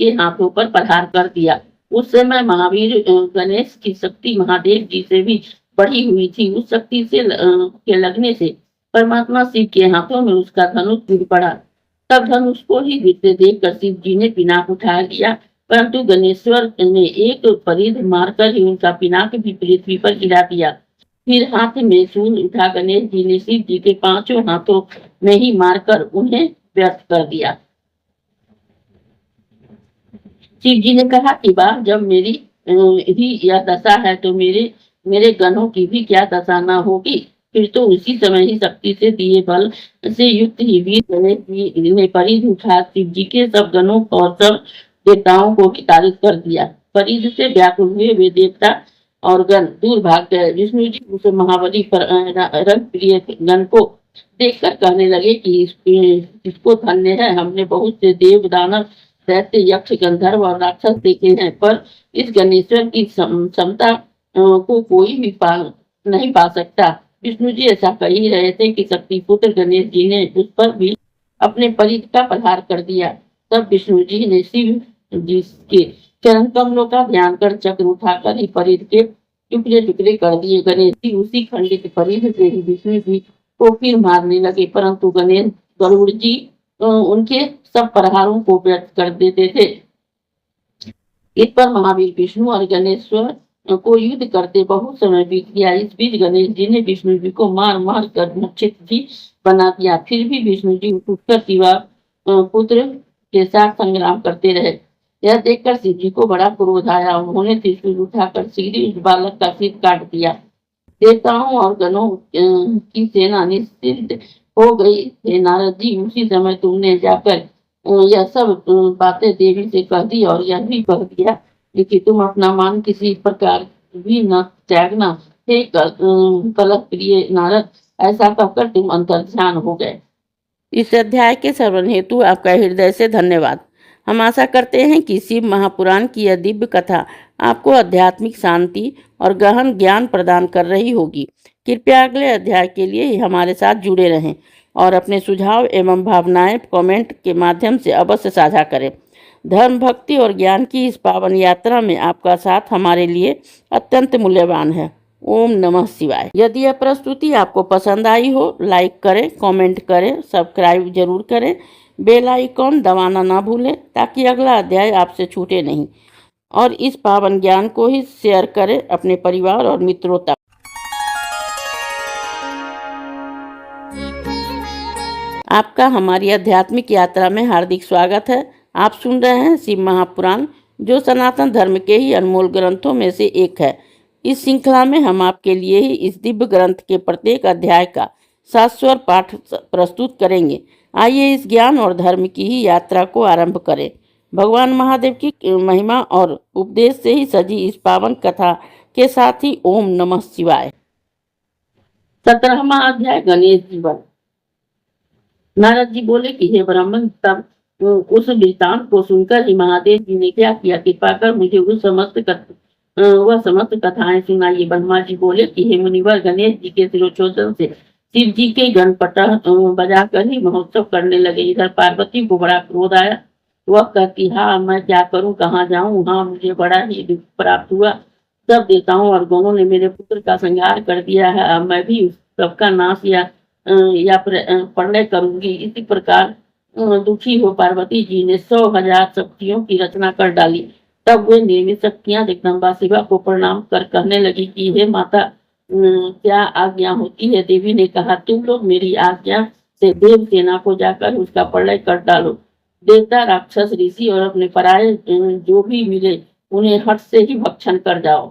हाथों पर प्रहार कर दिया। उस समय महावीर गणेश की शक्ति महादेव जी से भी बढ़ी हुई थी। उस शक्ति से के लगने से परमात्मा शिव के हाथों में उसका धनुष गिर पड़ा। तब धनुष को ही गिरते देखकर शिव जी ने पिनाक उठा लिया, परंतु गणेश्वर ने एक परिध मारकर ही उनका पिनाक भी पृथ्वी पर गिरा दिया। फिर हाथ में शूल उठा गणेश जी ने शिव जी के पांचों हाथों में ही मारकर उन्हें व्यर्थ कर दिया। शिव जी ने कहा कि वाह, जब मेरी ही यह दशा है तो मेरे गणों की भी क्या दशा न होगी। फिर तो उसी समय ही शक्ति से दिए बल से युक्त ही वीर गणेश जी ने परिध उठा शिव जी के सब गणों और सब देवताओं को भी तारित कर दिया। परिध से व्याकुल हुए वे देवता और गण दूर भाग गए। विष्णु जी उस महाबली रंग प्रिय गण को देखकर कहने लगे कि इसको धन्य है। हमने बहुत से देव दानव दैत्य, यक्ष, गंधर्व और राक्षस देखे हैं, पर इस गणेश्वर की क्षमता को कोई भी नहीं पा सकता। विष्णु जी ऐसा कह ही रहे थे कि शक्ति पुत्र गणेश जी ने उस पर भी अपने परिध का प्रहार कर दिया। तब विष्णु जी ने शिव जी के चरण कमलों का ध्यान कर चक्र उठाकर ही परिध के टुकड़े टुकड़े कर दिए। गणेश जी उसी खंडित परिध से ही विष्णु जी को फिर मारने लगे, परंतु गरुड़ जी उनके सब प्रहारों को व्यक्त कर देते थे। इस पर महावीर विष्णु और गणेश्वर को युद्ध करते बहुत समय बीत गया। इस बीच गणेश जी ने विष्णु जी को मार मार कर मूर्छित भी बना दिया। फिर भी विष्णु जी उठकर शिवा पुत्र के साथ संग्राम करते रहे। यह देखकर शिव जी को बड़ा क्रोध आया। उन्होंने त्रिशूल उठाकर सीधे उस बालक का सिर काट दिया। देवताओं और गणों की सेना निश्चिंत हो गई। हे नारद जी, उसी समय तुमने जाकर यह सब बातें देवी से कह दी और यह भी कह दिया कि तुम अपना मान किसी प्रकार भी न त्यागना। हे कलह प्रिय नारद, ऐसा कहकर तुम अंतर्ध्यान हो गए। इस अध्याय के श्रवण हेतु आपका हृदय से धन्यवाद। हम आशा करते हैं कि शिव महापुराण की यह दिव्य कथा आपको आध्यात्मिक शांति और गहन ज्ञान प्रदान कर रही होगी। कृपया अगले अध्याय के लिए हमारे साथ जुड़े रहें और अपने सुझाव एवं भावनाएं कमेंट के माध्यम से अवश्य साझा करें। धर्म, भक्ति और ज्ञान की इस पावन यात्रा में आपका साथ हमारे लिए अत्यंत मूल्यवान है। ओम नमः शिवाय। यदि यह प्रस्तुति आपको पसंद आई हो, लाइक करें, कमेंट करें, सब्सक्राइब जरूर करें, बेल आइकॉन दबाना ना भूलें ताकि अगला अध्याय आपसे छूटे नहीं, और इस पावन ज्ञान को ही शेयर करें अपने परिवार और मित्रों तक। आपका हमारी आध्यात्मिक यात्रा में हार्दिक स्वागत है। आप सुन रहे हैं शिव महापुराण, जो सनातन धर्म के ही अनमोल ग्रंथों में से एक है। इस श्रृंखला में हम आपके लिए ही इस दिव्य ग्रंथ के प्रत्येक अध्याय का शाश्वत पाठ प्रस्तुत करेंगे। आइए इस ज्ञान और धर्म की ही यात्रा को आरंभ करें। भगवान महादेव की महिमा और उपदेश से ही सजी इस पावन कथा के साथ ही ओम नमः शिवाय। 17वां अध्याय, गणेश जी वध। नारद जी बोले कि हे ब्राह्मण, तब उस वृत्तांत को सुनकर ही महादेव जी ने क्या किया, कृपा कर मुझे वह समस्त कथाएं सुनाइए। ब्रह्मा जी बोले कि हे मुनिवर, गणेश जी के शिरोच्छेदन से शिव जी के गणपट बजाकर ही महोत्सव करने लगे। इधर पार्वती को बड़ा क्रोध आया। वह कहती, हाँ मैं क्या करूं, कहाँ जाऊं, हाँ मुझे बड़ा ही दुख प्राप्त हुआ। सब देवताओं और गणों ने मेरे पुत्र का संहार कर दिया है। अब मैं भी सबका नाश या प्रलय करूंगी। इसी प्रकार दुखी हो पार्वती जी ने 100,000 शक्तियों की रचना कर डाली। तब वे निर्मित शक्तियां जगदम्बा शिवा को प्रणाम कर कहने लगी कि हे माता, क्या आज्ञा होती है। देवी ने कहा, तुम लोग मेरी आज्ञा से देव सेना को जाकर उसका प्रलय कर डालो। देवता, राक्षस, ऋषि और अपने पराये जो भी मिले उन्हें हट से ही भक्षण कर जाओ।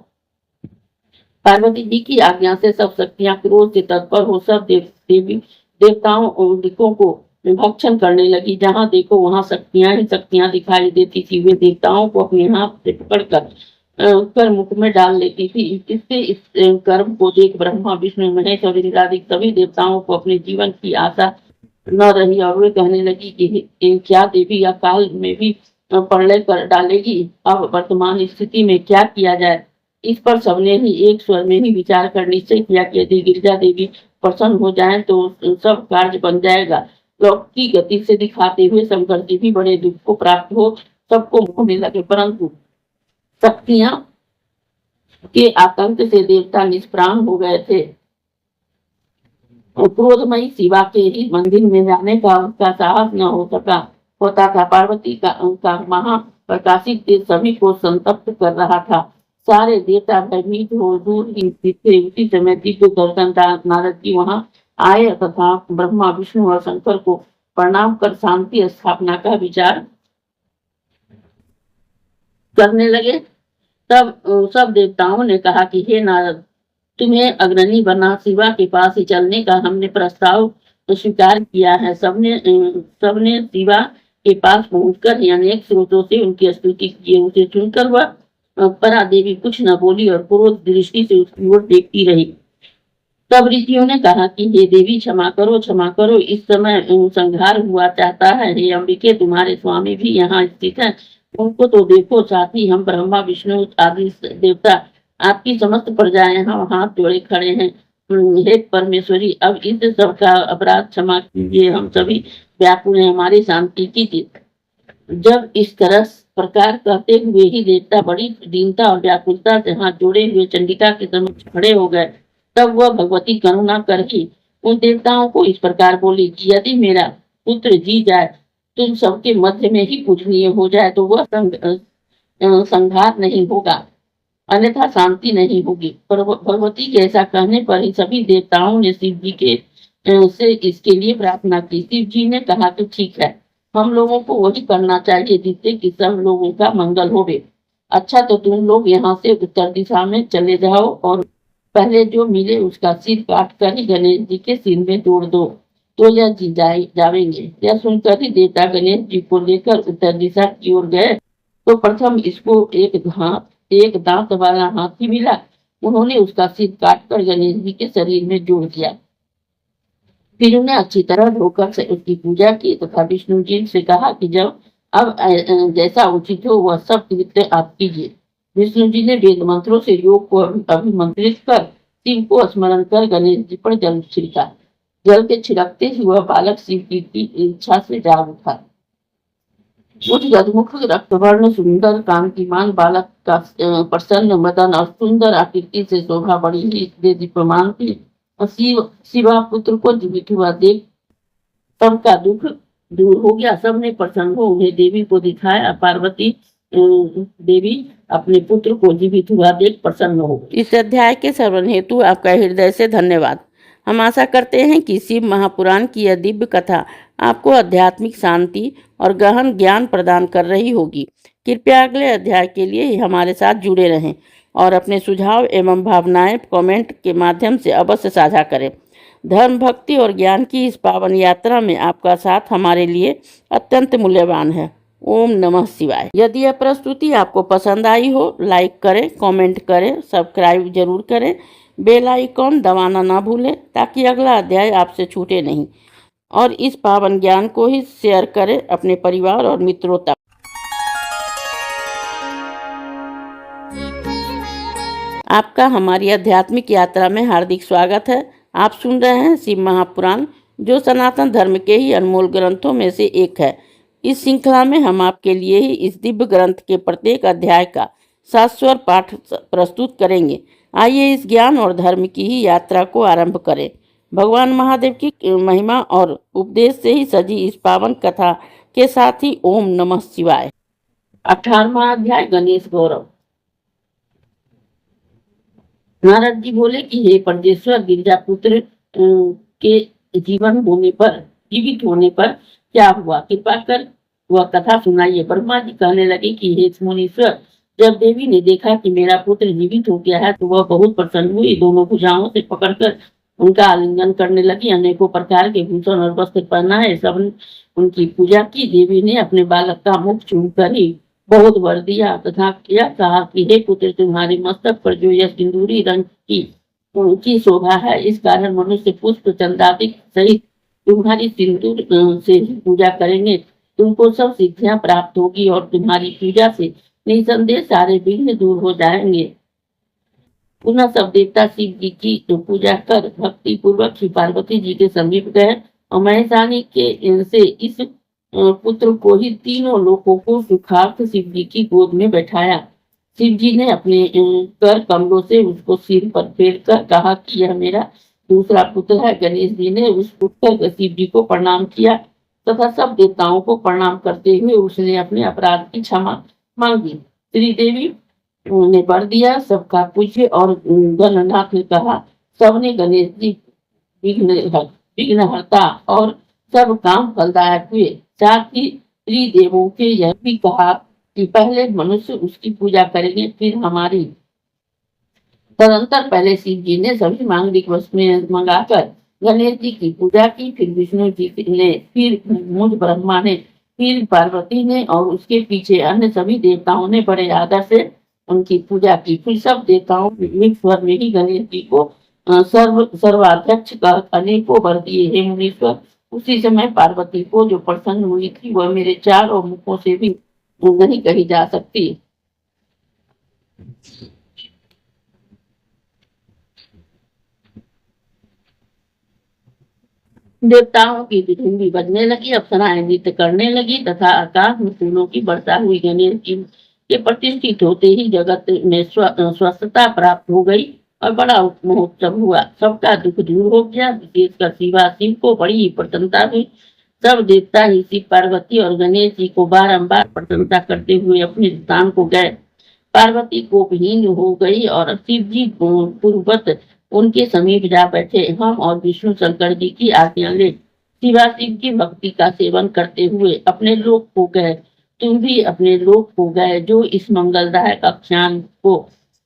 पार्वती जी की आज्ञा से सब शक्तियां क्रोध से तत्पर हो सब देवताओं और दिकों को भक्षण करने लगी। जहां देखो वहां शक्तियां ही शक्तियां दिखाई देती थी। वे देवताओं को अपने हाथ से पकड़कर मुख में डाल लेती थी। इससे इस कर्म को देख ब्रह्मा, विष्णु, महेश और इंद्रादि सभी देवताओं को अपने जीवन की आशा न रही और वे कहने लगी कि क्या देवी अकाल में भी प्रलय कर डालेगी। अब वर्तमान स्थिति में क्या किया जाए। इस पर सबने ही एक स्वर में ही विचार कर निश्चय किया कि यदि गिरिजा देवी प्रसन्न हो जाएं तो सब कार्य बन जाएगा। लौकिक गति से दिखाते हुए शंकर जी भी बड़े दुख को प्राप्त हो सबको होने लगे, परंतु शक्तियां के आतंक से देवता निष्प्राण हो गए थे। क्रोधमयी शिवा के ही मंदिर में जाने का उसका साहस न होता था। पार्वती का महाप्रकाशित तेज सभी को संतप्त कर रहा था। सारे देवता भयभीत हो दूर ही थे। उसी समय दिव्य दर्शन नारद जी वहां आए तथा ब्रह्मा, विष्णु और शंकर को प्रणाम कर शांति स्थापना का विचार करने लगे। तब सब देवताओं ने कहा कि हे नारद, तुम्हें अग्रणी बना शिवा के पास ही चलने का हमने प्रस्ताव स्वीकार किया है। सबने शिवा के पास पहुंचकर ही अनेक स्रोतों से उनकी स्तुति की। उसे सुनकर वह परा देवी कुछ न बोली और क्रोध दृष्टि से उसकी ओर देखती रही। तब ऋषियों ने कहा कि हे देवी क्षमा करो, इस समय संहार हुआ चाहता है। हे अंबिके, तुम्हारे स्वामी भी यहाँ स्थित हैं, उनको तो देखो। साथ ही हम ब्रह्मा विष्णु आदि देवता, आपकी समस्त प्रजाएं यहाँ हाथ जोड़े खड़े हैं। हे परमेश्वरी, अब इस सब का अपराध क्षमा कीजिए, हम सभी व्याकुल हैं हमारी शांति की। जब इस तरह प्रकार कहते हुए ही देवता बड़ी दीनता और व्याकुलता से हाथ जोड़े हुए चंडिका के समक्ष खड़े हो गए। तब वह भगवती करुणा करके उन देवताओं को इस प्रकार बोली कि यदि मेरा पुत्र जी जाए, तुम सबके मध्य में ही पूजनीय हो जाए, तो वह संघार नहीं होगा, अन्यथा शांति नहीं होगी। पर भगवती के ऐसा कहने पर ही सभी देवताओं ने शिव जी के से इसके लिए प्रार्थना की। शिव जी ने कहा कि ठीक है, हम लोगों को वही करना चाहिए जिससे कि सब लोगों का मंगल होवे। अच्छा, तो तुम लोग यहाँ से उत्तर दिशा में चले जाओ और पहले जो मिले उसका सिर काट कर ही गणेश जी के सिर में तोड़ दो, तो यह जी जावेंगे। यह सुनकर ही देवता गणेश जी को लेकर उत्तर दिशा की ओर गए। तो प्रथम इसको एक दांत वाला हाथी मिला। उन्होंने उसका सिर काट कर गणेश जी के शरीर में जोड़ दिया। फिर उन्हें अच्छी तरह धोकर से उसकी पूजा की तथा विष्णु जी से कहा कि जब अब जैसा उचित हो वह सब कृत्य आप कीजिए। विष्णु जी ने वेद मंत्रों से योग को अभिमंत्रित कर शिव को स्मरण कर गणेश जी पर जल छिड़का। जल के छिड़कते ही वह बालक शिव की इच्छा से जाग उठा। उस गजमुख रक्तवर्ण सुंदर कांतिमान बालक का प्रसन्न मदन और सुंदर आकृति से शोभा बड़ी ही दीप्यमान थी। शिवा पुत्र को जीवित हुआ देख सबका दुख दूर हो गया। सबने प्रसन्न हो उन्हें देवी को दिखाया। पार्वती देवी अपने पुत्र को जीवित हुआ देख प्रसन्न हो गई। इस अध्याय के श्रवण हेतु आपका हृदय से धन्यवाद। हम आशा करते हैं कि शिव महापुराण की यह दिव्य कथा आपको आध्यात्मिक शांति और गहन ज्ञान प्रदान कर रही होगी। कृपया अगले अध्याय के लिए हमारे साथ जुड़े रहें और अपने सुझाव एवं भावनाएं कमेंट के माध्यम से अवश्य साझा करें। धर्म, भक्ति और ज्ञान की इस पावन यात्रा में आपका साथ हमारे लिए अत्यंत मूल्यवान है। ओम नमः शिवाय। यदि यह प्रस्तुति आपको पसंद आई हो, लाइक करें, कमेंट करें, सब्सक्राइब जरूर करें, बेल आइकॉन दबाना ना भूलें ताकि अगला अध्याय आपसे छूटे नहीं, और इस पावन ज्ञान को ही शेयर करें अपने परिवार और मित्रों तक। आपका हमारी आध्यात्मिक यात्रा में हार्दिक स्वागत है। आप सुन रहे हैं शिव महापुराण, जो सनातन धर्म के ही अनमोल ग्रंथों में से एक है। इस श्रृंखला में हम आपके लिए ही इस दिव्य ग्रंथ के प्रत्येक अध्याय का शाश्वत पाठ प्रस्तुत करेंगे। आइए इस ज्ञान और धर्म की ही यात्रा को आरंभ करें। भगवान महादेव की महिमा और उपदेश से ही सजी इस पावन कथा के साथ ही ओम नमः शिवाय। 18वां अध्याय गणेश गौरव। नारद जी बोले कि हे परमेश्वर, गिरिजा पुत्र के जीवित होने पर क्या हुआ, कृपा कर वह कथा सुनाइए। ब्रह्मा जी कहने लगे कि हे मुनीश्वर, जब देवी ने देखा कि मेरा पुत्र जीवित हो गया है तो वह बहुत प्रसन्न हुई। दोनों भुजाओं से पकड़कर उनका आलिंगन करने लगी। अनेकों प्रकार के भूषण और वस्त्र पहनाए, सब उनकी पूजा की। देवी ने अपने बालक का मुख छूकर ही बहुत वर दिया तथा यह कहा कि हे पुत्र, तुम्हारे मस्तक पर जो यह सिंदूरी रंग की शोभा है, इस कारण मनुष्य पुष्प चंदादि सहित तुम्हारी सिंदूर से पूजा करेंगे। तुमको सब सिद्धियां प्राप्त होगी और तुम्हारी पूजा से निसंदेह सारे विघ्न दूर हो जाएंगे। पुनः सब देवता शिव जी की पूजा कर भक्ति पूर्वक श्री पार्वती जी के समीप गए और महेशानी के से इस पुत्र को ही तीनों लोगों को सुखार्थ शिव जी की गोद में बैठाया। शिव जी ने अपने कर कमलों से उसको सिर पर फेर कर कहा कि यह मेरा दूसरा पुत्र है। गणेश जी ने उस पुत्र शिव जी को प्रणाम किया तथा सब देवताओं को प्रणाम करते हुए उसने अपने अपराध की क्षमा मांगी। श्री देवी ने वर दिया, सबका पूज्य और गणनाथ ने कहा। सबने गणेश जी विघ्नहर्ता और सब काम फलदायक हुए। साथ ही त्रिदेवों के यह भी कहा कि पहले मनुष्य उसकी पूजा करेंगे, फिर हमारी। तदंतर पहले शिव जी ने सभी मांगलिक वस्तुएं मंगाकर गणेश जी की पूजा की, फिर विष्णु जी ने, फिर मुझ ब्रह्मा ने, फिर पार्वती ने और उसके पीछे अन्य सभी देवताओं ने बड़े आदर से उनकी पूजा की। फिर सब देवताओं में स्वर में ही गणेश जी को सर्वाध्यक्ष का अनेकों वर दिए हे मुनीश्वर। उसी समय पार्वती को जो प्रसन्न हुई थी वह मेरे चारों मुखों से भी नहीं कही जा सकती। देवताओं की धुंधी बजने लगी, अप्सराएं नृत्य करने लगी तथा आकाश में फूलों की वर्षा हुई। गणेश जी के प्रतिष्ठित होते ही जगत में स्वस्थता प्राप्त हो गई और बड़ा महोत्सव हुआ। सबका दुख दूर हो गया। विशेषकर शिव को बड़ी ही प्रसन्नता हुई। सब देवता ही शिव पार्वती और गणेश जी को बारंबार प्रशंसा करते हुए अपने स्थान को गए। पार्वती कोपहीन हो गई और शिव जी पूर्ववत उनके समीप जा बैठे। हम और विष्णु शंकर जी की आज्ञा ले शिव की भक्ति का सेवन करते हुए अपने लोक को गए। तुम भी अपने लोक को गए। जो इस मंगलदायक आख्यान को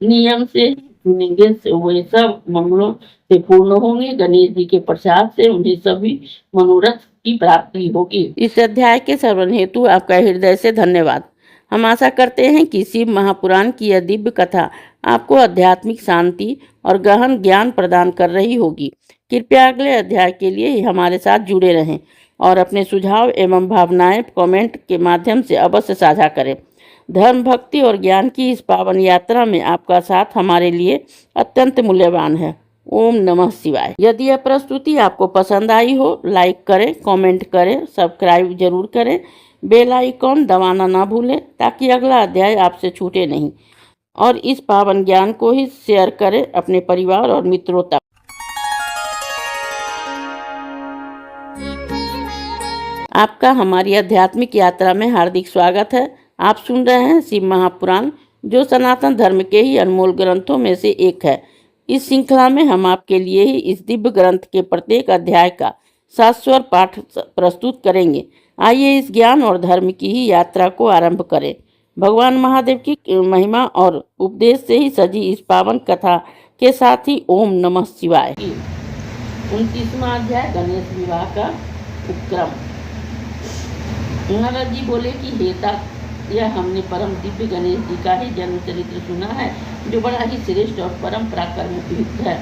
नियम से सुनेंगे वे सब मंगलों से पूर्ण होंगे। गणेश जी के प्रसाद से उन्हें सभी मनोरथ की प्राप्ति होगी। इस अध्याय के श्रवण हेतु आपका हृदय से धन्यवाद। हम आशा करते हैं कि शिव महापुराण की यह दिव्य कथा आपको आध्यात्मिक शांति और गहन ज्ञान प्रदान कर रही होगी। कृपया अगले अध्याय के लिए हमारे साथ जुड़े रहें और अपने सुझाव एवं भावनाएं कमेंट के माध्यम से अवश्य साझा करें। धर्म, भक्ति और ज्ञान की इस पावन यात्रा में आपका साथ हमारे लिए अत्यंत मूल्यवान है। ओम नमः शिवाय। यदि यह प्रस्तुति आपको पसंद आई हो, लाइक करें, कमेंट करें, सब्सक्राइब जरूर करें, बेल आइकॉन दबाना ना भूलें ताकि अगला अध्याय आपसे छूटे नहीं, और इस पावन ज्ञान को ही शेयर करें अपने परिवार और मित्रों तक। आपका हमारी आध्यात्मिक यात्रा में हार्दिक स्वागत है। आप सुन रहे हैं शिव महापुराण, जो सनातन धर्म के ही अनमोल ग्रंथों में से एक है। इस श्रृंखला में हम आपके लिए ही इस दिव्य ग्रंथ के प्रत्येक अध्याय का शाश्वत पाठ प्रस्तुत करेंगे। आइए इस ज्ञान और धर्म की ही यात्रा को आरंभ करें। भगवान महादेव की महिमा और उपदेश से ही सजी इस पावन कथा के साथ ही ओम नमः शिवाय। 29वां अध्याय गणेश विवाह का उपक्रम। महाराज जी बोले कि हेता, यह हमने परम दिव्य गणेश जी का ही जन्म चरित्र सुना है, जो बड़ा ही श्रेष्ठ और परम पराक्रम युक्त है।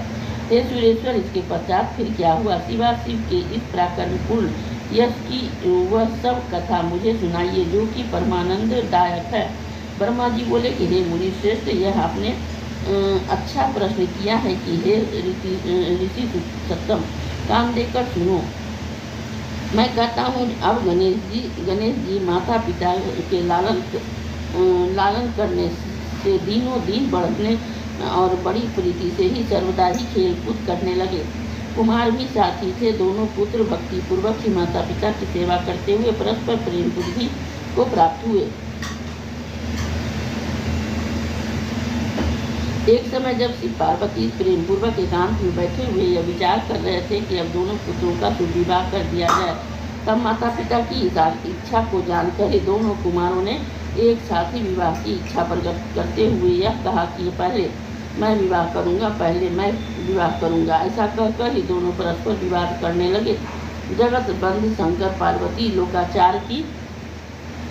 हे सुरेश्वर, इसके पश्चात फिर क्या हुआ? शिव के इस पराक्रमपूर्ण यश की वह सब कथा मुझे सुनाइए, जो कि परमानंद दायक है। ब्रह्मा जी बोले कि हे मुनि श्रेष्ठ, यह आपने अच्छा प्रश्न किया है कि हे ऋषि सत्तम, कान देकर सुनो। मैं कहता हूँ, अब गणेश जी माता पिता के लालन करने से दिनों दिन बढ़ने और बड़ी प्रीति से ही सर्वदा ही खेल कूद करने लगे। कुमार भी साथी थे। दोनों पुत्र भक्ति पूर्वक ही माता पिता की सेवा करते हुए परस्पर प्रेम बुद्धि को प्राप्त हुए। एक समय जब शिव पार्वती प्रेम पूर्वक एकांत में बैठे हुए यह विचार कर रहे थे कि अब दोनों पुत्रों का विवाह कर दिया जाए, तब माता पिता की इच्छा को जानकर ही दोनों कुमारों ने एक साथ ही विवाह की इच्छा प्रकट करते हुए यह कहा कि पहले मैं विवाह करूंगा, पहले मैं विवाह करूंगा। ऐसा कहकर ही दोनों परस्पर विवाद करने लगे। जगत बंधु शंकर पार्वती लोकाचार की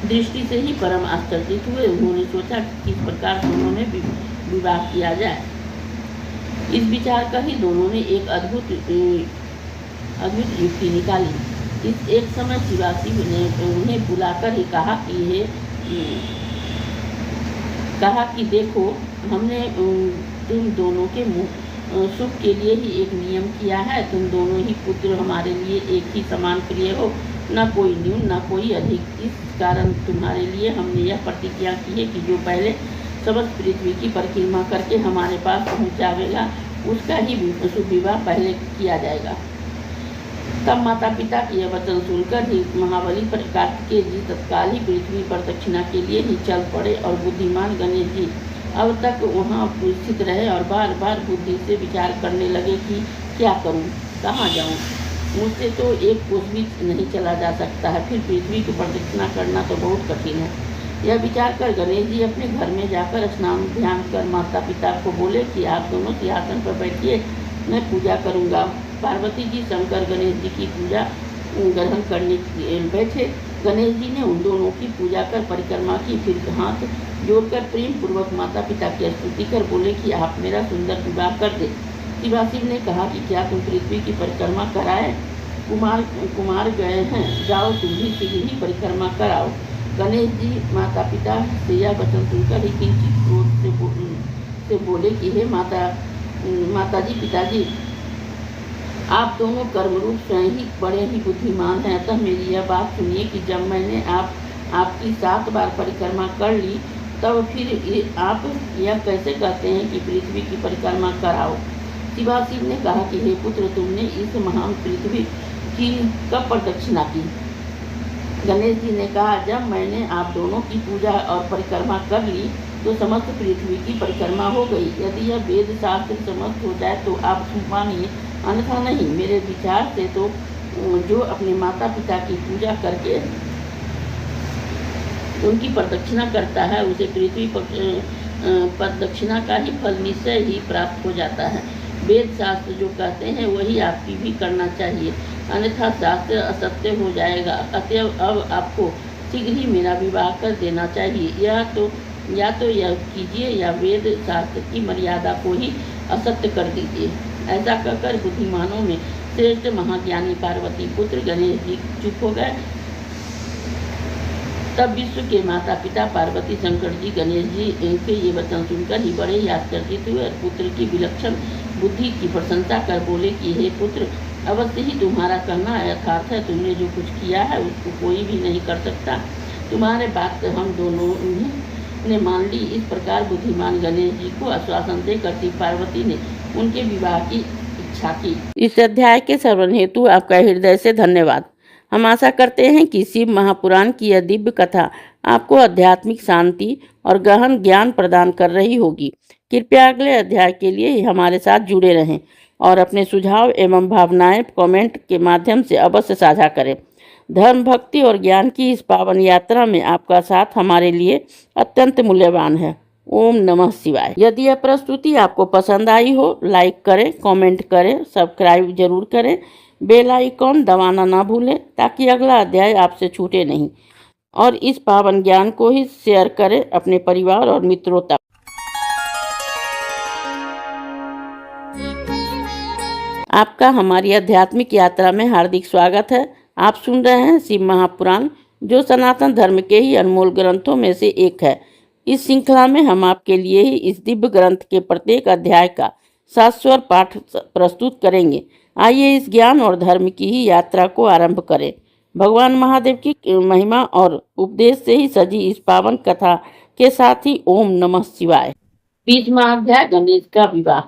दृष्टि से ही परम आश्चर्यित हुए। उन्होंने सोचा कि किस प्रकार दोनों में विवाह किया जाए। इस विचार कर ही दोनों ने एक अद्भुत युक्ति निकाली। इस एक समय शिव ने उन्हें बुलाकर ही कहा कि देखो, हमने तुम दोनों के सुख के लिए ही एक नियम किया है। तुम दोनों ही पुत्र हमारे लिए एक ही समान प्रिय हो, न कोई न्यून न कोई अधिक। इस कारण तुम्हारे लिए हमने यह प्रतिज्ञा की है कि जो पहले समस्त पृथ्वी की परिक्रमा करके हमारे पास पहुँच जाएगा, उसका ही शुभ विवाह पहले किया जाएगा। तब माता पिता की यह वचन सुनकर ही महाबली कार्तिकेय जी तत्काल ही पृथ्वी पर दक्षिणा के लिए ही चल पड़े और बुद्धिमान गणेश जी अब तक वहाँ स्थित रहे और बार बार बुद्धि से विचार करने लगे कि क्या करूँ, कहाँ जाऊँ। मुझसे तो एक कोस भी नहीं चला जा सकता है, फिर पृथ्वी की प्रदक्षिणा करना तो बहुत कठिन है। यह विचार कर गणेश जी अपने घर में जाकर स्नान ध्यान कर माता पिता को बोले कि आप दोनों सिंहासन पर बैठिए, मैं पूजा करूँगा। पार्वती जी शंकर गणेश जी की पूजा ग्रहण करने बैठे। गणेश जी ने उन दोनों की पूजा कर परिक्रमा की, फिर हाथ जोड़कर प्रेम पूर्वक माता पिता की स्तुति कर बोले कि आप मेरा सुंदर विवाह कर दे। शिवाशिव ने कहा कि क्या तुम पृथ्वी की परिक्रमा कराए? कुमार गए हैं, जाओ तुम भी शीघ्र ही परिक्रमा कराओ। गणेश जी माता पिता से यह वचन सुनकर ही किंचित क्रोध से बोले कि हे माताजी पिताजी, आप दोनों कर्मरूप स्वयं ही बड़े ही बुद्धिमान हैं। अतः मेरी यह बात सुनिए कि जब मैंने आपकी 7 बार परिक्रमा कर ली, तब फिर आप यह कैसे कहते हैं कि पृथ्वी की परिक्रमा कराओ? शिवाशिव ने कहा कि हे पुत्र, तुमने इस महान पृथ्वी की कब प्रदक्षिणा की? गणेश जी ने कहा, जब मैंने आप दोनों की पूजा और परिक्रमा कर ली तो समस्त पृथ्वी की परिक्रमा हो गई। यदि यह वेद शास्त्र समस्त हो जाए तो आप मानिए, अन्यथा नहीं। मेरे विचार से तो जो अपने माता पिता की पूजा करके उनकी प्रदक्षिणा करता है, उसे पृथ्वी प्रदक्षिणा का ही फल निश्चय ही प्राप्त हो जाता है। वेद शास्त्र जो कहते हैं वही आपकी भी करना चाहिए, अन्यथा शास्त्र असत्य हो जाएगा। अतएव अब आपको शीघ्र ही मेरा विवाह कर देना चाहिए। या तो यह कीजिए या वेद शास्त्र की मर्यादा को ही असत्य कर दीजिए। ऐसा कहकर बुद्धिमानों में श्रेष्ठ महाज्ञानी पार्वती पुत्र गणेश जी चुप हो गए। तब विश्व के माता पिता पार्वती शंकर जी गणेश जी के ये वचन सुनकर ही बड़े ही आश्चर्यचकित हुए और पुत्र की विलक्षण बुद्धि की प्रशंसा कर बोले कि हे पुत्र, अवश्य ही तुम्हारा कहना यथार्थ है। तुमने जो कुछ किया है उसको कोई भी नहीं कर सकता। तुम्हारे बात हम दोनों ने मान ली। इस प्रकार बुद्धिमान गणेश जी को आश्वासन देकर पार्वती ने उनके विवाह की इच्छा की। इस अध्याय के श्रवण हेतु आपका हृदय से धन्यवाद। हम आशा करते हैं कि शिव महापुराण की यह दिव्य कथा आपको आध्यात्मिक शांति और गहन ज्ञान प्रदान कर रही होगी। कृपया अगले अध्याय के लिए हमारे साथ जुड़े रहें और अपने सुझाव एवं भावनाएं कमेंट के माध्यम से अवश्य साझा करें। धर्म, भक्ति और ज्ञान की इस पावन यात्रा में आपका साथ हमारे लिए अत्यंत मूल्यवान है। ओम नमः शिवाय। यदि यह प्रस्तुति आपको पसंद आई हो, लाइक करें, कमेंट करें, सब्सक्राइब जरूर करें, बेल आइकॉन दबाना ना भूलें ताकि अगला अध्याय आपसे छूटे नहीं, और इस पावन ज्ञान को ही शेयर करें अपने परिवार और मित्रों तक। आपका हमारी आध्यात्मिक यात्रा में हार्दिक स्वागत है। आप सुन रहे हैं शिव महापुराण, जो सनातन धर्म के ही अनमोल ग्रंथों में से एक है। इस श्रृंखला में हम आपके लिए ही इस दिव्य ग्रंथ के प्रत्येक अध्याय का शाश्वत पाठ प्रस्तुत करेंगे। आइए इस ज्ञान और धर्म की ही यात्रा को आरंभ करें। भगवान महादेव की महिमा और उपदेश से ही सजी इस पावन कथा के साथ ही ओम नमः शिवाय। 20वां अध्याय, गणेश का विवाह।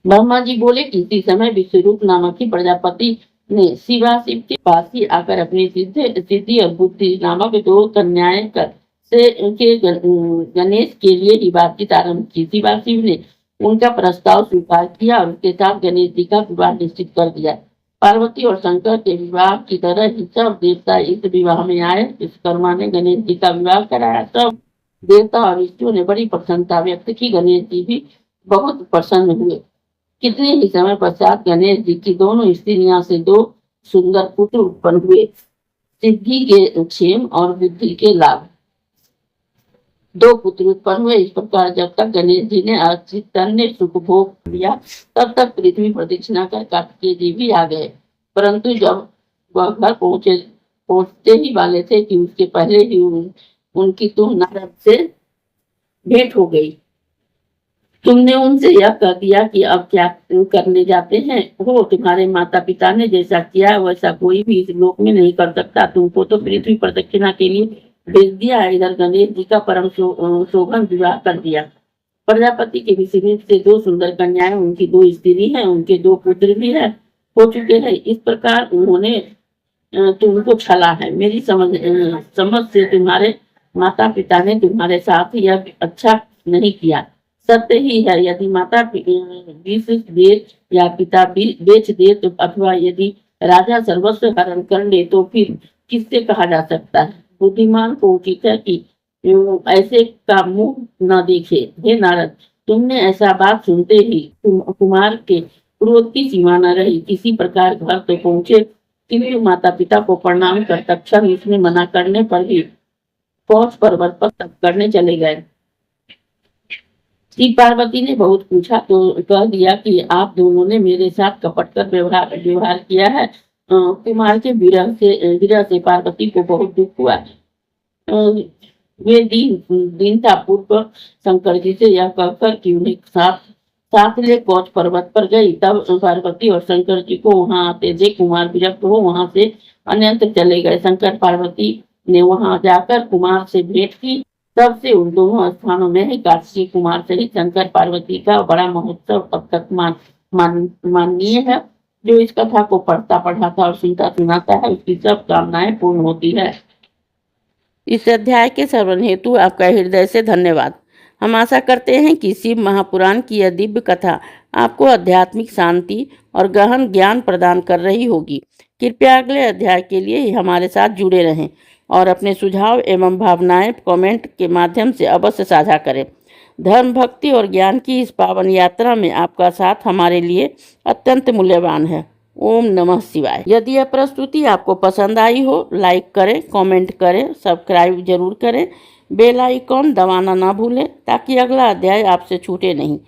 ब्रह्मा जी बोले, किसी समय विश्वरूप नामक ही प्रजापति ने शिवाशिव के पास ही आकर अपनी सिद्धि और बुद्धि नामक 2 कन्याएं गणेश के लिए ही बातचीत आरंभ की। शिवाशिव ने उनका प्रस्ताव स्वीकार किया और उसके साथ गणेश जी का विवाह निश्चित कर दिया। पार्वती और शंकर के विवाह की तरह ही सब देवता इस विवाह में आए। विश्वकर्मा ने गणेश जी का विवाह कराया। सब देवता और ऋषियों ने बड़ी प्रसन्नता व्यक्त की। गणेश जी भी बहुत प्रसन्न हुए। कितने ही समय पश्चात गणेश जी की दोनों स्त्रियां से 2 सुंदर पुत्र उत्पन्न हुए। सिद्धि के क्षेम और बुद्धि के लाभ। 2 पुत्र उत्पन्न हुए। इस प्रकार जब तक गणेश जी ने तन्ने सुख भोग लिया, तब तक पृथ्वी प्रदक्षिणा कर कार्तिकेय जी भी आ गए। परंतु जब वह घर पहुंचते ही वाले थे कि उसके पहले ही उनकी नारद से भेंट हो गई। तुमने उनसे यह कह दिया कि अब क्या करने जाते हैं हो? तुम्हारे माता पिता ने जैसा किया वैसा कोई भी इस लोक में नहीं कर सकता। तुमको तो पृथ्वी प्रदक्षिणा के लिए भेज दिया है। इधर गणेश जी का परम शोभन विवाह कर दिया। प्रजापति के विषय से 2 सुंदर कन्याएं, उनकी 2 स्त्री हैं, उनके 2 पुत्र भी है हो चुके हैं। इस प्रकार उन्होंने तुमको छला है। मेरी समझ से तुम्हारे माता पिता ने तुम्हारे साथ यह अच्छा नहीं किया। सत्य ही है, यदि माता विष दे या पिता बेच दे तो, अथवा यदि राजा सर्वस्व हरण कर ले तो फिर किससे कहा जा सकता है? बुद्धिमान को उचित है कि ऐसे का मुंह न देखे। हे नारद, तुमने ऐसा बात सुनते ही कुमार के क्रोध की सीमा न रही। किसी प्रकार घर तो पहुंचे, किंतु माता पिता को प्रणाम कर तत्क्षण उसने मना करने पर भी पहुंच पर्वत पर तप करने चले गए। शिव पार्वती ने बहुत पूछा तो कह दिया कि आप दोनों ने मेरे साथ कपट कर व्यवहार किया है। कुमार के विरह से पार्वती को बहुत दुख हुआ। वे दीनता पूर्वक शंकर जी से यह कहकर कि उन्हें साथ साथ ले कौच पर्वत पर गई। तब पार्वती और शंकर जी को वहां आते देख कुमार विरक्त हो वहां से अन्यत्र चले गए। शंकर पार्वती ने वहां जाकर कुमार से भेंट की। तब से उन दोनों स्थानों में ही काशी कुमार सहित शंकर पार्वती का बड़ा महोत्सव अब तक माननीय है। जो इस कथा को पढ़ता पढ़ाता और सुनता सुनाता है उसकी सब कामनाएं पूर्ण होती है। इस अध्याय के श्रवण हेतु आपका हृदय से धन्यवाद। हम आशा करते हैं कि शिव महापुराण की यह दिव्य कथा आपको आध्यात्मिक शांति और गहन ज्ञान प्रदान कर रही होगी। कृपया अगले अध्याय के लिए हमारे साथ जुड़े रहें और अपने सुझाव एवं भावनाएं कमेंट के माध्यम से अवश्य साझा करें। धर्म, भक्ति और ज्ञान की इस पावन यात्रा में आपका साथ हमारे लिए अत्यंत मूल्यवान है। ओम नमः शिवाय। यदि यह प्रस्तुति आपको पसंद आई हो, लाइक करें, कमेंट करें, सब्सक्राइब जरूर करें, बेल आइकॉन दबाना ना भूलें ताकि अगला अध्याय आपसे छूटे नहीं।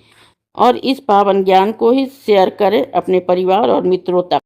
और इस पावन ज्ञान को ही शेयर करें अपने परिवार और मित्रों तक।